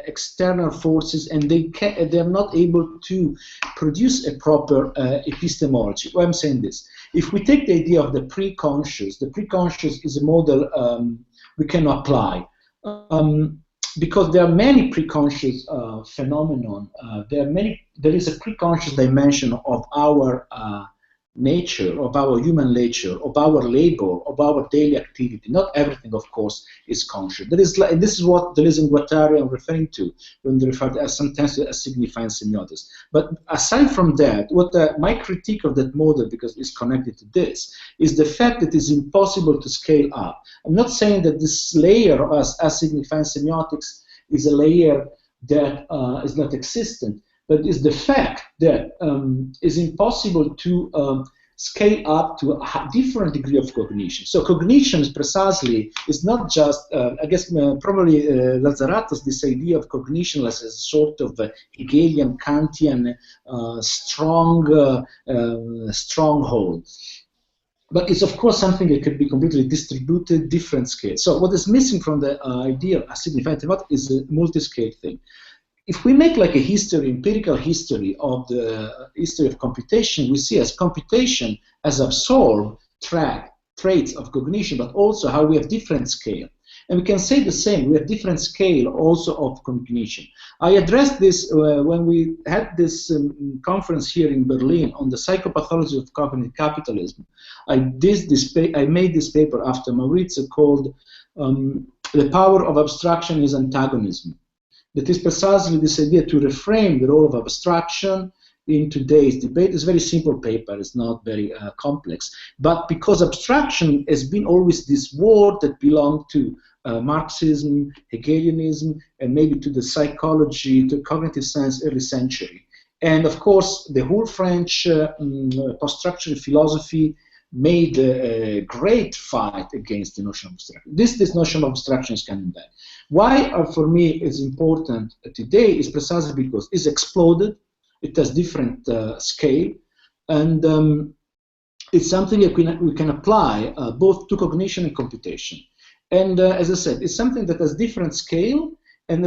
external forces, and they're not able to produce a proper epistemology. Why I'm saying this? If we take the idea of the pre-conscious is a model we can apply. Because there are many pre-conscious phenomenon. There is a pre-conscious dimension of our nature, of our human nature, of our labor, of our daily activity. Not everything, of course, is conscious. There is, and this is what Deleuze and Guattari are referring to when they refer to sometimes as signifying semiotics. But aside from that, what my critique of that model, because it's connected to this, is the fact that it's impossible to scale up. I'm not saying that this layer as signifying semiotics is a layer that is not existent, but it's the fact that it's impossible to scale up to a different degree of cognition. So cognition is precisely, is not just, I guess probably Lazzarato's this idea of cognition as a sort of Hegelian, Kantian, stronghold. But it's of course something that could be completely distributed, different scale. So what is missing from the idea of signifying semiotics is a multi-scale thing. If we make like a history, empirical history of the history of computation, we see as computation as absorbed traits of cognition, but also how we have different scale. And we can say the same, we have different scale also of cognition. I addressed this when we had this conference here in Berlin on the psychopathology of cognitive capitalism. I made this paper after Maurizio called The Power of Abstraction is Antagonism. That is precisely this idea to reframe the role of abstraction in today's debate. It's a very simple paper, it's not very complex. But because abstraction has been always this word that belonged to Marxism, Hegelianism, and maybe to the psychology, to cognitive science early century. And of course, the whole French post-structural philosophy made a great fight against the notion of abstraction. This notion of abstraction is coming back. Why, for me, is important today is precisely because it's exploded, it has different scale, and it's something that we can apply both to cognition and computation. And as I said, it's something that has different scale and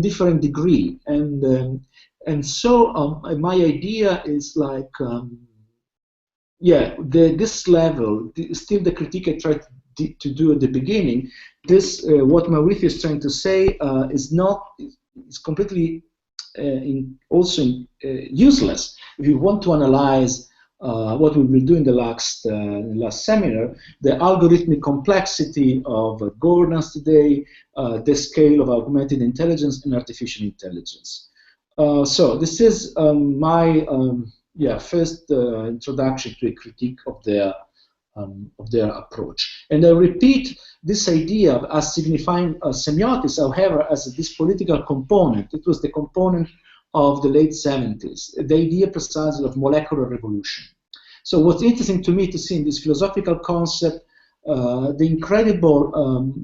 different degree. And And so my idea is like, yeah, this level, still the critique I tried to do at the beginning, this, what Mauricio is trying to say is completely also useless. If you want to analyze what we will do in the last seminar, the algorithmic complexity of governance today, the scale of augmented intelligence and artificial intelligence. So this is my first introduction to a critique of their approach. And I repeat this idea of as signifying semiotics, however, as this political component. It was the component of the late 70s, the idea precisely of molecular revolution. So what's interesting to me to see in this philosophical concept, the incredible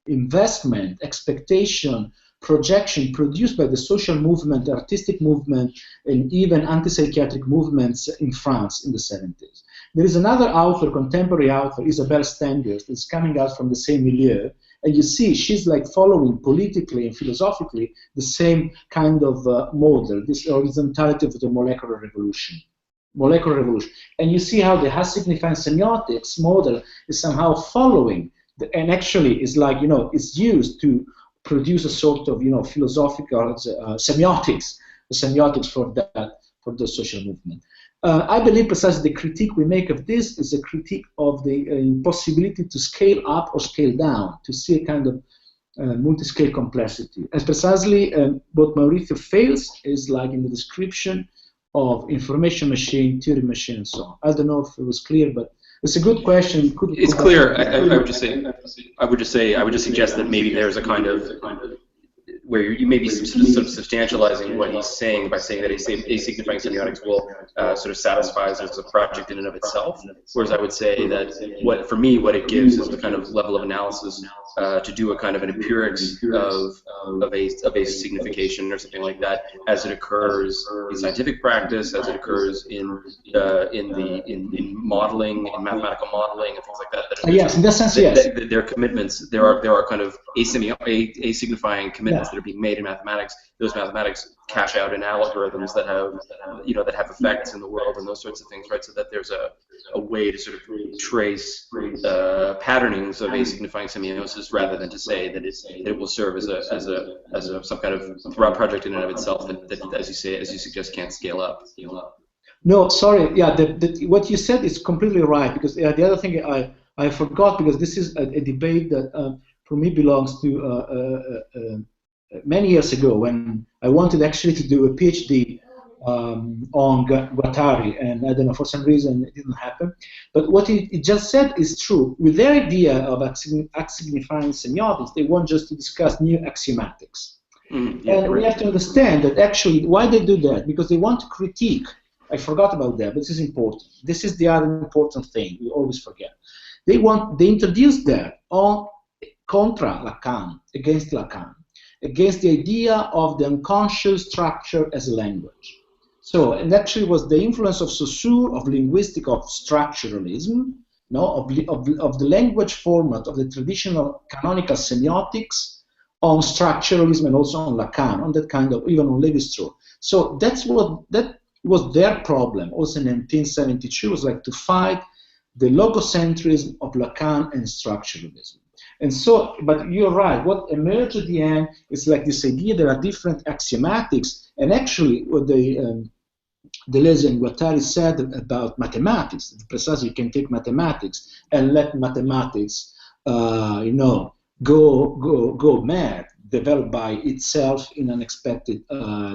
investment, expectation, projection produced by the social movement, the artistic movement, and even anti-psychiatric movements in France in the 70s. There is another author, contemporary author, Isabelle Stengers, that's coming out from the same milieu, and you see she's like following politically and philosophically the same kind of model, this horizontality of the molecular revolution. And you see how the has signifying semiotics model is somehow following, and actually is like, it's used to produce a sort of, philosophical semiotics for the social movement. I believe precisely the critique we make of this is a critique of the impossibility to scale up or scale down, to see a kind of multi-scale complexity. And precisely what Mauricio fails is like in the description of information machine, theory machine, and so on. I don't know if it was clear, but it's a good question. It's clear. I would just suggest that maybe there's a kind of where you may be sort of substantializing what he's saying by saying that asignifying semiotics will sort of satisfies as a project in and of itself. Whereas I would say that for me what it gives is the kind of level of analysis to do a kind of an empirics of a signification or something like that as it occurs in scientific practice, as it occurs in modeling, in mathematical modeling, and things like that. Yes, in that sense, yes. Their commitments, there are kind of asignifying commitments that are being made in mathematics. Those mathematics cash out in algorithms that have effects in the world and those sorts of things, right? So that there's a way to sort of trace patternings of asignifying semiosis rather than to say that it will serve as some kind of project in and of itself that as you suggest can't scale up. No, sorry. Yeah, what you said is completely right, because the other thing I forgot, because this is a debate that for me belongs to many years ago when I wanted actually to do a PhD on Guattari, and I don't know, for some reason it didn't happen. But what it just said is true. With their idea of signifying semiotics, they want just to discuss new axiomatics. And we have to understand that actually why they do that, because they want to critique. I forgot about that, but this is important. This is the other important thing we always forget. They introduce that on contra Lacan, against Lacan, against the idea of the unconscious structure as a language. So, and actually was the influence of Saussure, of linguistic, of structuralism, of the language format of the traditional canonical semiotics on structuralism and also on Lacan, on that kind of, even on Lévi-Strauss. So that was their problem. Also in 1972 was like to fight the logocentrism of Lacan and structuralism. And so, but you're right, what emerged at the end is like this idea there are different axiomatics, and actually what Deleuze and Guattari said about mathematics, precisely you can take mathematics and let mathematics, go mad, develop by itself in an unexpected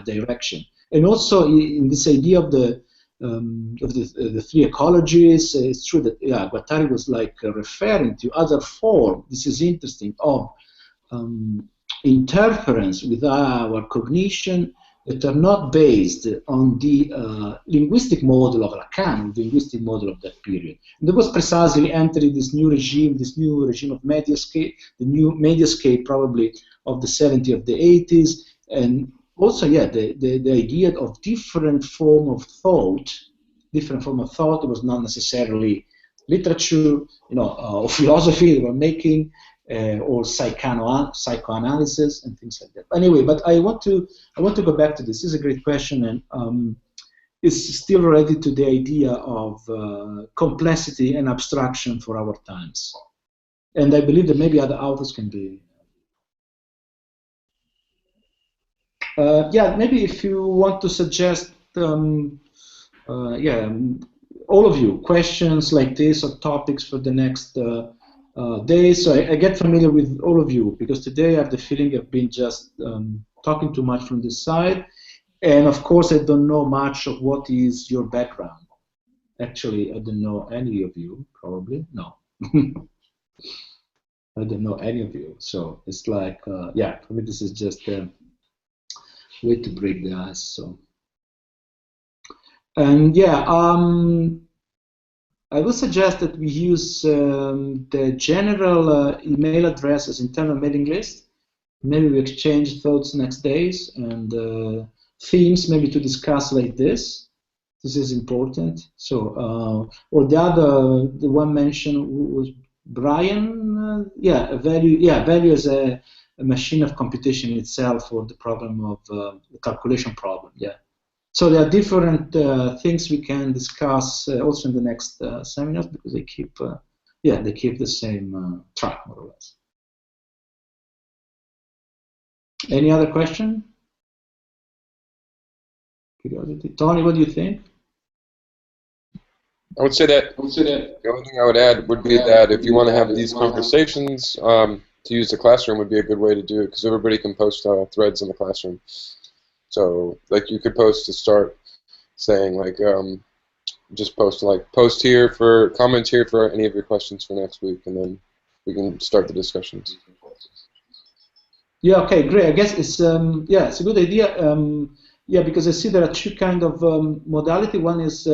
direction. And also in this idea of the three ecologies, it's true that Guattari was like referring to other form. This is interesting, of interference with our cognition that are not based on the linguistic model of Lacan, the linguistic model of that period. And that was precisely entering this new regime of mediascape, the new mediascape probably of the 70s, of the 80s, and also, the idea of different form of thought. It was not necessarily literature, or philosophy they were making, or psychoanalysis and things like that. Anyway, but I want to go back to this. This is a great question, and it's still related to the idea of complexity and abstraction for our times. And I believe that maybe other authors can be. Yeah, maybe if you want to suggest, yeah, all of you, questions like this or topics for the next days. So I get familiar with all of you, because today I have the feeling I've been just talking too much from this side. And of course, I don't know much of what is your background. Actually, I don't know any of you, probably. No. I don't know any of you. So it's like, yeah, for me, this is just a way to break the ice. So, and yeah, I would suggest that we use the general email address as internal mailing list. Maybe we exchange thoughts next days, and themes maybe to discuss like this. This is important. So, or the one mentioned was Brian. Yeah, value as a machine of computation itself, or the problem of the calculation problem. Yeah. So there are different things we can discuss also in the next seminars, because they keep, yeah, they keep the same track more or less. Any other question? Curiosity. Tony, what do you think? I would say that the only thing I would add would be that if you want to have these conversations, to use the classroom would be a good way to do it, because everybody can post threads in the classroom. So, like, you could post to start saying, like, just post here for comments here for any of your questions for next week, and then we can start the discussions. Yeah. Okay. Great. I guess it's yeah, it's a good idea. Yeah, because I see there are two kind of modality. One is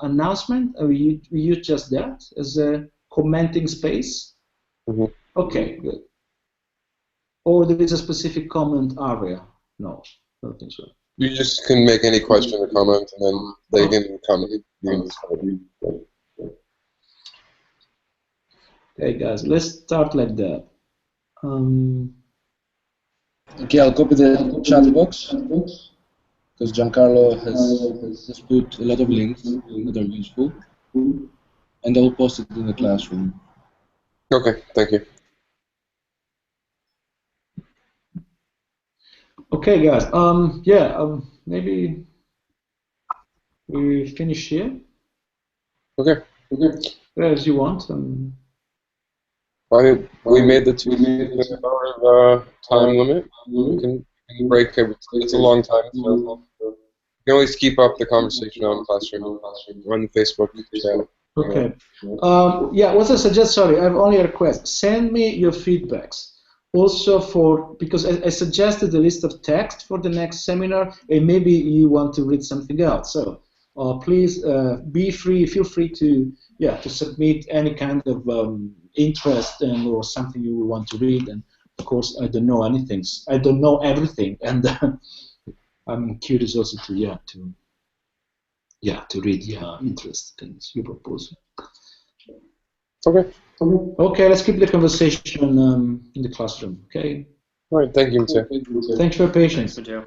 announcement. We use just that as a commenting space. Mm-hmm. Okay. Good. Or there is a specific comment area. No, I don't think so. You just can make any question or comment, and then they can comment. Okay, guys, let's start like that. Okay, I'll copy the chat box, because Giancarlo has put a lot of links that are useful, and I'll post it in the classroom. Okay, thank you. Okay, guys. Yeah. Maybe we finish here. Okay. As you want. We made the 2 hour time limit. We can break. It's a long time, so you can always keep up the conversation on Classroom, on the Facebook chat. Okay. Yeah, what I suggest, sorry, I have only a request. Send me your feedbacks. Also because I suggested a list of text for the next seminar, and maybe you want to read something else. So please feel free to submit any kind of interest or something you want to read. And of course, I don't know anything. I don't know everything, and I'm curious also to read interest things you propose. Okay. Okay, let's keep the conversation in the classroom. Okay. All right. Thank you, Matteo. Thanks for your patience. Thanks, Matteo.